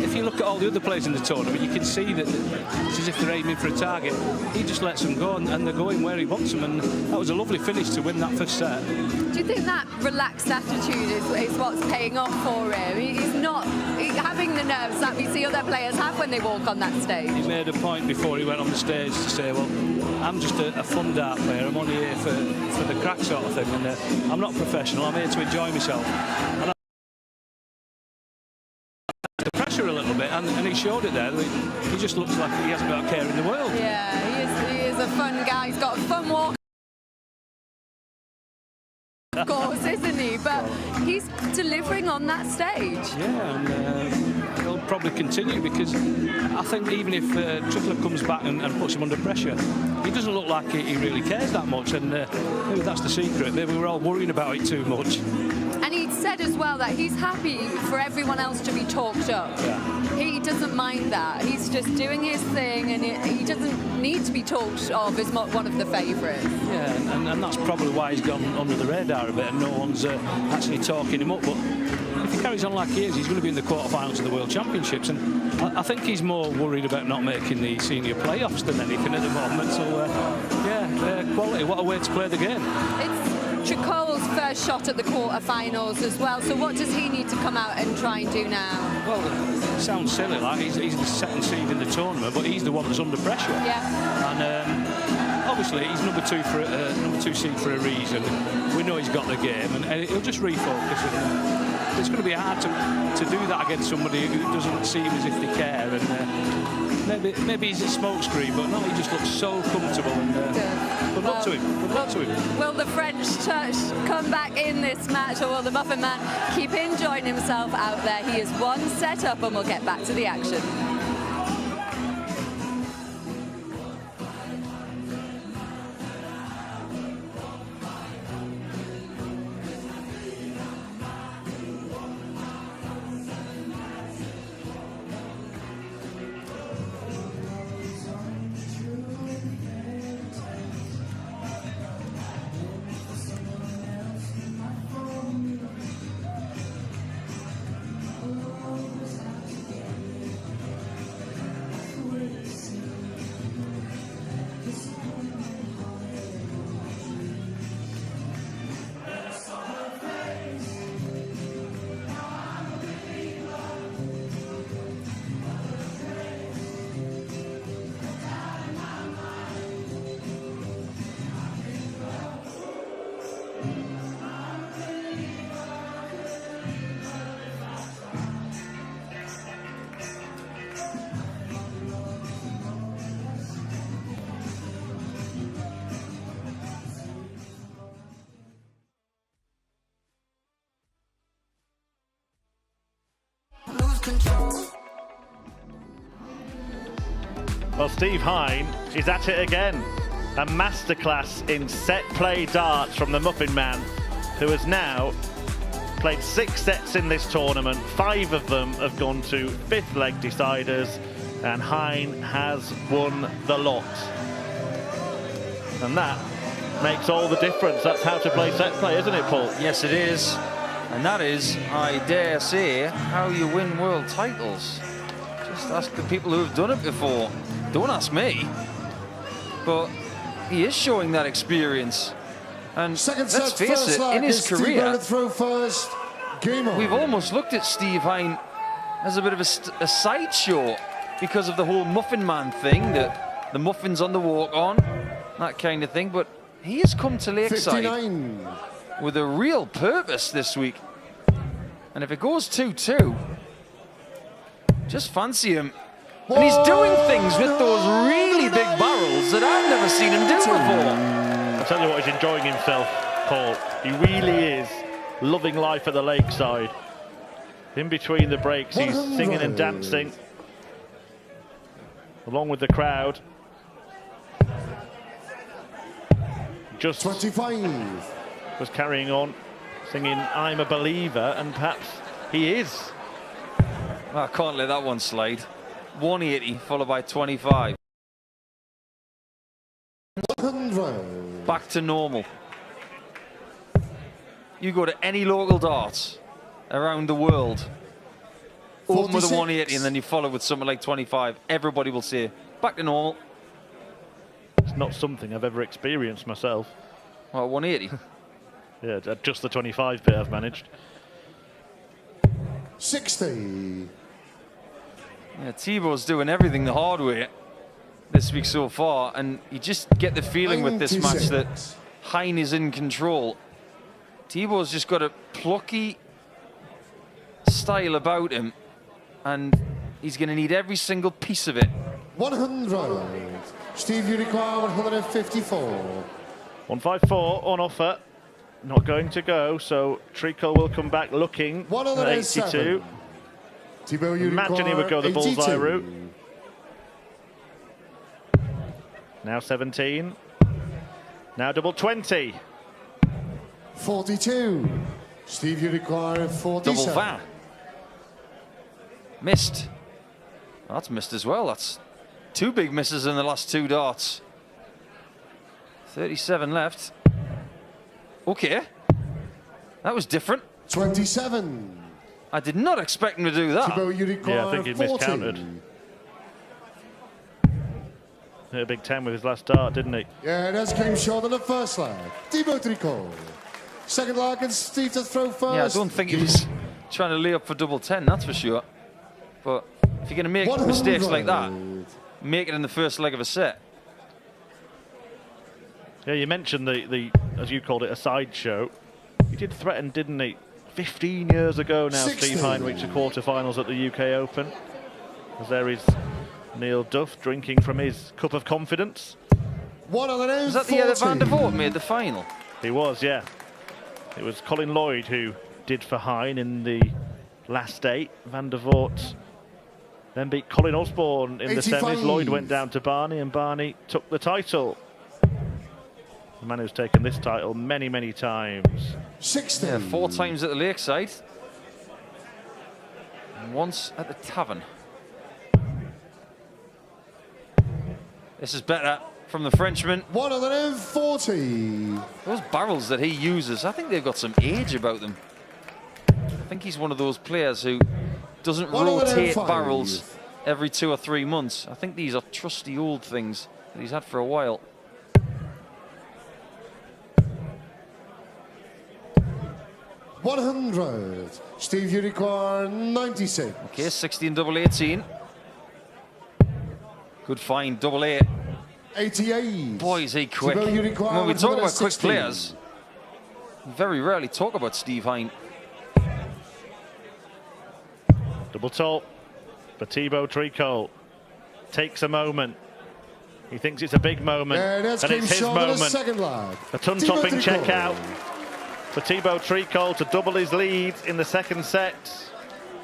if you look at all the other players in the tournament, you can see that it's as if they're aiming for a target. He just lets them go, and they're going where he wants them, and that was a lovely finish to win that first set. Do you think that relaxed attitude is what's paying off for him? He's not having the nerves that we see other players have when they walk on that stage. He made a point before he went on the stage to say, well, I'm just a fun dart player, I'm only here for the crack sort of thing, and I'm not professional, I'm here to enjoy myself. And the pressure a little bit, and he showed it there. He just looks like he hasn't got a care in the world. Yeah, he is a fun guy. He's got a fun walk, of course, isn't he? But he's delivering on that stage. Yeah, and will probably continue, because I think even if Tricole comes back and puts him under pressure, he doesn't look like he really cares that much, and maybe that's the secret. Maybe we're all worrying about it too much. And he said as well that he's happy for everyone else to be talked up. Yeah. He doesn't mind that. He's just doing his thing, and he doesn't need to be talked of as one of the favourites. Yeah, and that's probably why he's gone under the radar a bit, and no one's actually talking him up. But if he carries on like he is, he's going to be in the quarterfinals of the World Championships, and I think he's more worried about not making the senior playoffs than anything at the moment. So, quality. What a way to play the game. It's Tricole's first shot at the quarterfinals as well. So what does he need to come out and try and do now? Well, it sounds silly, like he's the second seed in the tournament, but he's the one that's under pressure. Yeah. And obviously he's number two seed for a reason. We know he's got the game, and he'll just refocus. It's going to be hard to do that against somebody who doesn't seem as if they care. And maybe he's a smokescreen, but no, he just looks so comfortable. And good luck to him. Good luck to him. Will the French touch come back in this match, or will the Muffin Man keep enjoying himself out there? He is one set up, and we'll get back to the action. Well, Steve Hine is at it again. A masterclass in set play darts from the Muffin Man, who has now played 6 sets in this tournament. 5 of them have gone to 5th leg deciders, and Hine has won the lot. And that makes all the difference. That's how to play set play, isn't it, Paul? Yes, it is. And that is, I dare say, how you win world titles. Just ask the people who have done it before. Don't ask me. But he is showing that experience. And let's face it, in his career, we've almost looked at Steve Hine as a bit of a sideshow because of the whole Muffin Man thing, the muffins on the walk-on, that kind of thing. But he has come to Lakeside 59. With a real purpose this week. And if it goes 2-2, just fancy him. And he's doing things with those really big barrels that I've never seen him do before. I'll tell you what, he's enjoying himself, Paul. He really is loving life at the Lakeside. In between the breaks, he's singing and dancing along with the crowd. Just 25 was carrying on, singing "I'm a Believer," and perhaps he is. I can't let that one slide. 180 followed by 25. 100. Back to normal. You go to any local darts around the world, open with a 180 and then you follow with something like 25. Everybody will say, back to normal. It's not something I've ever experienced myself. Well, 180. Yeah, just the 25 bit I've managed. 60. Yeah, Thibault's doing everything the hard way this week so far, and you just get the feeling with this match that Hine is in control. Thibault's just got a plucky style about him, and he's going to need every single piece of it. 100. Steve, you require 154. 154 on offer. Not going to go, so Tricole will come back looking at 82. Imagine he would go the bullseye route. Now 17. Now double 20. 42. Steve, you require 47. Double VAR. Missed. That's missed as well. That's 2 big misses in the last 2 darts. 37 left. Okay. That was different. 27. I did not expect him to do that. Yeah, I think he miscounted. Hit a big 10 with his last dart, didn't he? Yeah, that's came short on the first leg. Thibaut Tricole. Second leg, and Steve to throw first. Yeah, I don't think he was trying to lay up for double 10, that's for sure. But if you're going to make mistakes like that, make it in the first leg of a set. Yeah, you mentioned the as you called it, a sideshow. He did threaten, didn't he? 15 years ago now, 60. Steve Hine reached the quarterfinals at the UK Open. As there is Neil Duff drinking from his cup of confidence. Was that the year that Van der Voort made the final? He was, yeah. It was Colin Lloyd who did for Hine in the last 8. Van der Voort then beat Colin Osborne in 85. the semis. Lloyd went down to Barney, and Barney took the title. The man who's taken this title many, many times. 60. Yeah, 4 times at the Lakeside. And once at the Tavern. This is better from the Frenchman. 140. Those barrels that he uses, I think they've got some age about them. I think he's one of those players who doesn't rotate barrels every 2 or 3 months. I think these are trusty old things that he's had for a while. 100. Steve, you require 96. Okay, 16 double 18. Good find, double 8. 88. Boy, is he quick. When we talk about quick players, we very rarely talk about Steve Hine. Double top for Thibaut Tricole. Takes a moment. He thinks it's a big moment, and it's his moment. A ton-topping check out for Thibaut Tricole to double his lead in the second set.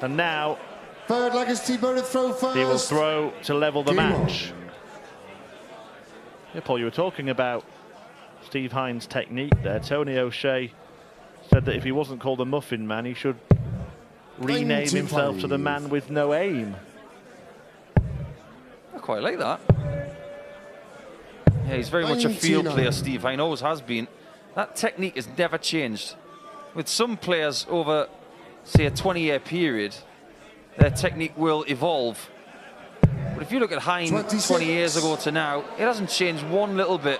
And now third leg is Thibaut to throw first. He will throw to level the match. Yeah, Paul, you were talking about Steve Hine's technique there. Tony O'Shea said that if he wasn't called the Muffin Man, he should rename himself to the man with no aim. I quite like that. Yeah, he's very much a field player, Steve Hine, always has been. That technique has never changed. With some players over, say, a 20-year period, their technique will evolve. But if you look at Hine 20 years ago to now, it hasn't changed one little bit.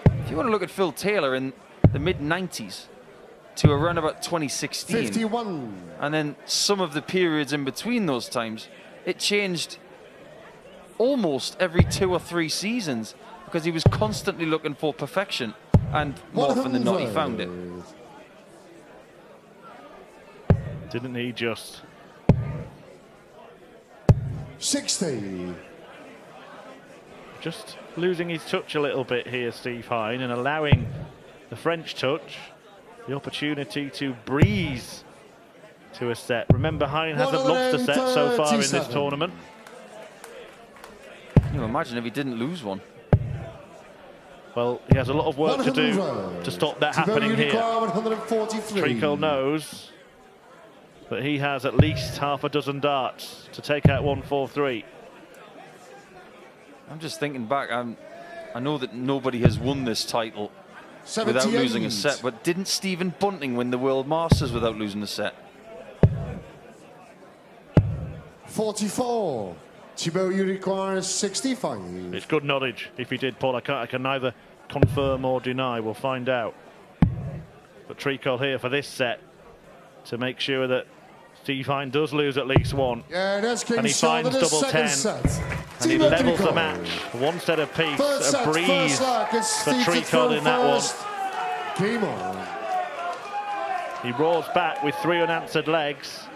If you want to look at Phil Taylor in the mid-90s to around about 2016, 51. And then some of the periods in between those times, it changed almost every 2 or 3 seasons because he was constantly looking for perfection, and more often than not, he found it. Didn't he just? 60. Just losing his touch a little bit here, Steve Hine, and allowing the French touch the opportunity to breeze to a set. Remember, Hine hasn't lost a set so far in this tournament. Can you imagine if he didn't lose one? Well, he has a lot of work to do to stop that happening here. 143. Tricole knows that he has at least half a dozen darts to take out 143. I'm just thinking back. I know that nobody has won this title 78. without losing a set, but didn't Stephen Bunting win the World Masters without losing a set? 44. Thibaut, you require 65. It's good knowledge if he did, Paul. I can neither confirm or deny. We'll find out. But Tricole here for this set to make sure that Steve Hine does lose at least one. Yeah, that's and he finds double 10. And he levels the match. One set apiece. A breeze for Tricole in that one. Game on. He roars back with 3 unanswered legs.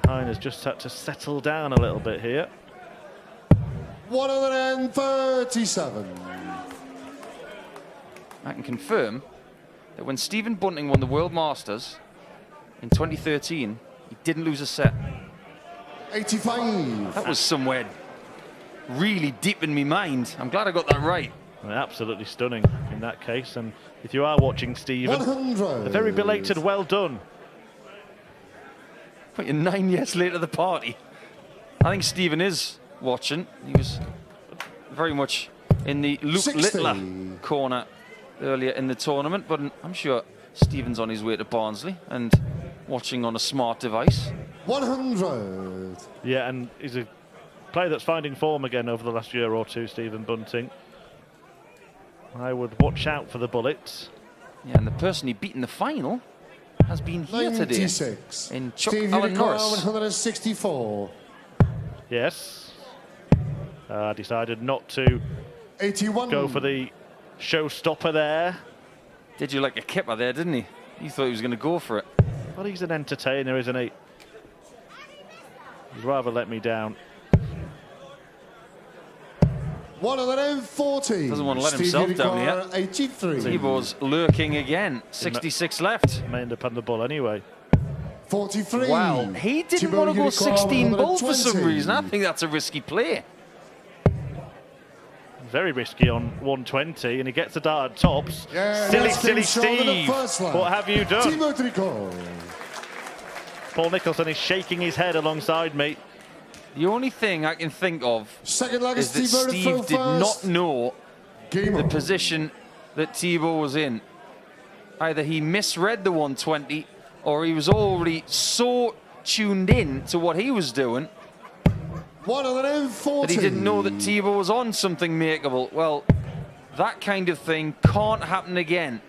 Hine has just had to settle down a little bit here. 137. I can confirm that when Stephen Bunting won the World Masters, in 2013, he didn't lose a set. 85. That was somewhere really deep in my mind. I'm glad I got that right. Absolutely stunning in that case. And if you are watching, Stephen, 100. a very belated well done. But you're 9 years late to the party. I think Stephen is watching. He was very much in the Luke 60. Littler corner earlier in the tournament, but I'm sure Stephen's on his way to Barnsley and watching on a smart device. 100. Yeah, and he's a player that's finding form again over the last year or two, Stephen Bunting. I would watch out for the bullets. Yeah, and the person he beat in the final has been here 96. today in Chuck Steve Allen Unicorn, Norris. 164. Yes. Decided not to 81. go for the showstopper there. Did you like a kipper there, didn't he? He thought he was going to go for it. Well, he's an entertainer, isn't he? He'd rather let me down. 140. Doesn't want to let Steve himself Unicorn, down here. 83. T-Bow's lurking again. 66 left. May end up on the ball anyway. 43. Wow, he didn't Thibaut want to go Unicorn, 16 balls for some 120. reason. I think that's a risky play. Very risky on 120, and he gets the dart at tops. Yeah, silly, that's silly been shown in the Steve. first line. What have you done? Thibaut Tricole. Paul Nicholson is shaking his head alongside me. The only thing I can think of Second leg is that is Thibaut Steve did not know Game the on. position that Thibaut was in. Either he misread the 120 or he was already so tuned in to what he was doing 140. that he didn't know that Thibaut was on something makeable. Well, that kind of thing can't happen again.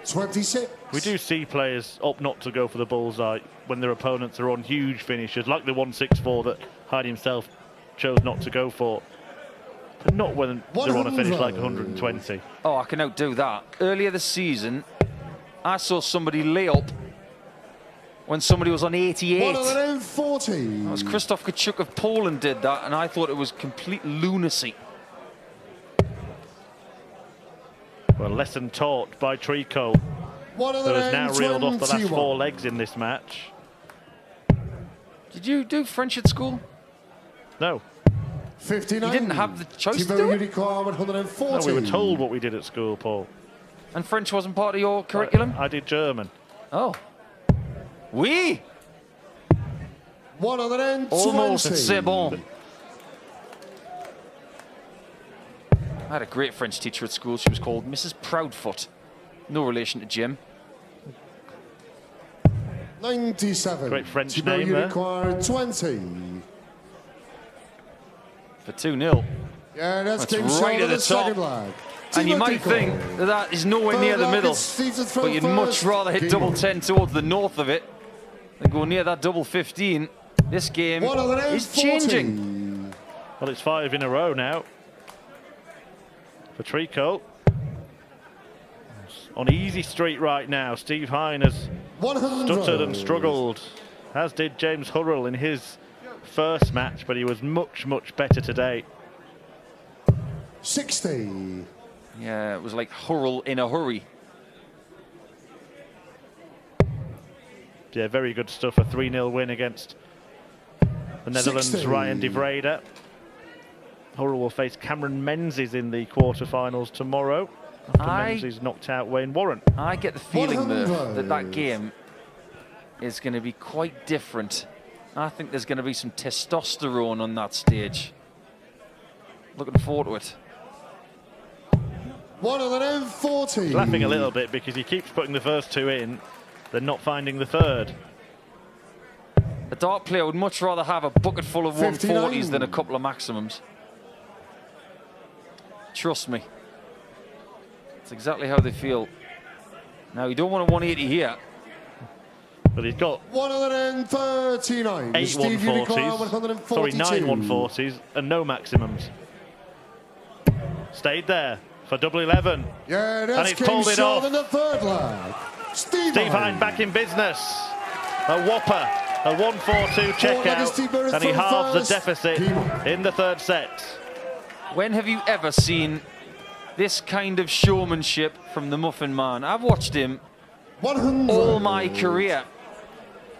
26. We do see players opt not to go for the bullseye when their opponents are on huge finishes, like the 164 that Hine himself chose not to go for. But not when they're on a finish like 120. Oh, I can outdo that. Earlier this season, I saw somebody lay up when somebody was on 88. 140. That was Krzysztof Kachuk of Poland did that, and I thought it was complete lunacy. Well, lesson taught by Tricole, who has now reeled off the last 4 legs in this match. Did you do French at school? No. 59. You didn't have the choice to Thibaut do it? Unicorn, 140. No, we were told what we did at school, Paul. And French wasn't part of your curriculum? I did German. Oh. Oui! 120. Almost, c'est bon. I had a great French teacher at school. She was called Mrs. Proudfoot. No relation to Jim. 97. Great French Thibaut name there. Unicorn, 20. For 2-0. Yeah, that's That's game right shot at the top. second leg. And you Thibaut might Tricole. think that that is nowhere Third near the leg middle, is Steve to throw but you'd much first. rather hit Game double on. 10 towards the north of it than go near that double 15. This game is changing. Well, it's 5 in a row now for Tricole. On easy street right now. Steve Hine has 100. stuttered and struggled, as did James Hurrell in his first match, but he was much, much better today. 60. Yeah, it was like Hurrell in a hurry. Yeah, very good stuff. A 3-0 win against the Netherlands' 60. Ryan de Vrede. Hurrell will face Cameron Menzies in the quarterfinals tomorrow, after Menzies knocked out Wayne Warren. I get the feeling, Murph, 100. that game is going to be quite different. I think there's going to be some testosterone on that stage. Looking forward to it. 140. He's laughing a little bit because he keeps putting the first 2 in, then not finding the third. A dart player would much rather have a bucket full of 140s 59. than a couple of maximums. Trust me. It's exactly how they feel. Now, you don't want a 180 here. But he's got 139. 8 Steve Unicorn, 140s. Sorry, 9 140s and no maximums. Stayed there for double 11. Yeah, and that's he's pulled it off. in the third leg. Steve Hine back in business. A whopper. A 1-4-2 checkout. And he halves the deficit in the third set. When have you ever seen this kind of showmanship from the Muffin Man? I've watched him all my career.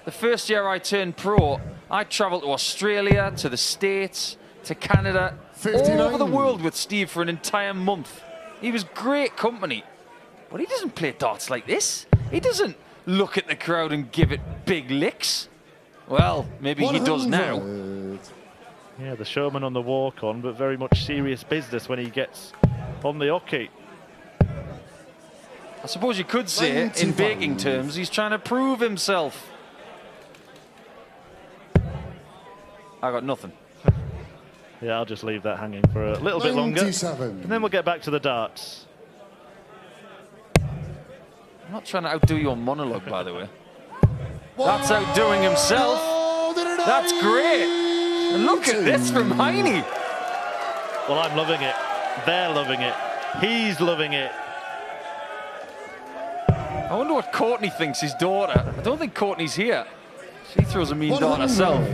The first year I turned pro, I travelled to Australia, to the States, to Canada, all over the world with Steve for an entire month. He was great company, but he doesn't play darts like this. He doesn't look at the crowd and give it big licks. Well, maybe he does now. Yeah, the showman on the walk-on, but very much serious business when he gets on the hockey. I suppose you could say, in baking terms, he's trying to prove himself. I got nothing. Yeah, I'll just leave that hanging for a little bit longer. And then we'll get back to the darts. I'm not trying to outdo your monologue, by the way. That's outdoing himself. That's great. And look at this from Hine. Well, I'm loving it. They're loving it. He's loving it. I wonder what Courtney thinks, his daughter. I don't think Courtney's here. She throws a mean dart herself.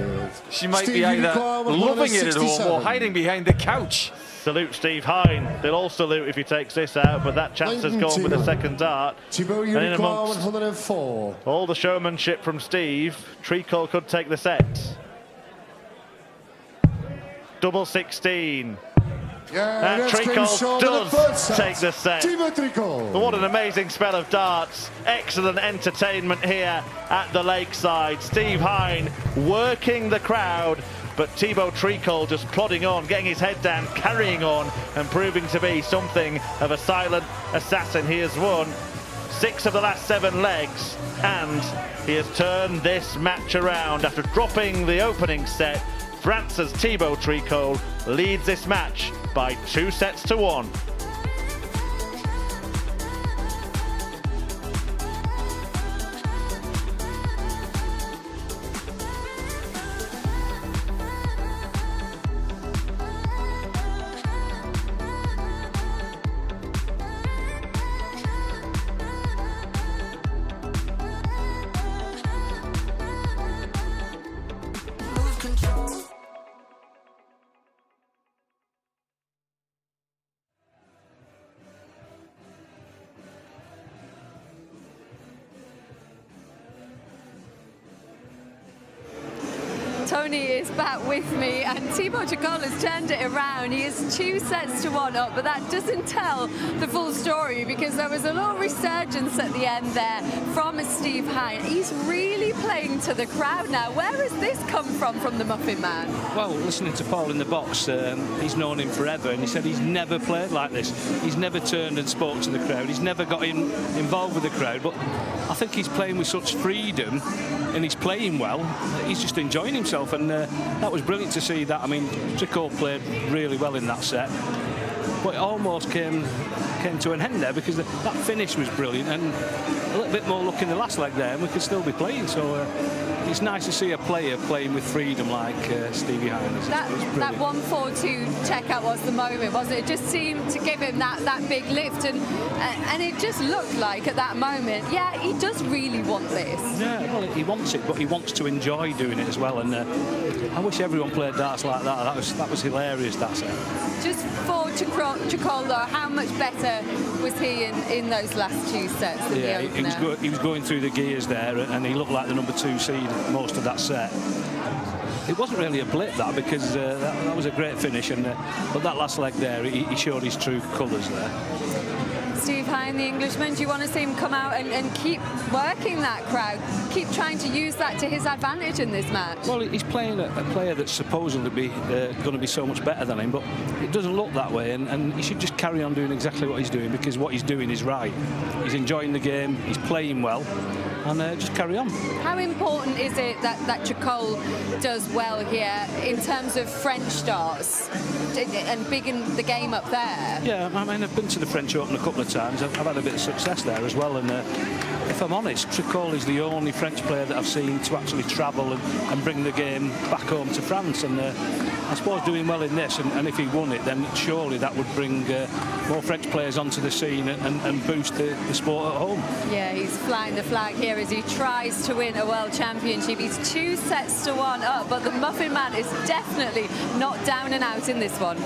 She might be either loving it at home or hiding behind the couch. Salute Steve Hine. They'll all salute if he takes this out, but that chance has gone with the second dart. And in amongst all the showmanship from Steve, Tricole could take the set. Double 16. And Tricole does take the set. What an amazing spell of darts. Excellent entertainment here at the Lakeside. Steve Hine working the crowd, but Thibaut Tricole just plodding on, getting his head down, carrying on, and proving to be something of a silent assassin. He has won 6 of the last 7 legs, and he has turned this match around. After dropping the opening set, France's Thibaut Tricole leads this match by 2-1. Tony is back with me, and Thibaut Tricole has turned it around. He is 2-1 up, but that doesn't tell the full story, because there was a little resurgence at the end there from Steve Hine. He's really playing to the crowd now. Where has this come from the Muffin Man? Well, listening to Paul in the box, he's known him forever, and he said he's never played like this. He's never turned and spoke to the crowd. He's never got involved with the crowd, but I think he's playing with such freedom, and he's playing well. He's just enjoying himself, and that was brilliant to see that. I mean, Tricole played really well in that set, but it almost came to an end there, because that finish was brilliant, and a little bit more luck in the last leg there, and we could still be playing. So it's nice to see a player playing with freedom like Stevie Hine. That 1-4-2 checkout was the moment, wasn't it? It just seemed to give him that big lift, and it just looked like at that moment, yeah, he does really want this. Yeah, well, he wants it, but he wants to enjoy doing it as well. And I wish everyone played darts like that. That was hilarious, that set. Just for Tricole, though, how much better was he in those last 2 sets than the opener? He was going through the gears there, and he looked like the number 2 seed most of that set. It wasn't really a blip, that, because that was a great finish, but that last leg there, he showed his true colours there. Steve Hine, the Englishman, do you want to see him come out and keep working that crowd, keep trying to use that to his advantage in this match? Well, he's playing a player that's supposedly going to be so much better than him, but it doesn't look that way, and he should just carry on doing exactly what he's doing, because what he's doing is right. He's enjoying the game, he's playing well, and just carry on. How important is it that Tricole does well here in terms of French darts and bigging the game up there? Yeah, I mean, I've been to the French Open a couple of times. I've had a bit of success there as well, and if I'm honest, Tricole is the only French player that I've seen to actually travel and bring the game back home to France, and I suppose doing well in this, and if he won it, then surely that would bring more French players onto the scene and boost the sport at home. Yeah, he's flying the flag here as he tries to win a World Championship. He's 2-1 up, but the Muffin Man is definitely not down and out in this one.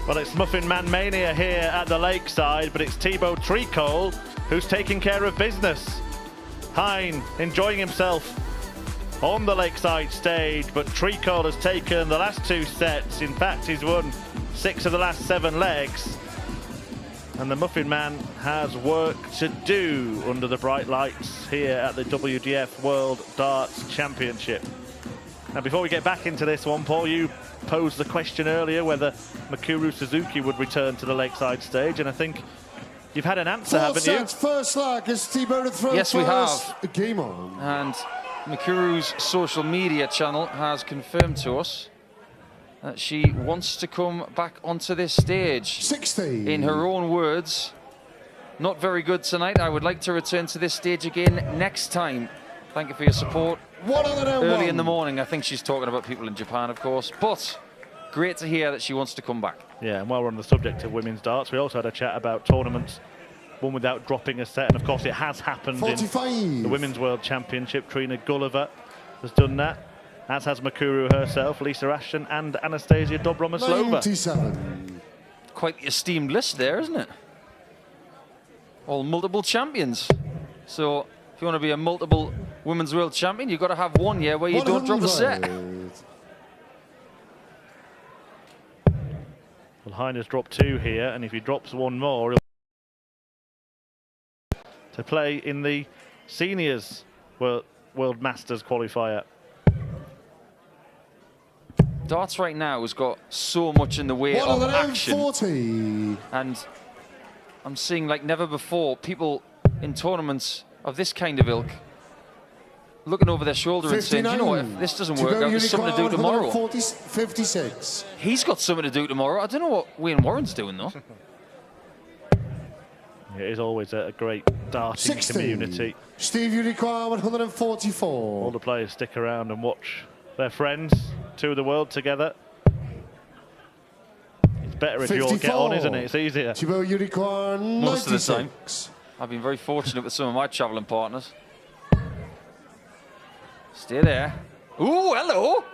Well, it's Muffin Man Mania here at the Lakeside, but it's Thibaut Tricole who's taking care of business. Hine enjoying himself on the Lakeside stage, but Tricole has taken the last 2 sets. In fact, he's won 6 of the last 7 legs. And the Muffin Man has work to do under the bright lights here at the WDF World Darts Championship. Now, before we get back into this one, Paul, you posed the question earlier whether Mikuru Suzuki would return to the Lakeside stage, and I think you've had an answer, haven't you? First leg is Thibaut to throw. Yes, we have. Game on. And Mikuru's social media channel has confirmed to us that she wants to come back onto this stage. 60. In her own words, not very good tonight. I would like to return to this stage again next time. Thank you for your support. Early in the morning. I think she's talking about people in Japan, of course, but great to hear that she wants to come back. Yeah, and while we're on the subject of women's darts, we also had a chat about tournaments won without dropping a set, and of course it has happened 45. in the Women's World Championship. Trina Gulliver has done that, as has Mikuru herself, Lisa Ashton and Anastasia Dobromoslova. 97. Quite the esteemed list there, isn't it? All multiple champions. So if you want to be a multiple Women's World Champion, you've got to have one year where you don't drop a set. Well, Hine has dropped 2 here, and if he drops 1 more, he'll to play in the Seniors World Masters qualifier. Darts right now has got so much in the way of action. 40. And I'm seeing, like never before, people in tournaments of this kind of ilk looking over their shoulder 59. And saying, you know what, if this doesn't work out, there's something to do tomorrow. 56. He's got something to do tomorrow. I don't know what Wayne Warren's doing, though. It is always a great darting 60. community. Steve Unicorn, 144. All the players stick around and watch their friends, 2 of the world together. It's better if 54. You all get on, isn't it? It's easier. Thibaut Unicorn, most 96. of the time. I've been very fortunate with some of my travelling partners. Stay there. Ooh, hello.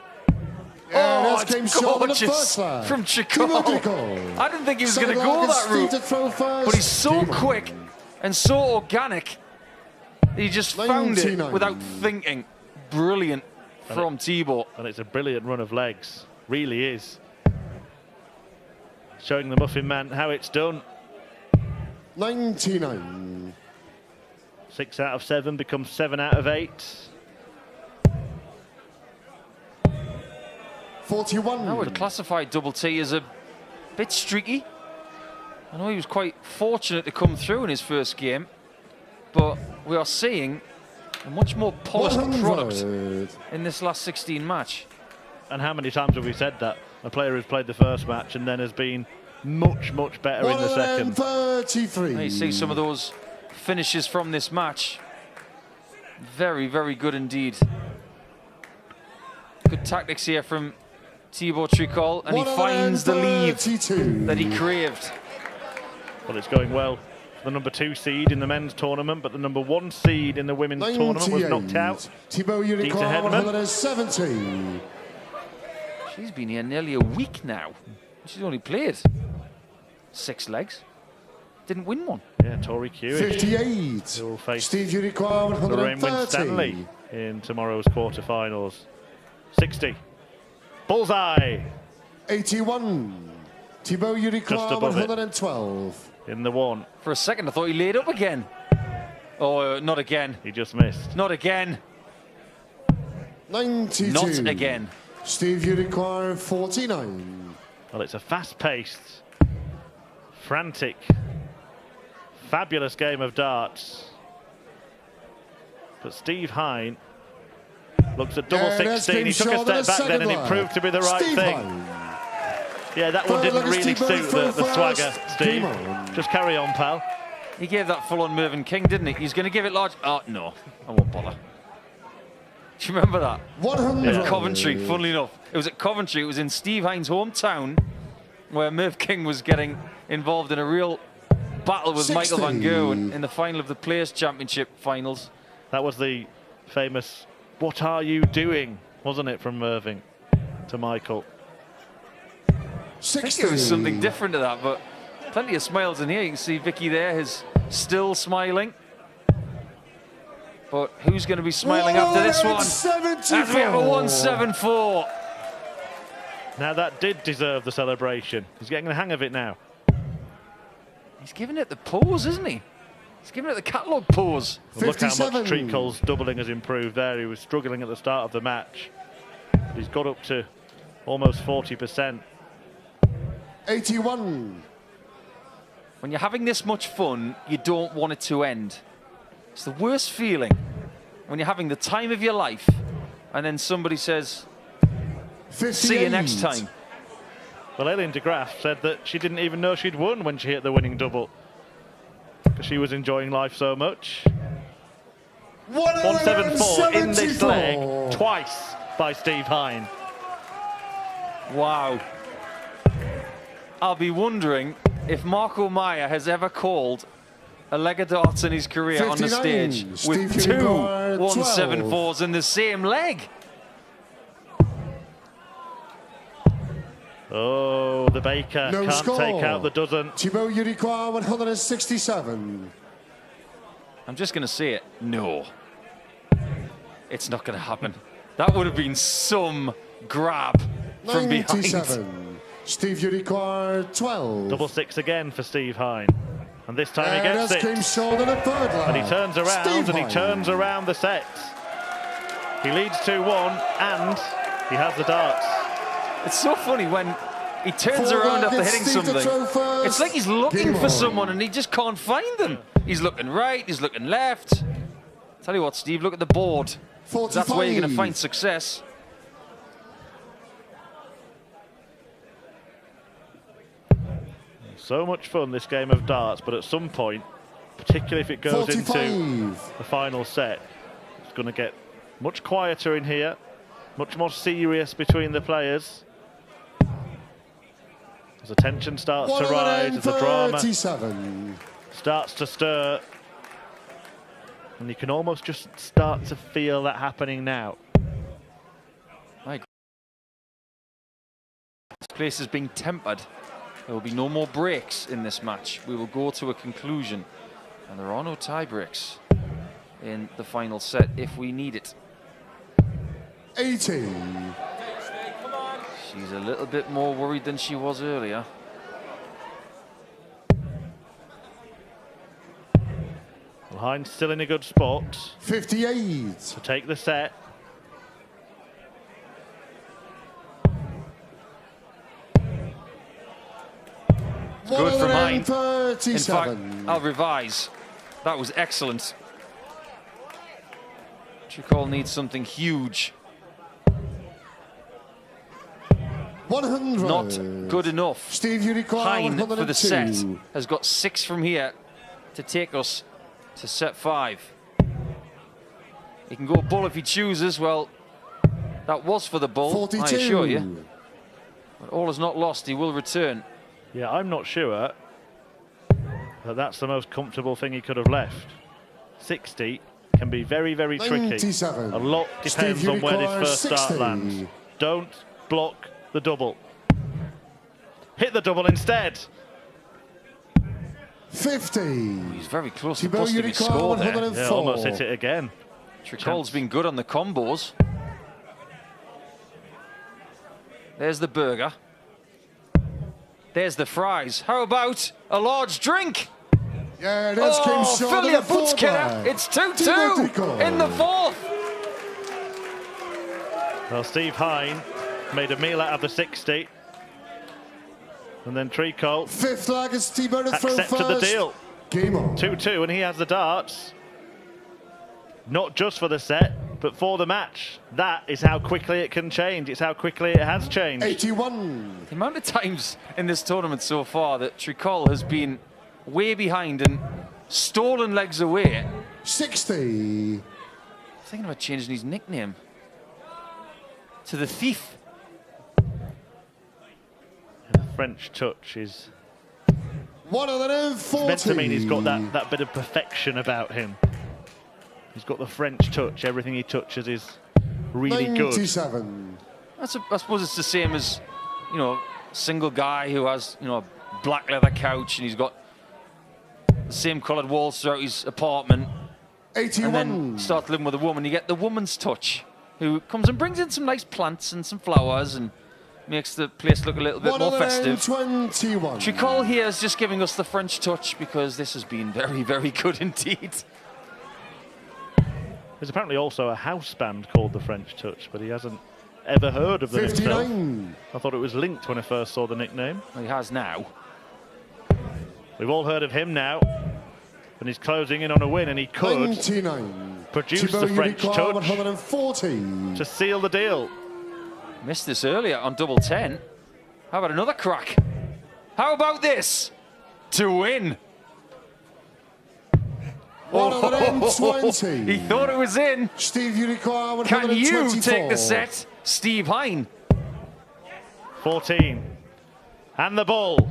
Yeah, oh, it's gorgeous from Tricole. I didn't think he was going to go that route, but he's so quick and so organic. He just found it without thinking. Brilliant from Thibaut. And it's a brilliant run of legs, really is. Showing the Muffin Man how it's done. 99. 6 out of 7 becomes 7 out of 8. 41. I would classify Double T as a bit streaky. I know he was quite fortunate to come through in his first game, but we are seeing a much more polished product in this last 16 match. And how many times have we said that? A player who's played the first match and then has been much, much better in the second. 33. Now you see some of those finishes from this match. Very, very good indeed. Good tactics here from Thibaut Tricole, and he finds the lead that he craved. Well, it's going well. The number 2 seed in the men's tournament, but the number 1 seed in the women's tournament was knocked out. Thibaut Unicorn, 170. She's been here nearly a week now. She's only played 6 legs. Didn't win one. Yeah, Tori Q. 58. Who will face Steve Unicorn, 130. Lorraine Winstanley in tomorrow's quarterfinals. 60. Bullseye. 81. Thibaut Unicorn, 112. In the 1. For a second, I thought he laid up again. Oh, not again. He just missed. Not again. 92. Not again. Steve Unicorn, 49. Well, it's a fast-paced, frantic, fabulous game of darts. But Steve Hine looks at double 16. He took a step back then and it proved to be the right thing. Yeah, that one didn't really suit the swagger, Steve. Just carry on, pal. He gave that full-on Mervyn King, didn't he? He's going to give it large. Oh, no, I won't bother. Do you remember that? 100. At Coventry, funnily enough. It was at Coventry. It was in Steve Hine's hometown where Merv King was getting involved in a real battle with 60. Michael Van Gerwen in the final of the Players' Championship finals. That was the famous "What are you doing?" wasn't it, from Mervyn? to Michael. I think it was something different to that, but plenty of smiles in here. You can see Vicky there is still smiling. But who's going to be smiling after this one? As we have a 174. Now that did deserve the celebration. He's getting the hang of it now. He's giving it the pose, isn't he? He's giving it the catalogue pose. Well, look how much Tricole's doubling has improved there. He was struggling at the start of the match. But he's got up to almost 40%. 81. When you're having this much fun, you don't want it to end. It's the worst feeling when you're having the time of your life and then somebody says, 58. See you next time. Well, Aileen de Graaf said that she didn't even know she'd won when she hit the winning double because she was enjoying life so much. 174 in this leg twice by Steve Hine. Wow. I'll be wondering if Marco Meyer has ever called a leg of darts in his career on the stage with two 174s in the same leg. Oh, the Baker can't take out the dozen. Thibaut Uriquois, 167. I'm just going to say it. No. It's not going to happen. That would have been some grab from behind. 97. Steve Uriquois, 12. Double six again for Steve Hine. And this time he gets it. And he turns around and he turns around the set. He leads 2-1 and he has the darts. It's so funny when he turns around after hitting something. It's like he's looking for someone and he just can't find them. He's looking right, he's looking left. Tell you what, Steve, look at the board. That's where you're going to find success. So much fun, this game of darts, but at some point, particularly if it goes into the final set, it's going to get much quieter in here, much more serious between the players. As the tension starts to rise, as the drama starts to stir, and you can almost just start to feel that happening now. This place is being tempered. There will be no more breaks in this match. We will go to a conclusion, and there are no tie breaks in the final set if we need it. 80. She's a little bit more worried than she was earlier. Well, Hine's still in a good spot. 58. To take the set. Good from Hine. In fact, I'll revise. That was excellent. Tricole needs something huge. 100. Not good enough. Steve Uriquois, Hine 102. for the set has got 6 from here to take us to set 5. He can go bull if he chooses. Well, that was for the bull, 42. I assure you. But all is not lost. He will return. Yeah, I'm not sure that that's the most comfortable thing he could have left. 60 can be very, very tricky. 97. A lot depends on where this first 60. start lands. Don't block the double. Hit the double instead. 50. He's very close Thibaut to busting his Uriquois, score there. 104. Yeah, almost hit it again. Tricole's been good on the combos. There's the burger. There's the fries. How about a large drink? Yeah, that's came short fill of your the boots, kidder. forehand. It's 2-2 in the fourth. Well, Steve Hine made a meal out of the 60. And then Tricole Fifth leg is Thibaut to throw accepted the first. deal. Game on. 2-2, and he has the darts. Not just for the set, but for the match. That is how quickly it can change. It's how quickly it has changed. 81. The amount of times in this tournament so far that Tricole has been way behind and stolen legs away. 60. Thinking about changing his nickname to the Thief. The French touch is 140. meant to mean he's got that bit of perfection about him. He's got the French touch. Everything he touches is really 97. good. I suppose it's the same as, you know, single guy who has, you know, a black leather couch and he's got the same coloured walls throughout his apartment. 81. And then start living with a woman. You get the woman's touch, who comes and brings in some nice plants and some flowers and makes the place look a little bit more festive. 21. Tricole here is just giving us the French touch because this has been very, very good indeed. There's apparently also a house band called the French Touch, but he hasn't ever heard of them himself. I thought it was linked when I first saw the nickname. Well, he has now. We've all heard of him now, and he's closing in on a win, and he could 99. produce the French Touch 140. to seal the deal. Missed this earlier on double 10. How about another crack? How about this? To win. 120. He thought it was in. Steve, you require 124. Can you take the set? Steve Hine. 14. And the ball.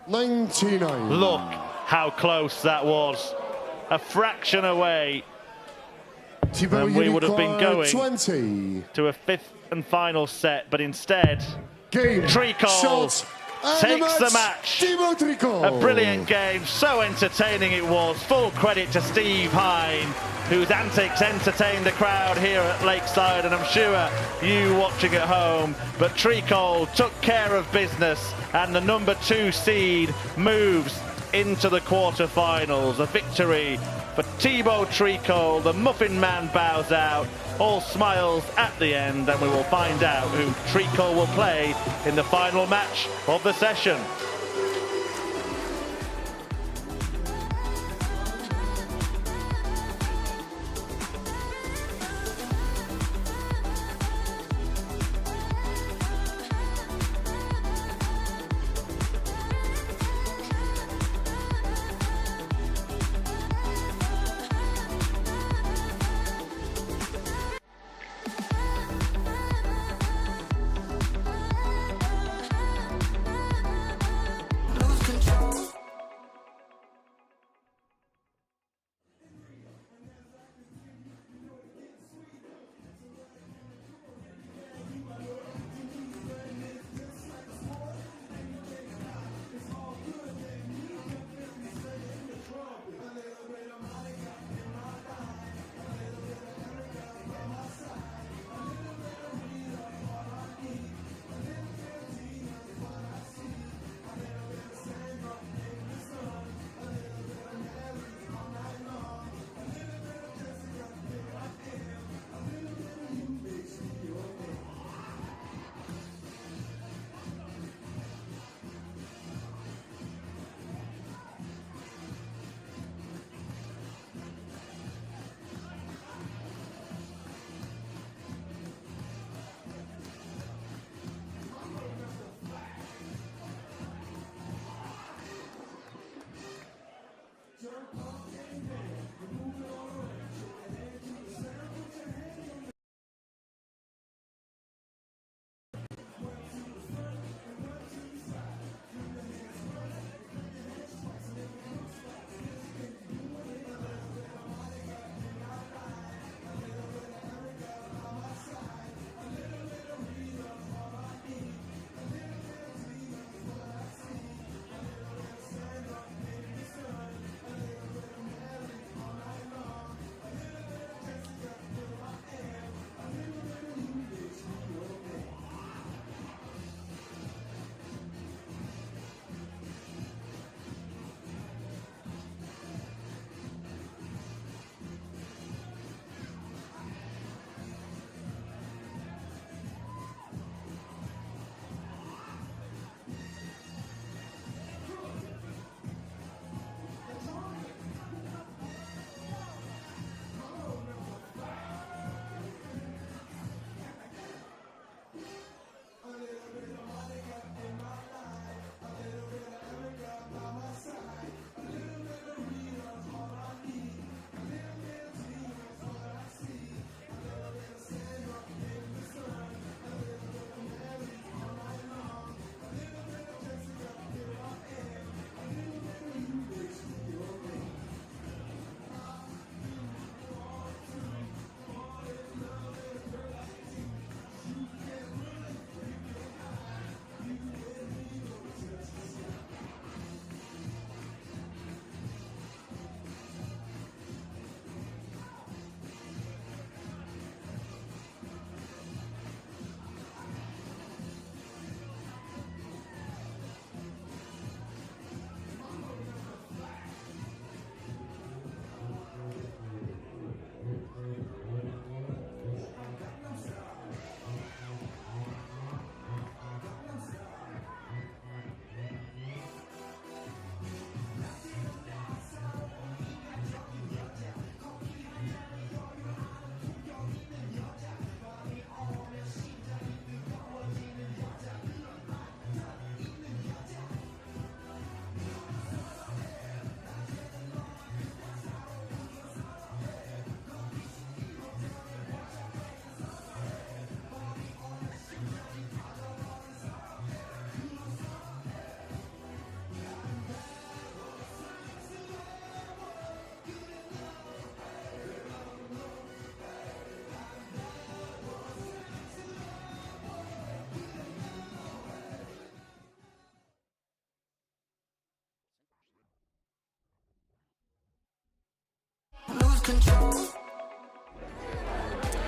99. Look how close that was. A fraction away. And we would have been going 20. to a fifth and final set, but instead, Tricole takes the match. A brilliant game, so entertaining it was. Full credit to Steve Hine, whose antics entertained the crowd here at Lakeside, and I'm sure you watching at home. But Tricole took care of business, and the number 2 seed moves into the quarterfinals. A victory for Thibaut Tricole. The Muffin Man bows out. All smiles at the end, and we will find out who Tricole will play in the final match of the session.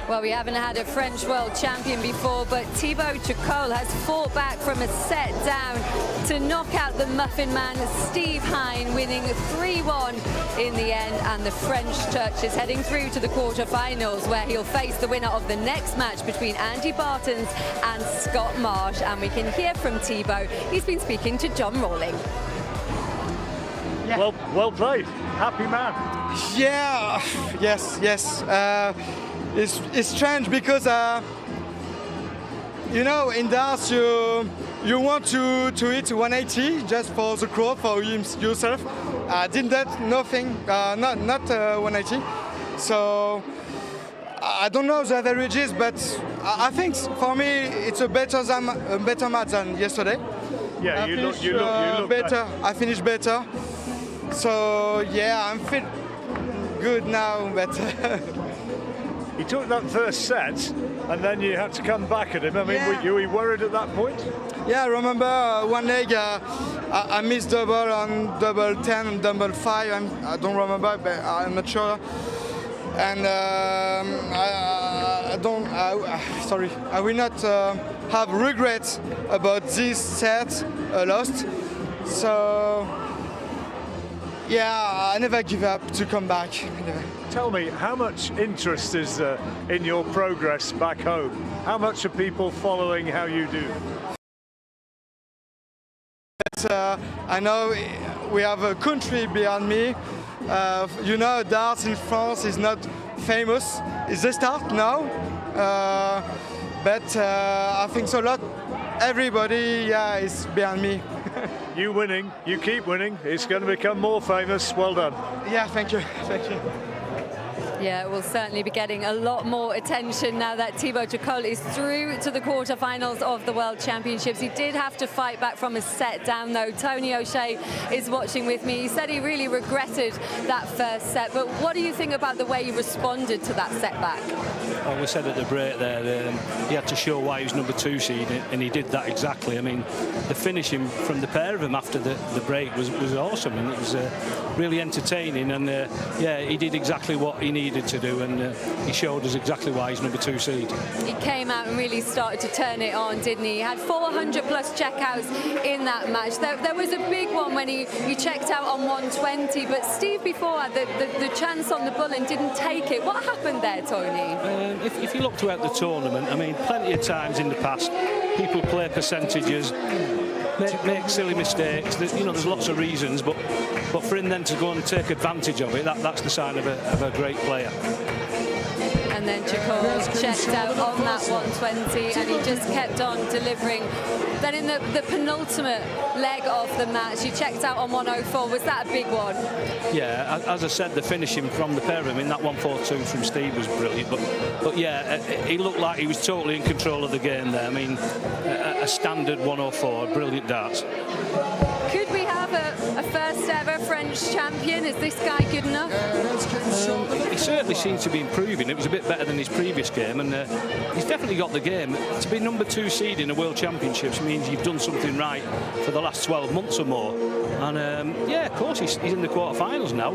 Well, we haven't had a French world champion before, but Thibaut Tricole has fought back from a set down to knock out the Muffin Man, Steve Hine, winning 3-1 in the end. And the French touch is heading through to the quarterfinals, where he'll face the winner of the next match between Andy Bartons and Scott Marsh. And we can hear from Thibaut. He's been speaking to John Rawling. Yeah. Well played. Happy man. Yeah, yes. It's strange because you know, in darts you want to hit 180 just for the crowd, for yourself. I did that, nothing, not 180. So I don't know the averages, but I think for me it's a better match than yesterday. Yeah, you look better. I finished better. So yeah, I'm feel good now, but. He took that first set, and then you had to come back at him. I mean, yeah. were you worried at that point? Yeah, I remember one leg, I missed double on double 10 and double 5. I don't remember, but I'm not sure. And I will not have regrets about this set lost. So, yeah, I never give up to come back. Never. Tell me, how much interest is there in your progress back home? How much are people following how you do? I know we have a country behind me. You know, darts in France is not famous. It's the start now, but I think so. Everybody, is behind me. You winning, you keep winning. It's going to become more famous. Well done. Yeah, thank you. Yeah, we'll certainly be getting a lot more attention now that Thibaut Tricole is through to the quarterfinals of the World Championships. He did have to fight back from a set down, though. Tony O'Shea is watching with me. He said he really regretted that first set, but what do you think about the way he responded to that setback? Well, we said at the break there, he had to show why he was number 2 seed, and he did that exactly. I mean, the finishing from the pair of them after the break was awesome, and it was really entertaining, and yeah, he did exactly what he needed to do, and he showed us exactly why he's number 2 seed. He came out and really started to turn it on, didn't he? He had 400 plus checkouts in that match. There was a big one when he checked out on 120, but Steve before had the chance on the bull and didn't take it. What happened there, Tony? If you look throughout the tournament, I mean, plenty of times in the past, people play percentages, make silly mistakes. There's lots of reasons, but for him then to go and take advantage of it, that's the sign of a great player. And then Tricole checked out on that 120, and he just kept on delivering. Then in the penultimate leg of the match, he checked out on 104. Was that a big one? Yeah, as I said, the finishing from the pair of them in that 142 from Steve was brilliant. But yeah, he looked like he was totally in control of the game there. I mean, a standard 104, brilliant darts. Could we have a first ever French champion? Is this guy good enough? He certainly seems to be improving. It was a bit better than his previous game, and he's definitely got the game. To be number 2 seed in a World Championships means you've done something right for the last 12 months or more. And yeah, of course, he's in the quarterfinals now.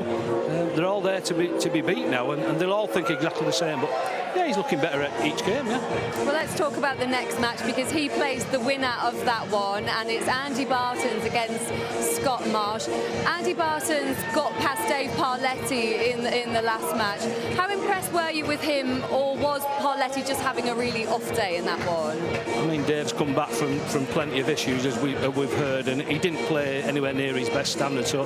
They're all there to be beat now, and they'll all think exactly the same. But yeah, he's looking better at each game, yeah. Well, let's talk about the next match, because he plays the winner of that one, and it's Andy Bartons against Scott Marsh. Andy Bartons got past Dave Parletti in the last match. How impressed were you with him, or was Parletti just having a really off day in that one? I mean, Dave's come back from plenty of issues, as we've heard, and he didn't play anywhere near his best standard, so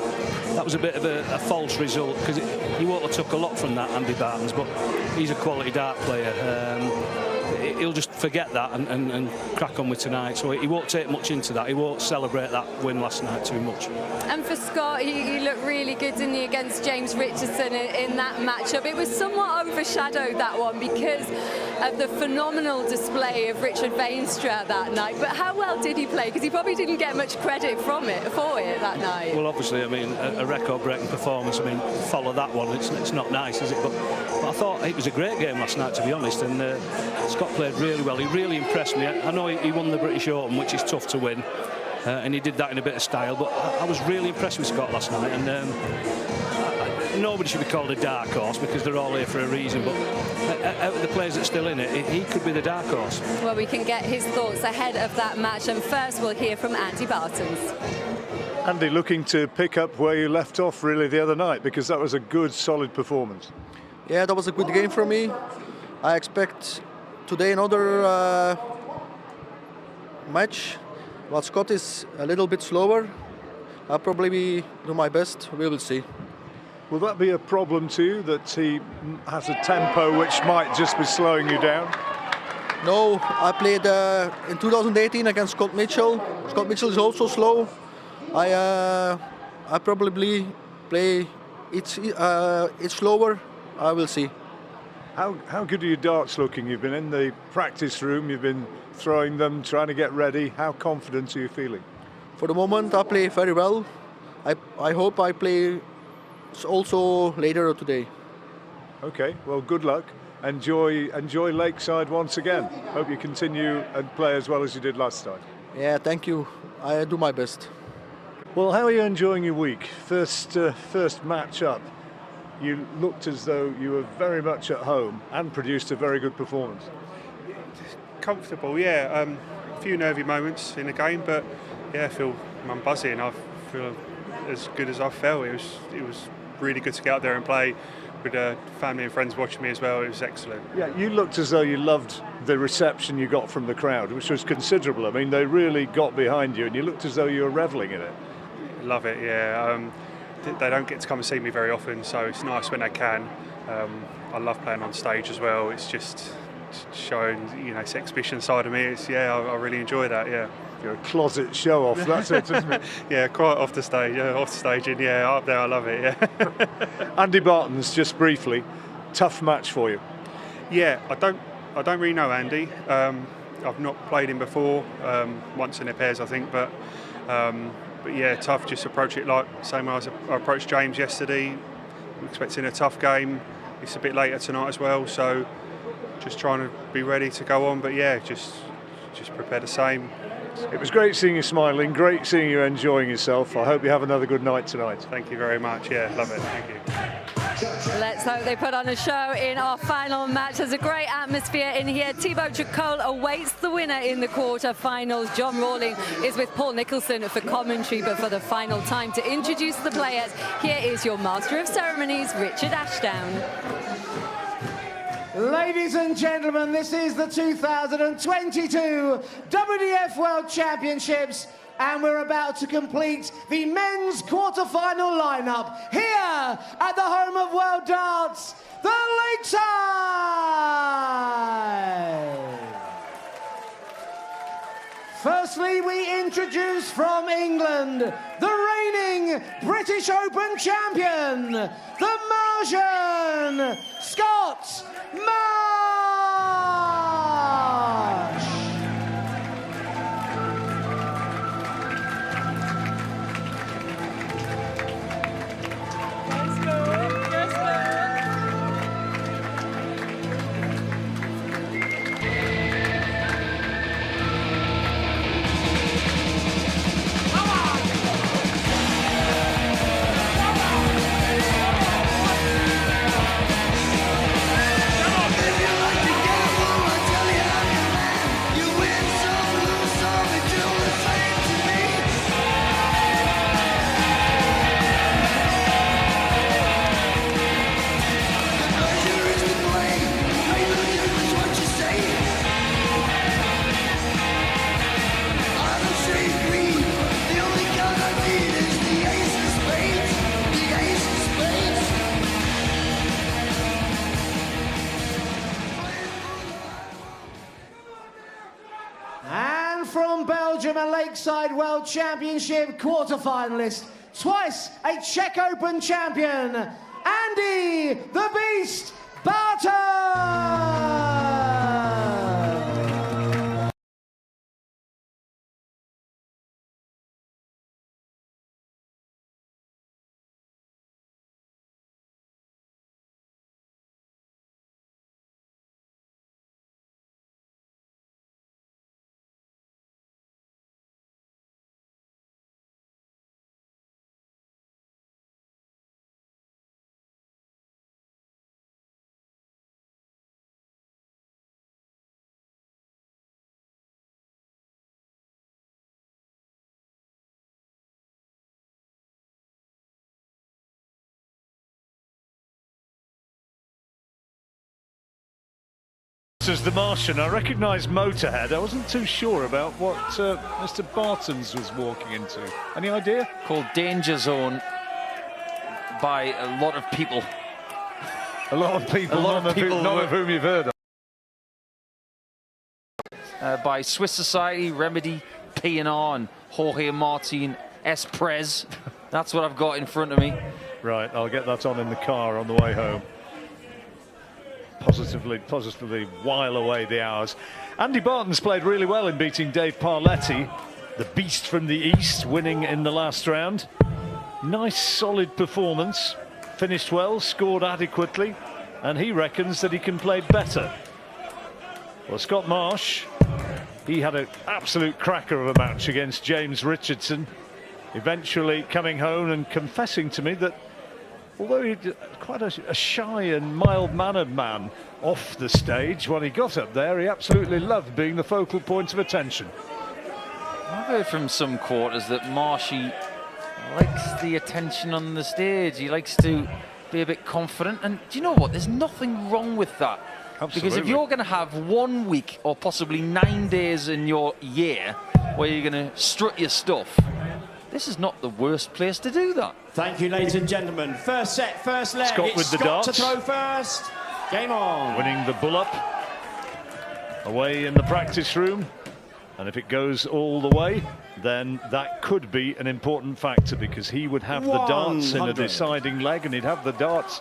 that was a bit of a false result, because he would have took a lot from that, Andy Bartons, but he's a quality dart player. He'll just forget that and crack on with tonight, so he won't take much into that. He won't celebrate that win last night too much. And for Scott, he looked really good, didn't he, against James Richardson in that matchup. It was somewhat overshadowed, that one, because of the phenomenal display of Richard Veenstra that night. But how well did he play? Because he probably didn't get much credit for it that night. Well, obviously, I mean, a record-breaking performance. I mean, follow that one. It's not nice, is it? But I thought it was a great game last night, to be honest. And Scott played really well. He really impressed me. I know he won the British Open, which is tough to win, and he did that in a bit of style. But I was really impressed with Scott last night. And nobody should be called a dark horse because they're all here for a reason, but out of the players that's still in it, he could be the dark horse. Well, we can get his thoughts ahead of that match, and first we'll hear from Andy Bartons. Andy, looking to pick up where you left off really the other night, because that was a good, solid performance. Yeah, that was a good game for me. I expect today another match. While Scott is a little bit slower, I'll probably do my best. We will see. Will that be a problem to you, that he has a tempo which might just be slowing you down? No, I played in 2018 against Scott Mitchell. Scott Mitchell is also slow. I probably play it's slower. I will see. How good are your darts looking? You've been in the practice room, you've been throwing them, trying to get ready. How confident are you feeling? For the moment, I play very well. I hope I play also later today. Okay, well, good luck. Enjoy Lakeside once again. Hope you continue and play as well as you did last time. Yeah, thank you. I do my best. Well, how are you enjoying your week? First match up. You looked as though you were very much at home and produced a very good performance. Comfortable, yeah. A few nervy moments in the game, but yeah, I'm buzzing. I feel as good as I felt. It was really good to get out there and play with family and friends watching me as well. It was excellent. Yeah, you looked as though you loved the reception you got from the crowd, which was considerable. I mean, they really got behind you, and you looked as though you were revelling in it. Love it, yeah. They don't get to come and see me very often, so it's nice when they can. I love playing on stage as well. It's just showing, this exhibition side of me. I really enjoy that. Yeah. You're a closet show off. That's it, isn't it? Yeah, quite off the stage. Yeah, off the staging. Yeah, up there, I love it. Yeah. Andy Bartons, just briefly, tough match for you. Yeah, I don't really know Andy. I've not played him before. Once in their pairs, I think, but yeah, tough. Just approach it like same way I approached James yesterday. I'm expecting a tough game. It's a bit later tonight as well, so just trying to be ready to go on. But yeah, just prepare the same. It was great seeing you smiling, great seeing you enjoying yourself. I hope you have another good night tonight. Thank you very much. Yeah, love it. Thank you. Let's hope they put on a show in our final match. There's a great atmosphere in here. Thibaut Tricole awaits the winner in the quarter-finals. John Rawling is with Paul Nicholson for commentary, but for the final time to introduce the players, here is your Master of Ceremonies, Richard Ashdown. Ladies and gentlemen, this is the 2022 WDF World Championships, and we're about to complete the men's quarter-final lineup here at the home of World Darts, the Lakeside. Firstly, we introduce from England, the reigning British Open champion, the Martian, Scott Marsh. Belgium and Lakeside World Championship quarter-finalist, twice a Czech Open champion, Andy the Beast Bartons. dressed as the Martian. I recognised Motorhead. I wasn't too sure about what Mr. Bartons was walking into. Any idea? Called Danger Zone by a lot of people. A lot of people, none of whom you've heard of. By Swiss Society, Remedy, P&R, and Jorge Martin Esprez. That's what I've got in front of me. Right, I'll get that on in the car on the way home. Positively while away the hours. Andy Bartons played really well in beating Dave Parletti, the beast from the east, winning in the last round. Nice, solid performance. Finished well, scored adequately, and he reckons that he can play better. Well, Scott Marsh, he had an absolute cracker of a match against James Richardson, eventually coming home and confessing to me that although he's quite a shy and mild-mannered man off the stage, when he got up there, he absolutely loved being the focal point of attention. I've heard from some quarters that Marshy likes the attention on the stage. He likes to be a bit confident, and do you know what? There's nothing wrong with that. Absolutely. Because if you're going to have 1 week or possibly 9 days in your year where you're going to strut your stuff, this is not the worst place to do that. Thank you, ladies and gentlemen. First set, first leg. Scott with the darts. To throw first. Game on. Winning the bull-up away in the practice room. And if it goes all the way, then that could be an important factor, because he would have the darts in a deciding leg and he'd have the darts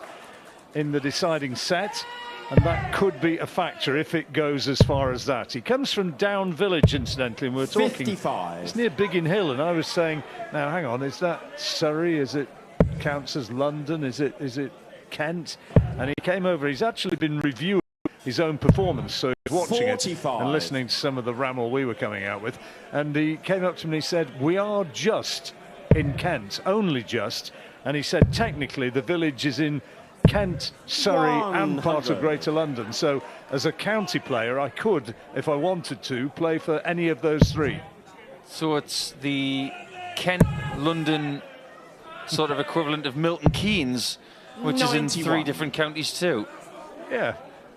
in the deciding set. And that could be a factor if it goes as far as that. He comes from Down Village, incidentally, and we're talking 55. It's near Biggin Hill, and I was saying, now hang on, is that Surrey? Is it counts as London? Is it Kent? And he came over. He's actually been reviewing his own performance, so he's watching 45. it and listening to some of the ramble we were coming out with. And he came up to me and he said, we are just in Kent, only just. And he said, technically, the village is in Kent, Surrey and part of Greater London. So as a county player, I could, if I wanted to, play for any of those three. So it's the Kent, London sort of equivalent of Milton Keynes, which 91. Is in 3 different counties too. Yeah,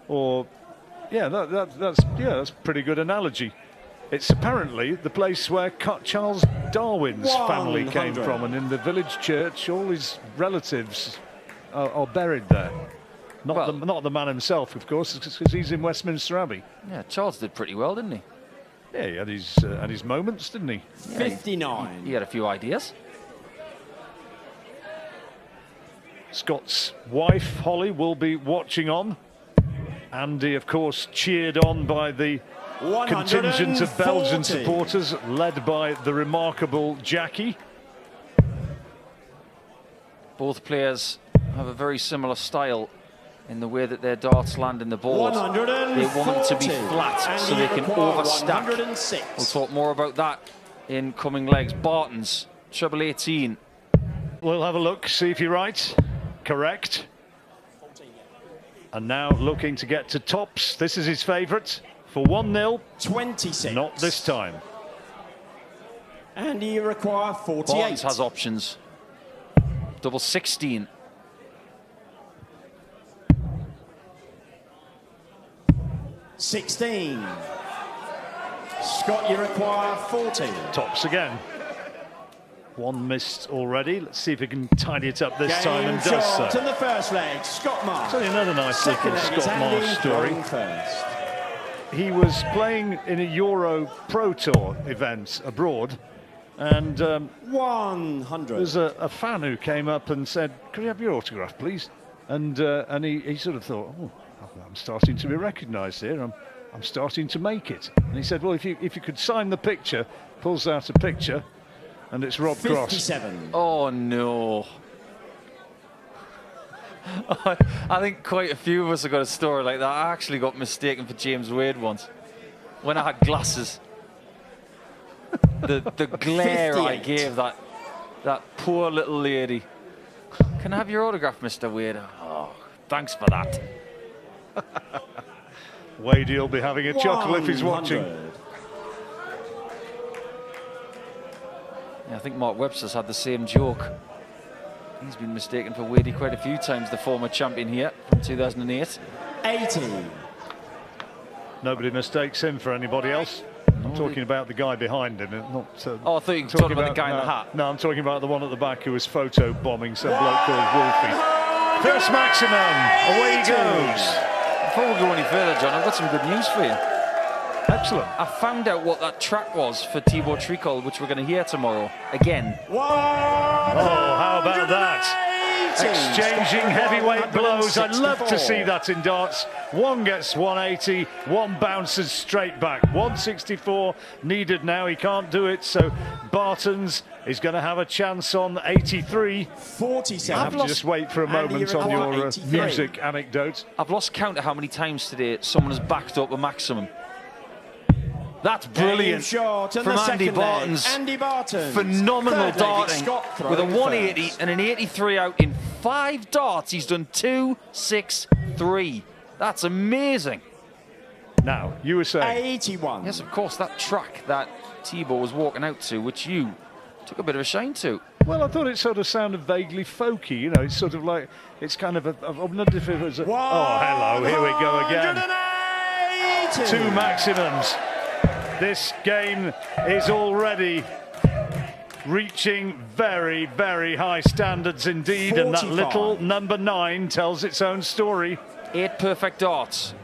or yeah, that's a pretty good analogy. It's apparently the place where Charles Darwin's family came from, and in the village church, all his relatives are buried there. Not the man himself, of course, because he's in Westminster Abbey. Yeah, Charles did pretty well, didn't he? Yeah, he had his moments, didn't he? Yeah, 59. He had a few ideas. Scott's wife, Holly, will be watching on. Andy, of course, cheered on by the contingent of Belgian supporters, led by the remarkable Jackie. Both players have a very similar style in the way that their darts land in the board. They want them to be flat so they can overstack. We'll talk more about that in coming legs. Bartons, treble 18. We'll have a look, see if you're right. Correct. And now looking to get to tops. This is his favourite for 1-0. 26. Not this time. And you require 48. Bartons has options. Double 16. $16. Scott, you require 40. Tops again. One missed already. Let's see if he can tidy it up this time, and does so. In the first leg, Scott Marsh. It's only another nice little Scott Marsh story. He was playing in a Euro Pro Tour event abroad, and 100. There's a fan who came up and said, "Could I have your autograph, please?" And he sort of thought, "Oh, I'm starting to be recognised here. I'm starting to make it." And he said, "Well, if you could sign the picture," pulls out a picture. And it's Rob 57. Cross. Oh, no. I think quite a few of us have got a story like that. I actually got mistaken for James Wade once when I had glasses. The glare 58. I gave that poor little lady. "Can I have your autograph, Mr. Wade?" "Oh, thanks for that." Wadey will be having a chuckle if he's watching. Yeah, I think Mark Webster's had the same joke. He's been mistaken for Wadey quite a few times, the former champion here from 2008. 80. Nobody mistakes him for anybody else. I'm talking about the guy behind him, not. Oh, I thought you were talking about the guy in the hat. No, I'm talking about the one at the back who was photo bombing some bloke called Wolfie. First maximum, away he goes. Before we go any further, John, I've got some good news for you. Excellent. I found out what that track was for Thibaut Tricole, which we're going to hear tomorrow again. Oh, how about that? Exchanging heavyweight blows. I'd love to see that in darts. One gets 180, one bounces straight back. 164 needed now. He can't do it, so Bartons is going to have a chance on 83. 47. You have to just wait for a moment on your music anecdote. I've lost count of how many times today someone has backed up a maximum. That's brilliant from Andy Bartons. Andy Bartons. Phenomenal darting with a 180 and an 83 out in 5 darts. He's done 2-6-3. That's amazing. Now, you were saying 81. Yes, of course, that track that Thibaut was walking out to, which you took a bit of a shine to. Well, I thought it sort of sounded vaguely folky, you know, it's sort of like, it's kind of I'm not if it was a, oh, hello, here we go again. 2 maximums. This game is already reaching very, very high standards indeed, 45. And that little number 9 tells its own story. 8 perfect darts.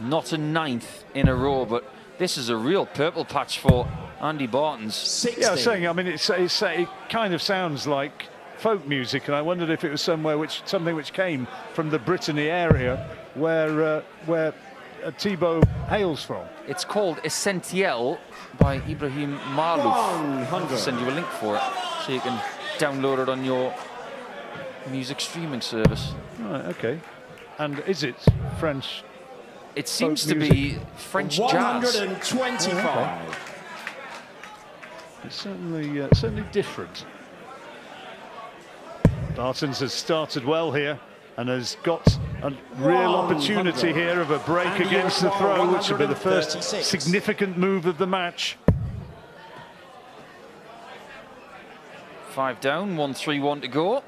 Not a 9th in a row, but this is a real purple patch for Andy Bartons. 60. Yeah, I was saying, I mean, it kind of sounds like folk music, and I wondered if it was something which came from the Brittany area where Thibaut hails from. It's called Essentiel by Ibrahim Malouf. I'll send you a link for it so you can download it on your music streaming service. Right, okay. And is it French? It seems to be French jazz. 125. Oh, okay. It's certainly different. Bartons has started well here and has got a real opportunity here of a break against the throw, which will be the first significant move of the match. 5 down, 1-3-1 to go.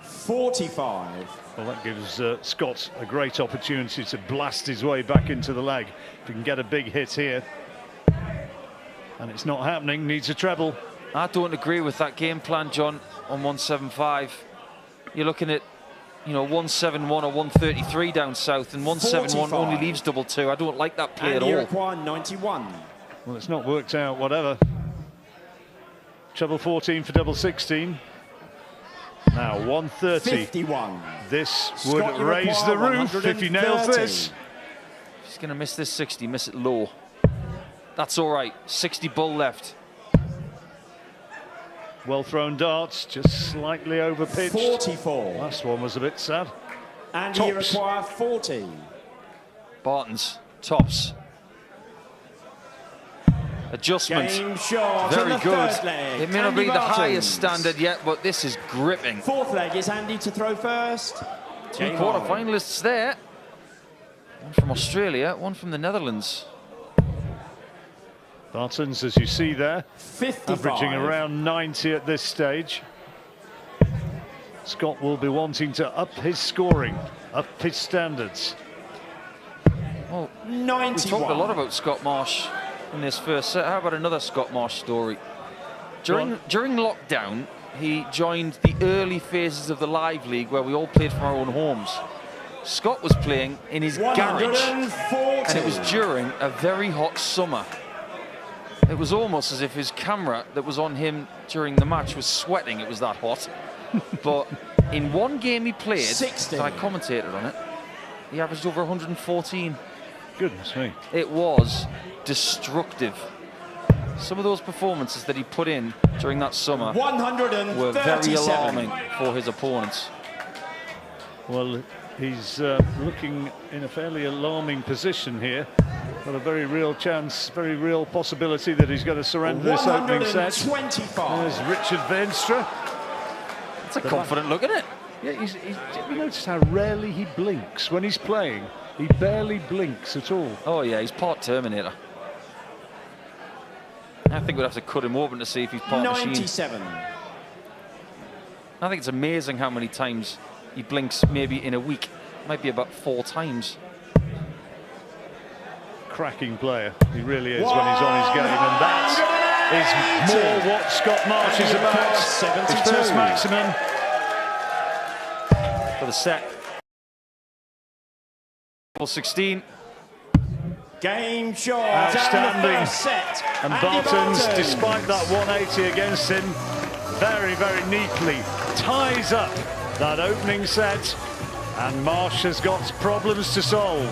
45. Well, that gives Scott a great opportunity to blast his way back into the leg. If he can get a big hit here. And it's not happening, needs a treble. I don't agree with that game plan, John, on 175. You're looking at, you know, 171 or 133 down south, and 171 only leaves double 2. I don't like that play at all. 91. Well, it's not worked out, whatever. Treble 14 for double 16. Now 130. 51. This would raise the roof if he nails this. He's going to miss this 60, miss it low. That's all right. 60 bull left. Well thrown darts, just slightly over pitched. 44. Last one was a bit sad. And you require 40. Bartons, tops. Adjustment, very good. It may not be the highest standard yet, but this is gripping. 4th leg is Andy to throw first. 2 quarter-finalists there. One from Australia, one from the Netherlands. Bartons, as you see there, 55. Averaging around 90 at this stage. Scott will be wanting to up his scoring, up his standards. Well, 91. we talked a lot about Scott Marsh in this first set. How about another Scott Marsh story? During lockdown, he joined the early phases of the Live League where we all played from our own homes. Scott was playing in his garage, and it was during a very hot summer. It was almost as if his camera that was on him during the match was sweating. It was that hot. But in one game he played, 60. I commentated on it, he averaged over 114. Goodness me. It was destructive. Some of those performances that he put in during that summer were very alarming for his opponents. Well, he's looking in a fairly alarming position here. Got a very real chance, very real possibility that he's going to surrender this opening set. 125. There's Richard Veenstra. That's a confident look, isn't it? Yeah, have you noticed how rarely he blinks when he's playing? He barely blinks at all. Oh yeah, he's part Terminator. I think we'd have to cut him open to see if he's part 97. machine. I think it's amazing how many times he blinks maybe in a week. Might be about 4 times. Cracking player. He really is when he's on his game, and that is more what Scott Marsh is about. His first maximum for the set. 16. Game shot. Outstanding. Set. And Bartons, despite that 180 against him, very, very neatly ties up that opening set, and Marsh has got problems to solve.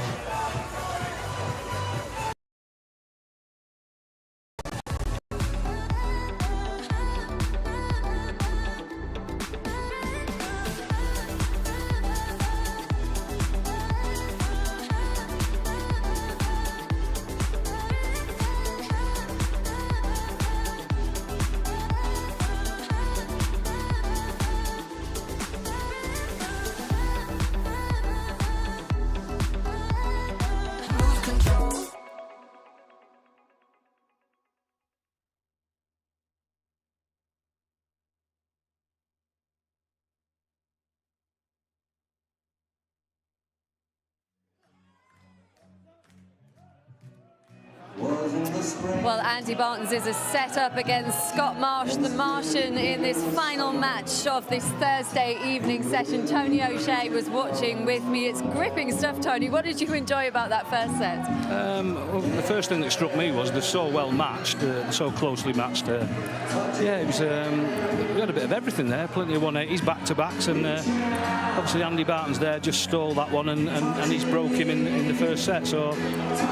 Well, Andy Bartons is a set-up against Scott Marsh, the Martian, in this final match of this Thursday evening session. Tony O'Shea was watching with me. It's gripping stuff, Tony. What did you enjoy about that first set? Well, the first thing that struck me was they're so well matched, so closely matched. Yeah, it was. We had a bit of everything there, plenty of 180s, back-to-backs, and obviously Andy Bartons there just stole that one, and he's broke him in the first set. So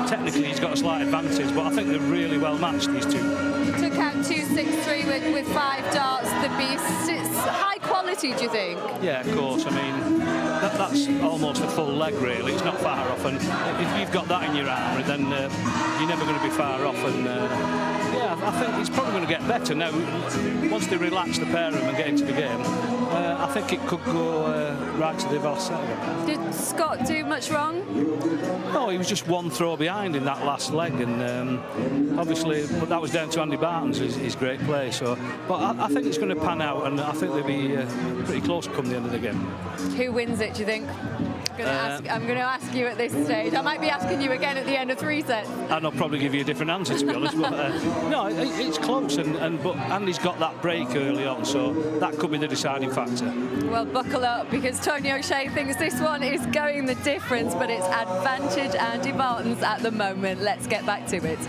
technically he's got a slight advantage, but I think they're really well matched, these two. Took out 2-6-3 with 5 darts, the beast. It's high quality, do you think? Yeah, of course. I mean, that's almost a full leg, really. It's not far off, and if you've got that in your armoury, then you're never going to be far off. And yeah, I think it's probably going to get better now. Once they relax the pair of them and get into the game, I think it could go right to the last set. Did Scott do much wrong? No, he was just one throw behind in that last leg, and obviously that was down to Andy Bartons, his great play. So, but I think it's going to pan out, and I think they'll be pretty close come the end of the game. Who wins it, do you think? I'm going to ask you at this stage. I might be asking you again at the end of 3 sets. And I'll probably give you a different answer, to be honest. But no, it's close, but Andy's got that break early on, so that could be the deciding factor. Well, buckle up, because Tony O'Shea thinks this one is going the difference, but it's advantage Andy Bartons at the moment. Let's get back to it.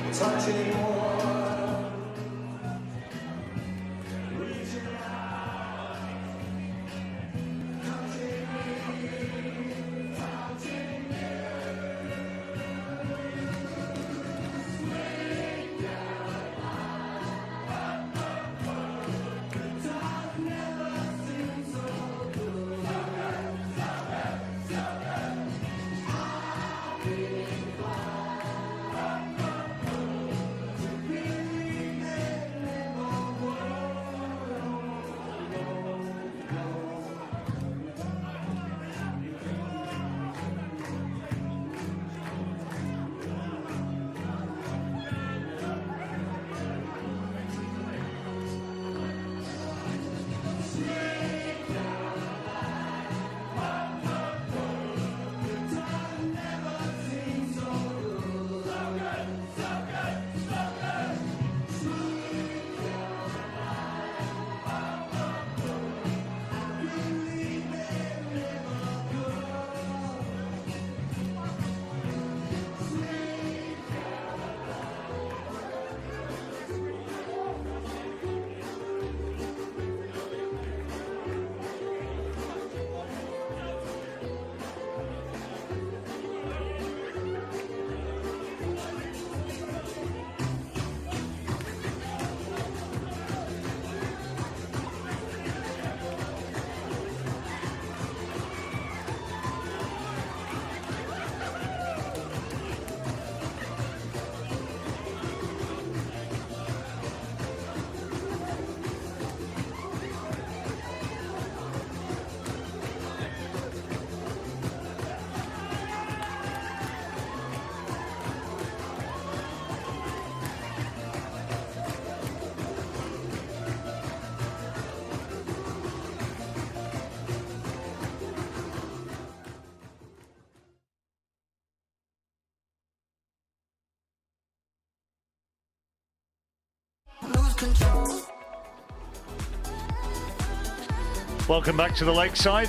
Welcome back to the Lakeside.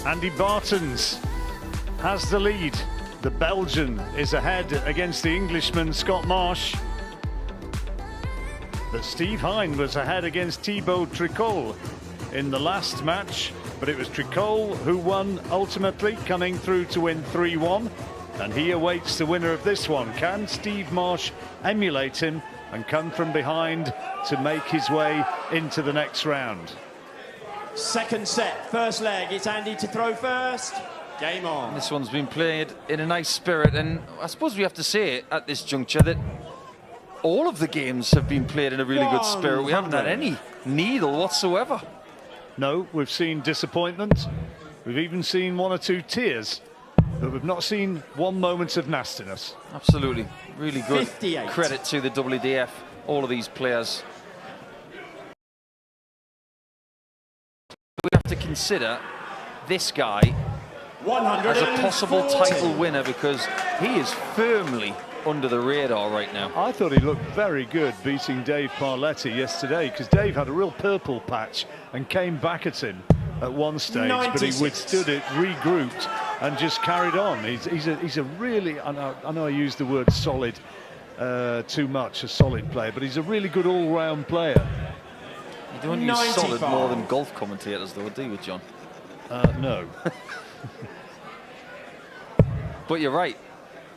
Andy Bartons has the lead. The Belgian is ahead against the Englishman Scott Marsh. But Steve Hine was ahead against Thibaut Tricole in the last match, but it was Tricole who won ultimately, coming through to win 3-1, and he awaits the winner of this one. Can Steve Marsh emulate him and come from behind to make his way into the next round? Second set, first leg, it's Andy to throw first. Game on. This one's been played in a nice spirit, and I suppose we have to say at this juncture that all of the games have been played in a really good spirit. We haven't had any needle whatsoever. No, we've seen disappointment. We've even seen one or two tears, but we've not seen one moment of nastiness. Absolutely. Really good 58. Credit to the WDF, all of these players. We have to consider this guy as a possible title winner because he is firmly under the radar right now. I thought he looked very good beating Dave Parletti yesterday, because Dave had a real purple patch and came back at him at one stage, 96. But he withstood it, regrouped, and just carried on. He's a really, I know I used the word solid too much, a solid player, but he's a really good all-round player. You don't use solid more than golf commentators, though, do you, John? No. But you're right.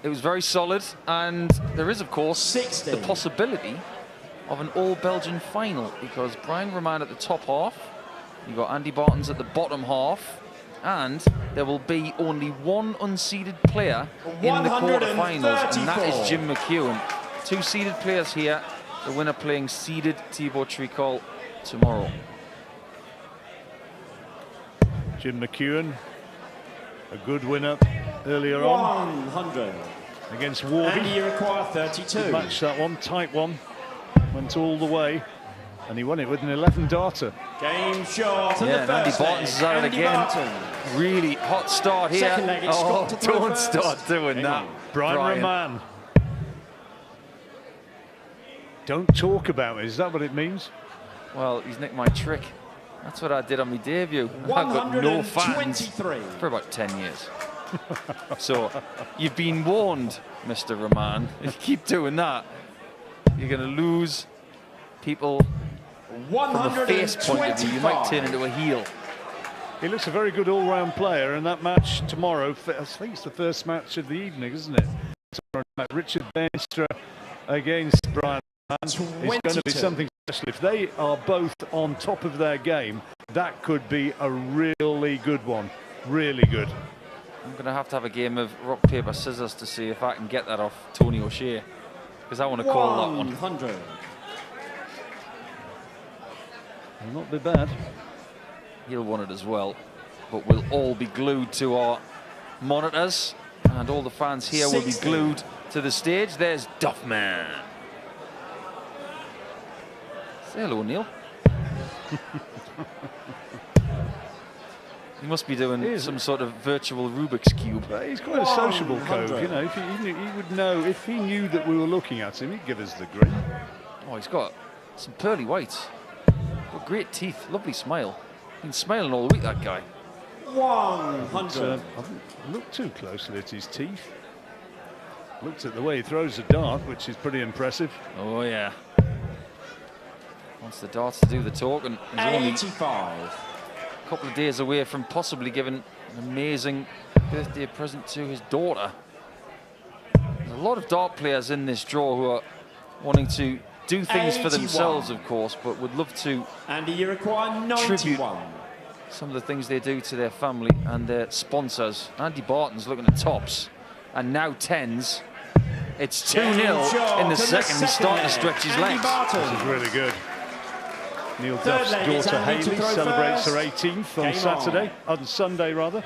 It was very solid, and there is, of course, 60. the possibility of an all-Belgian final, because Brian Roman at the top half, you've got Andy Bartons at the bottom half, and there will be only one unseeded player in the quarterfinals, and that is Jim McEwen. Two seeded players here, the winner playing seeded Thibaut Tricole tomorrow. Jim McEwen, a good winner earlier on 100 against Warby. And you require 32. Good match, that one, tight one, went all the way, and he won it with an 11-darter. Game shot. Yeah, and Andy Bartons is at it again. Bartons. Really hot start here. Second leg, it's Scott to throw don't first. start doing that, Brian Roman. Don't talk about me, is that what it means? Well, he's nicked my trick. That's what I did on my debut. I've got no fans for about 10 years. So you've been warned, Mr. Roman. If you keep doing that, you're going to lose people from a face point of view. You might turn into a heel. He looks a very good all-round player, and that match tomorrow, I think it's the first match of the evening, isn't it? Richard Benstra against Brian Roman is going to be something special. If they are both on top of their game, that could be a really good one. Really good. I'm going to have a game of rock, paper, scissors to see if I can get that off Tony O'Shea, because I want to call that one. 100. Will not be bad. He'll want it as well, but we'll all be glued to our monitors, and all the fans here 60. Will be glued to the stage. There's Duffman. Say hello, Neil. He must be doing some sort of virtual Rubik's Cube. He's quite a sociable cove, you know. He would know, if he knew that we were looking at him, he'd give us the grin. Oh, he's got some pearly whites. Got great teeth, lovely smile. Been smiling all week, that guy. 100. I haven't looked too closely at his teeth. Looked at the way he throws the dart, which is pretty impressive. Oh, yeah. Wants the darts to do the talk, and he's only 85. a couple of days away from possibly giving an amazing birthday present to his daughter. There's a lot of dart players in this draw who are wanting to do things 81. For themselves, of course, but would love to Andy, you require 91. Tribute some of the things they do to their family and their sponsors. Andy Barton's looking at tops, and now tens. It's 2-0 in the second. He's starting to stretch his legs. This is really good. Neil Duff's daughter Hayley celebrates her 18th on Saturday, on Sunday rather.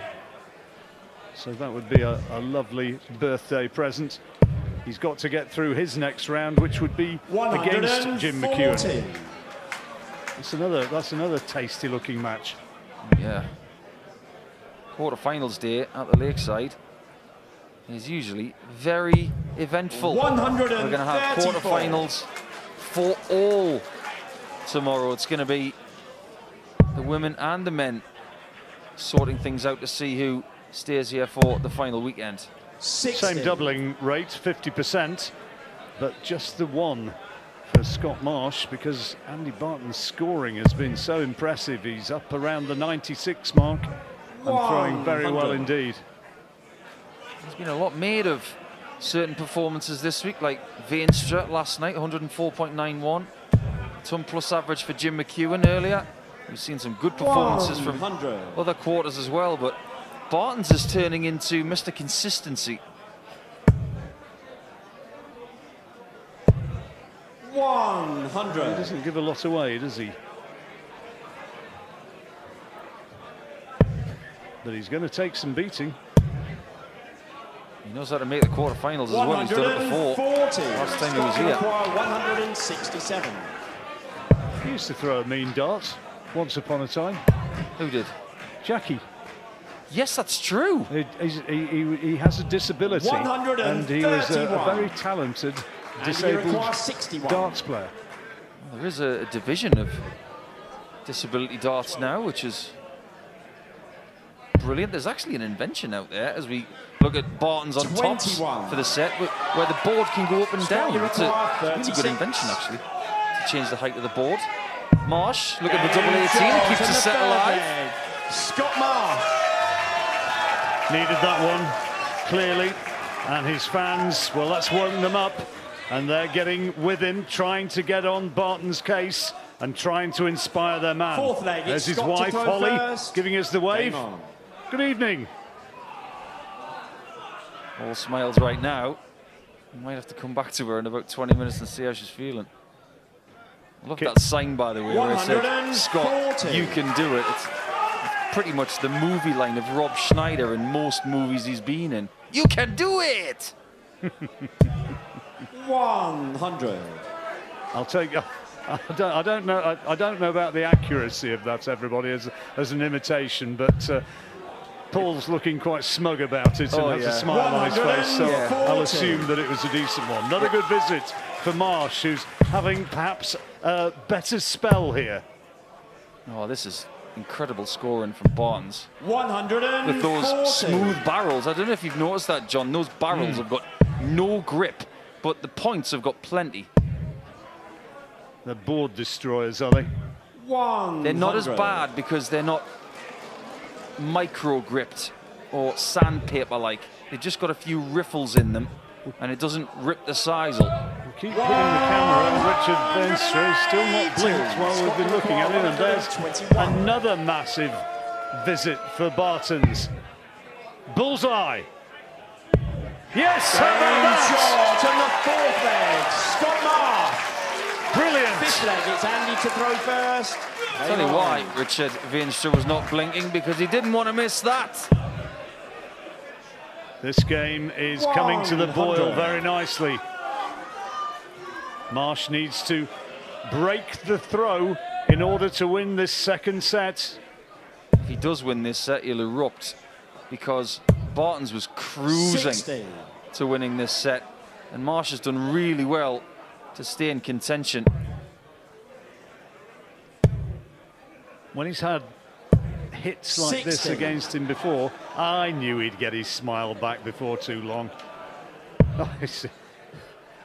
So that would be a lovely birthday present. He's got to get through his next round, which would be against Jim McEwen. That's another tasty-looking match. Yeah. Quarterfinals day at the Lakeside is usually very eventful. We're going to have quarterfinals, for all tomorrow. It's going to be the women and the men sorting things out to see who stays here for the final weekend. Same doubling rate, 50%, but just the one for Scott Marsh, because Andy Barton's scoring has been so impressive. He's up around the 96 mark and throwing very well indeed. There's been a lot made of certain performances this week, like Veenstra last night, 104.91. Ton plus average for Jim McEwen earlier. We've seen some good performances from other quarters as well, but Bartons is turning into Mr. Consistency. 100. He doesn't give a lot away, does he? But he's going to take some beating. He knows how to make the quarterfinals as well. He's done it before. Last time he was here. 167. He used to throw a mean dart once upon a time. Who did? Jackie. Yes, that's true. He has a disability, and he was a very talented disabled darts player. Well, there is a division of disability darts now, which is brilliant. There's actually an invention out there as we look at Bartons on tops for the set, where the board can go up and down. It's a really good invention, actually, to change the height of the board. Marsh, look at the double 18, keeps the set alive. Scott Marsh. Needed that one, clearly. And his fans, well, that's woken them up. And they're getting with him, trying to get on Barton's case and trying to inspire their man. Fourth leg, there's his Scott wife, Holly, first. giving us the wave. Good evening. All smiles right now. Might have to come back to her in about 20 minutes and see how she's feeling. I love that sign, by the way, where it said, Scott, you can do it. It's pretty much the movie line of Rob Schneider in most movies he's been in. You can do it! 100. I'll take. I don't know. I don't know about the accuracy of that, everybody, as an imitation, but Paul's looking quite smug about it and has a smile on his face, so I'll assume that it was a decent one. Not a good visit for Marsh, who's having perhaps a better spell here. Oh, this is incredible scoring from Bartons. 140. With those smooth barrels. I don't know if you've noticed that, John. Those barrels have got no grip, but the points have got plenty. They're board destroyers, are they? 100. They're not as bad because they're not micro gripped or sandpaper-like. They've just got a few riffles in them, and it doesn't rip the sisal. We keep putting the camera on Richard Veenstra. He's still not blinked while we've been looking at him, and there's another massive visit for Bartons. Bullseye. Yes, shot on the fourth leg. Scott Marsh. Brilliant. Fifth leg, it's Andy to throw first. Tell you why Richard Veenstra was not blinking, because he didn't want to miss that. This game is coming to the boil very nicely. Marsh needs to break the throw in order to win this second set. If he does win this set, he'll erupt, because Bartons was cruising 60. to winning this set, and Marsh has done really well to stay in contention. When he's had hits like this against him before, I knew he'd get his smile back before too long.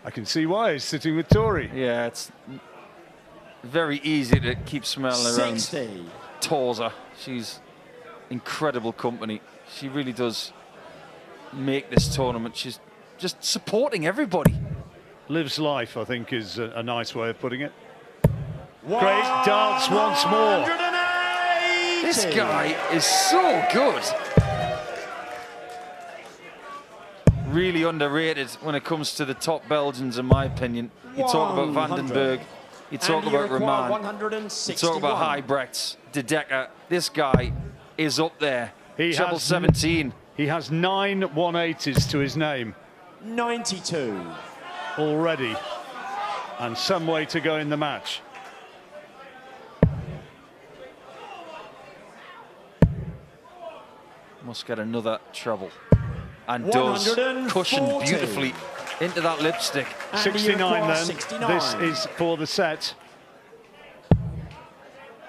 I can see why he's sitting with Tori. Yeah, it's very easy to keep smiling around Torza. She's incredible company. She really does make this tournament. She's just supporting everybody. Lives life, I think, is a nice way of putting it. Great darts once more. This guy is so good. Really underrated when it comes to the top Belgians, in my opinion. You talk about Vandenberg, you talk about Roman, you talk about Huybrechts, De Decker. This guy is up there. He Treble has 17. He has 9 180s to his name. 92. Already. And some way to go in the match. Must get another treble. And does. Cushioned beautifully into that lipstick. 69 then. 69. This is for the set.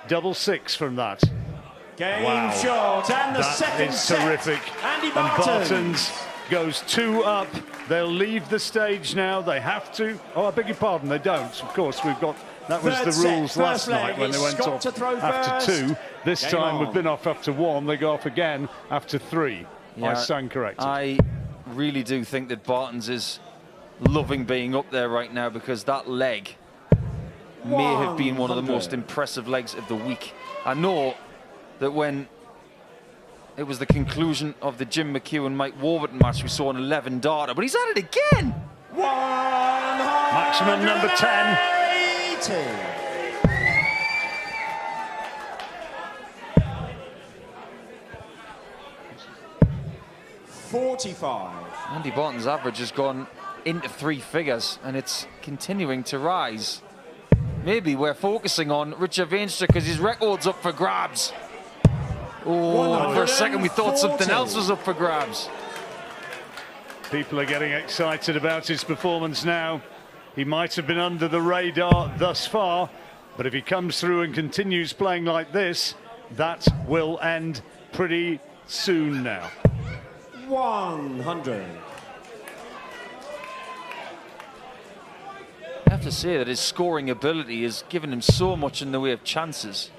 Double 6 from that. Game Wow. shot, and the That second is set. terrific. Andy And Bartons. Bartons goes 2 up. They'll leave the stage now. They have to. Oh, I beg your pardon. They don't. Of course, we've got. That was Third the set, rules first last leg, night when they it's went Scott off to throw after first. 2. This Game time on. we've been off after 1. They go off again after 3. I stand corrected. I really do think that Bartons is loving being up there right now, because that leg may have been one of the most 100. impressive legs of the week. I know that when it was the conclusion of the Jim McEwen Mike Warburton match, we saw an 11 darter, but he's at it again. Maximum number 10. 45. Andy Barton's average has gone into 3 figures, and it's continuing to rise. Maybe we're focusing on Richard Veenstra because his record's up for grabs. Oh, for a second we thought something else was up for grabs. People are getting excited about his performance now. He might have been under the radar thus far, but if he comes through and continues playing like this, that will end pretty soon now. 100. I have to say that his scoring ability has given him so much in the way of chances.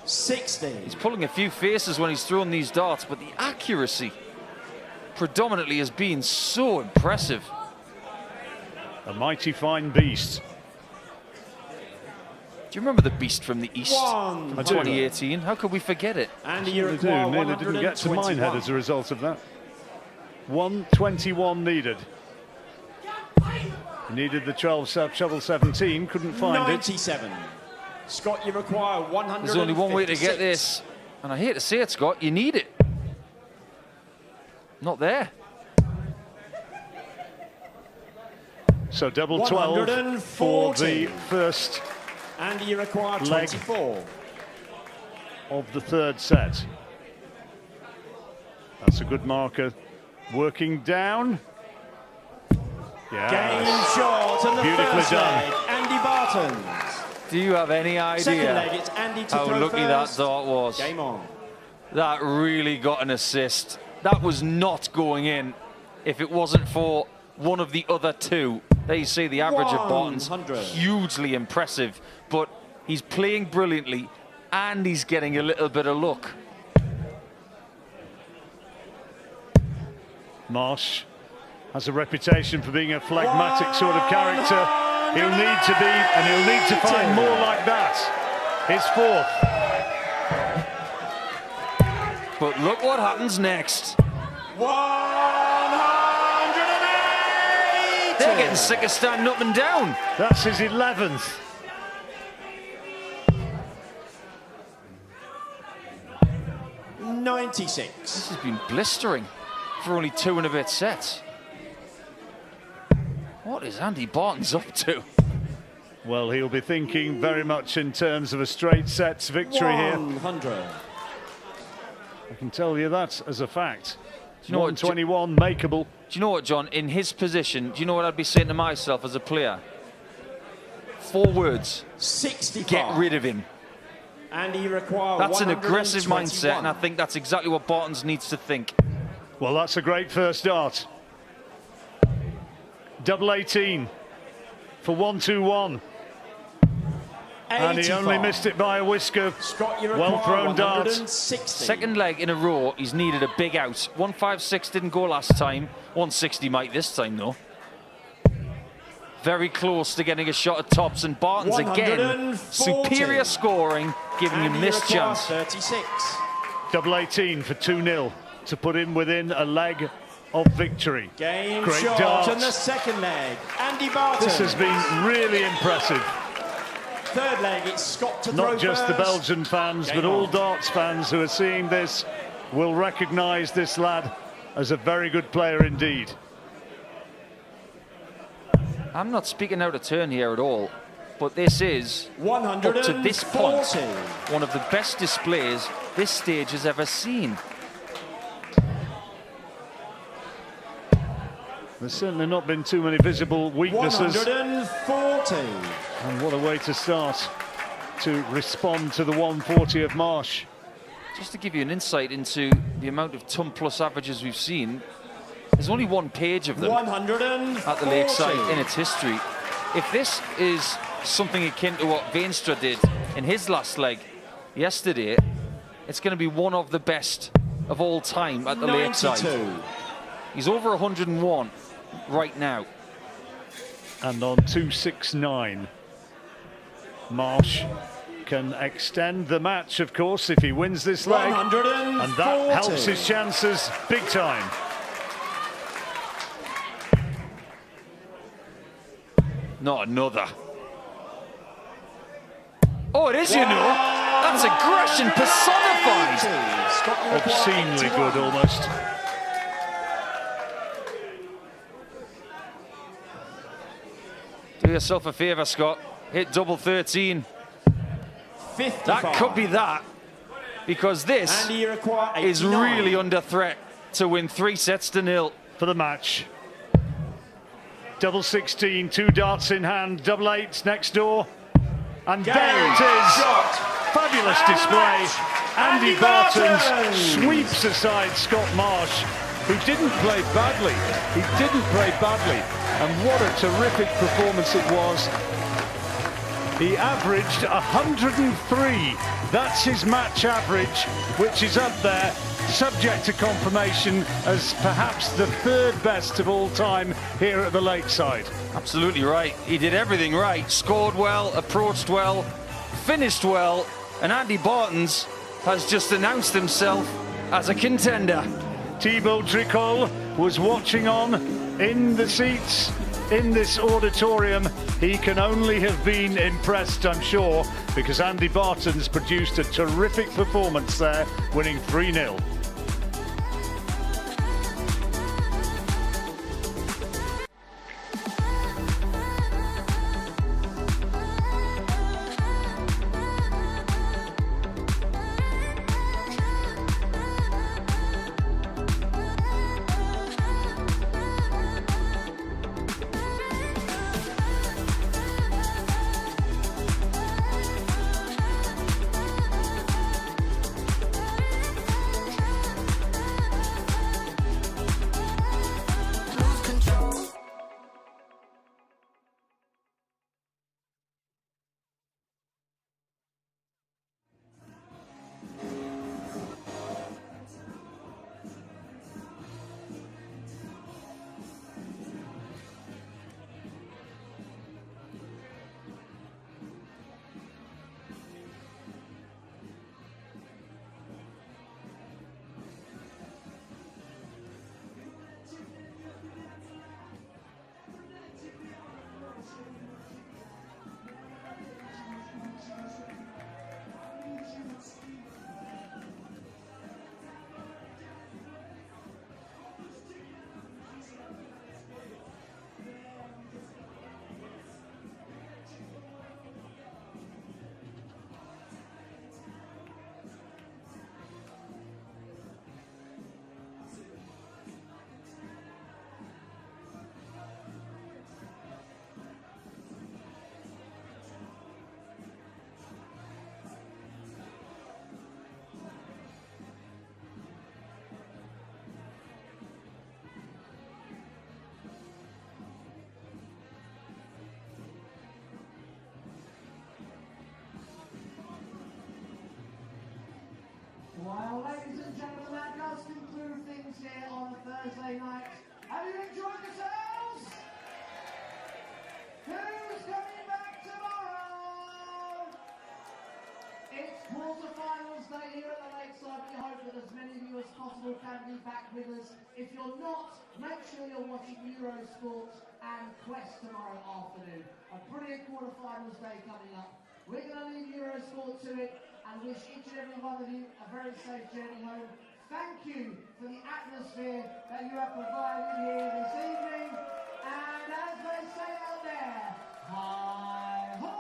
60. He's pulling a few faces when he's throwing these darts, but the accuracy predominantly has been so impressive. A mighty fine beast. Do you remember the beast from the East One. from I do. 2018? How could we forget it? And They you do. require Nearly didn't get to Minehead as a result of that. 121 needed. He needed the 12 shovel 17, couldn't find 97. Scott, you require 156. There's only one way to get this, and I hate to say it, Scott, you need it. Not there. it. So double 12 for the 140. first And you require leg 24. of the third set. That's a good marker. Working down. Yeah. Game short and the Beautifully first done. leg, Andy Bartons. Do you have any Second idea leg, it's Andy to how throw lucky first. that dart was? Game on. That really got an assist. That was not going in if it wasn't for one of the other two. There you see the average of Bartons, 100. hugely impressive, but he's playing brilliantly and he's getting a little bit of luck. Marsh has a reputation for being a phlegmatic sort of character. He'll need to be, and he'll need to find more like that. His 4th. But look what happens next. 180. They're getting sick of standing up and down. That's his 11th. This has been blistering for only 2 and a bit sets. What is Andy Bartons up to? Well, he'll be thinking very much in terms of a straight sets victory here. 100. I can tell you that as a fact. Do you know 121 makeable. Do you know what, John? In his position, do you know what I'd be saying to myself as a player? 4 words. 65. Get rid of him. And you require That's an aggressive 121. mindset, and I think that's exactly what Bartons needs to think. Well, that's a great first dart. Double 18 for 121. And he only 85. missed it by a whisker. Scott, you Well require thrown dart. 160. Second leg in a row, he's needed a big out. 156 didn't go last time. 160 might this time, though. Very close to getting a shot at tops, and Bartons again. 140. Superior scoring, giving And him you this require chance. 36. Double 18 for 2-0 to put him within a leg of victory. Game Great shot dart. and the second leg. Andy Bartons. This has been really impressive. Third leg, it's Scott to throw Not just the first. Belgian fans, Game but all on. darts fans who are seeing this will recognise this lad as a very good player indeed. I'm not speaking out of turn here at all, but this is, up to this point, 140. one of the best displays this stage has ever seen. There's certainly not been too many visible weaknesses. 140. And what a way to start to respond to the 140 of Marsh. Just to give you an insight into the amount of ton plus averages we've seen, there's only one page of them 140. at the Lakeside in its history. If this is something akin to what Veenstra did in his last leg yesterday, it's going to be one of the best of all time at the 92. Lakeside. He's over 101 right now. And on 269, Marsh can extend the match, of course, if he wins this leg. 140. And that helps his chances big time. Not another. Oh, it is, you know. That's aggression personified. Obscenely good, almost. Do yourself a favour, Scott. Hit double 13. 55. That could be that, because this is really under threat to win 3 sets to 0 for the match. Double 16, 2 darts in hand, double 8s next door. And there it is. Fabulous display. Andy Bartons sweeps aside Scott Marsh, who didn't play badly. He didn't play badly. And what a terrific performance it was. He averaged 103. That's his match average, which is up there, subject to confirmation as perhaps the 3rd best of all time here at the Lakeside. Absolutely right. He did everything right. Scored well, approached well, finished well, and Andy Bartons has just announced himself as a contender. Thibaut Tricole was watching on in the seats in this auditorium. He can only have been impressed, I'm sure, because Andy Bartons produced a terrific performance there, winning 3-0. Well, ladies and gentlemen, that does conclude things here on a Thursday night. Have you enjoyed yourselves? Who's coming back tomorrow? It's quarterfinals day here at the Lakeside. We hope that as many of you as possible can be back with us. If you're not, make sure you're watching Eurosport and Quest tomorrow afternoon. A brilliant quarterfinals day coming up. We're going to leave Eurosport to it and wish each and every one of you a very safe journey home. Thank you for the atmosphere that you have provided here this evening. And as they say out there, hi ho!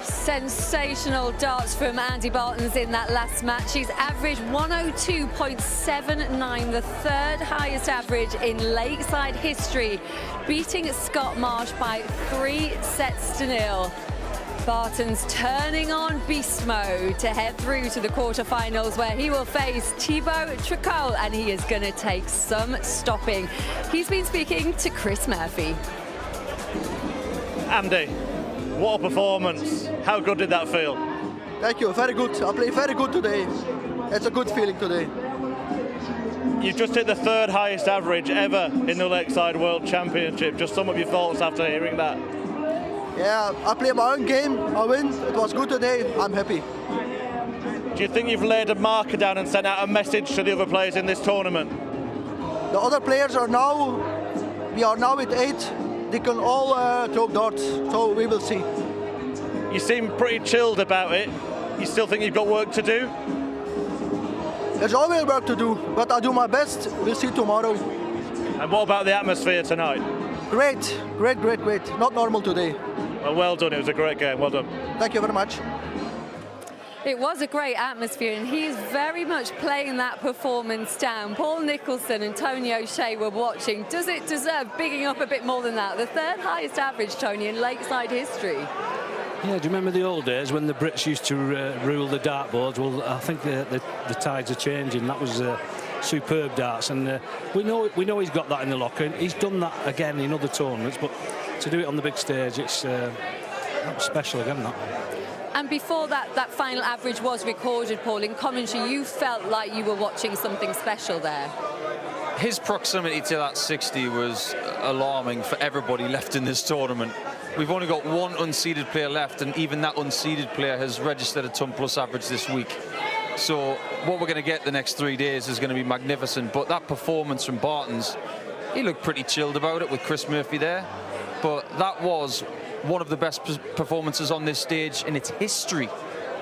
Sensational darts from Andy Bartons in that last match. He's averaged 102.79, the third highest average in Lakeside history, beating Scott Marsh by 3-0. Bartons turning on beast mode to head through to the quarterfinals, where he will face Tricole, and he is going to take some stopping. He's been speaking to Chris Murphy. Andy, what a performance. How good did that feel? Thank you, very good. I played very good today. It's a good feeling today. You've just hit the third highest average ever in the Lakeside World Championship. Just some of your thoughts after hearing that. Yeah, I played my own game, I win. It was good today, I'm happy. Do you think you've laid a marker down and sent out a message to the other players in this tournament? The other players are now, we are now with 8. They can all throw darts, so we will see. You seem pretty chilled about it. You still think you've got work to do? There's always work to do, but I'll do my best. We'll see tomorrow. And what about the atmosphere tonight? Great, great, great, great. Not normal today. Well done, it was a great game, well done. Thank you very much. It was a great atmosphere, and he's very much playing that performance down. Paul Nicholson and Tony O'Shea were watching. Does it deserve bigging up a bit more than that? The third highest average, Tony, in Lakeside history. Yeah, do you remember the old days when the Brits used to rule the dartboards? Well, I think the tides are changing. That was superb darts, and we know he's got that in the locker. He's done that again in other tournaments, but to do it on the big stage, it's that was special again, that. And before that final average was recorded, Paul, in commentary, you felt like you were watching something special there. His proximity to that 60 was alarming for everybody left in this tournament. We've only got one unseeded player left, and even that unseeded player has registered a ton-plus average this week. So what we're going to get the next 3 days is going to be magnificent. But that performance from Bartons, he looked pretty chilled about it with Chris Murphy there. But that was one of the best performances on this stage in its history.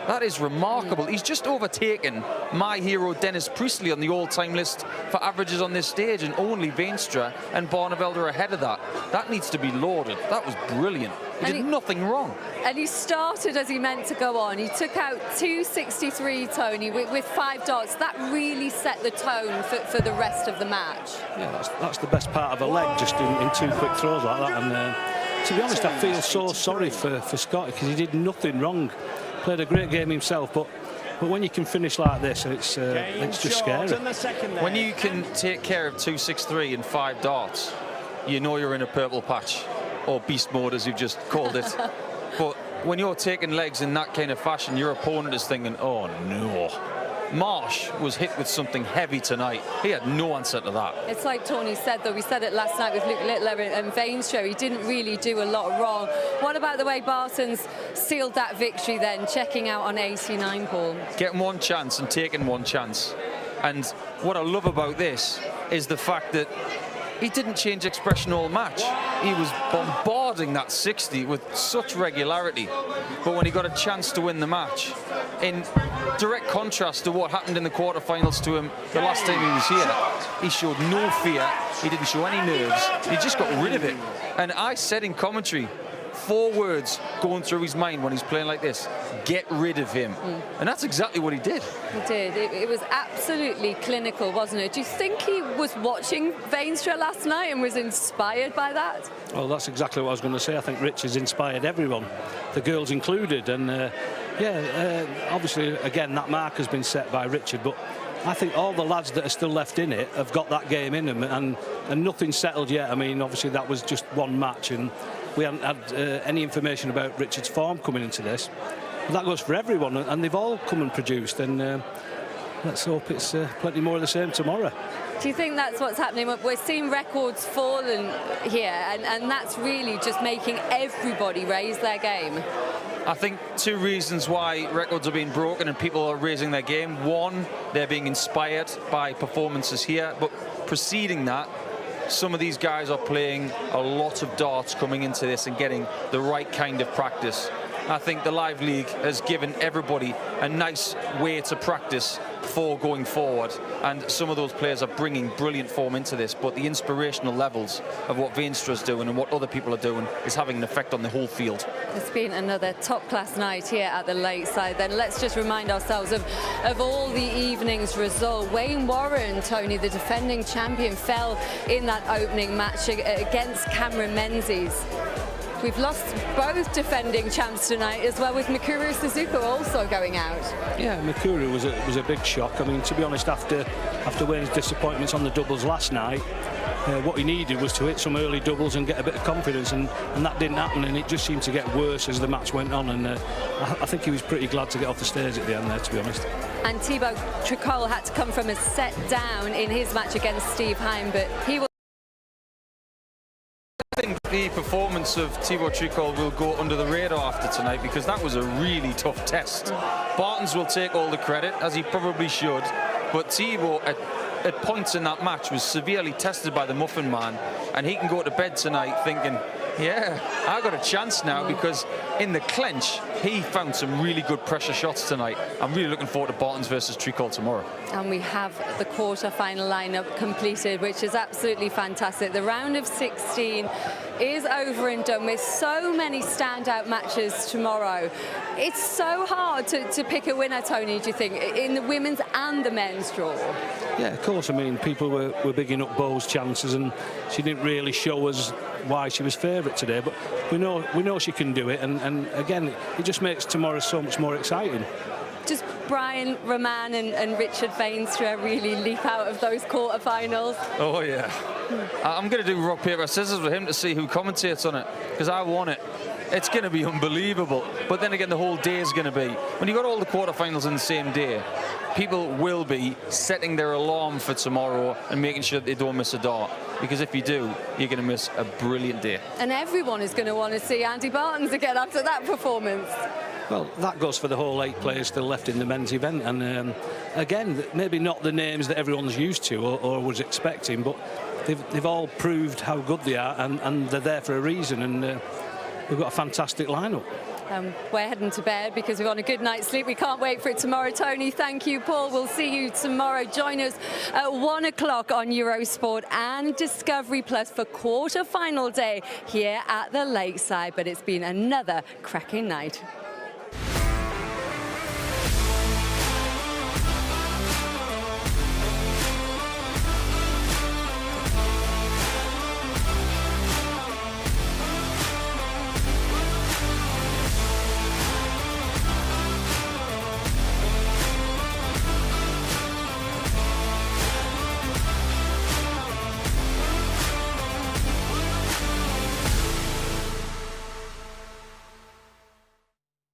That is remarkable. He's just overtaken my hero Dennis Priestley on the all-time list for averages on this stage, and only Veenstra and Barneveld are ahead of that. That needs to be lauded. That was brilliant. He did nothing wrong. And he started as he meant to go on. He took out 263, Tony, with 5 darts. That really set the tone for the rest of the match. Yeah, that's the best part of a leg, just in 2 quick throws like that. And to be honest, I feel so sorry for Scott, because he did nothing wrong. Played a great game himself, but when you can finish like this, it's just scary. When you can take care of 263 and 5 darts, you know you're in a purple patch, or beast mode as you've just called it. But when you're taking legs in that kind of fashion, your opponent is thinking, oh no. Marsh was hit with something heavy tonight. He had no answer to that. It's like Tony said, though, we said it last night with Luke Littler and Veenstra, he didn't really do a lot wrong. What about the way Bartons sealed that victory then, checking out on 89, Paul? Getting one chance and taking one chance. And what I love about this is the fact that he didn't change expression all match. He was bombarding that 60 with such regularity. But when he got a chance to win the match, in direct contrast to what happened in the quarterfinals to him the last time he was here, he showed no fear. He didn't show any nerves. He just got rid of it. And I said in commentary, 4 words going through his mind when he's playing like this: get rid of him. And that's exactly what he did. He did. It was absolutely clinical, wasn't it? Do you think he was watching Veenstra last night and was inspired by that? Well, that's exactly what I was going to say. I think Richard's inspired everyone, the girls included. And obviously, again, that mark has been set by Richard, but I think all the lads that are still left in it have got that game in them, and nothing's settled yet. I mean, obviously, that was just one match, and we haven't had any information about Richard's form coming into this. But that goes for everyone, and they've all come and produced, and let's hope it's plenty more of the same tomorrow. Do you think that's what's happening? We're seeing records falling here, and that's really just making everybody raise their game. I think 2 reasons why records are being broken and people are raising their game. One, they're being inspired by performances here, but preceding that, some of these guys are playing a lot of darts coming into this and getting the right kind of practice. I think the Live League has given everybody a nice way to practice for going forward, and some of those players are bringing brilliant form into this, but the inspirational levels of what Veenstra's doing and what other people are doing is having an effect on the whole field. It's been another top-class night here at the Lakeside. Then let's just remind ourselves of all the evening's result. Wayne Warren, Tony, the defending champion, fell in that opening match against Cameron Menzies. We've lost both defending champs tonight as well, with Mikuru Suzuki also going out. Yeah, Mikuru was a big shock. I mean, to be honest, after Wayne's disappointments on the doubles last night, what he needed was to hit some early doubles and get a bit of confidence, and that didn't happen, and it just seemed to get worse as the match went on, and I think he was pretty glad to get off the stairs at the end there, to be honest. And Thibaut Tricole had to come from a set down in his match against Steve Hine, but he will... I think the performance of Thibaut Tricole will go under the radar after tonight, because that was a really tough test. Bartons will take all the credit, as he probably should, but Thibaut at points in that match was severely tested by the Muffin Man, and he can go to bed tonight thinking, yeah, I got a chance now, because in the clinch he found some really good pressure shots tonight. I'm really looking forward to Bartons versus Tricole tomorrow. And we have the quarter-final lineup completed, which is absolutely fantastic. The round of 16 is over and done with so many standout matches tomorrow. It's so hard to pick a winner, Tony, do you think, in the women's and the men's draw? Yeah, of course. I mean, people were bigging up Bo's chances, and she didn't really show us why she was favourite today, but we know she can do it, and again, it just makes tomorrow so much more exciting. Does Brian Roman and Richard Veenstra really leap out of those quarterfinals? Oh yeah. I'm going to do rock, paper, scissors with him to see who commentates on it, because I want it. It's going to be unbelievable. But then again, the whole day is going to be. When you got all the quarterfinals in the same day, people will be setting their alarm for tomorrow and making sure that they don't miss a dart. Because if you do, you're going to miss a brilliant day. And everyone is going to want to see Andy Bartons again after that performance. Well, that goes for the whole 8 players still left in the men's event, and again, maybe not the names that everyone's used to or was expecting, but they've all proved how good they are, and they're there for a reason, and we've got a fantastic lineup. We're heading to bed because we've got a good night's sleep. We can't wait for it tomorrow. Tony, thank you. Paul, we'll see you tomorrow. Join us at 1 o'clock on Eurosport and Discovery Plus for quarter-final day here at the Lakeside. But it's been another cracking night.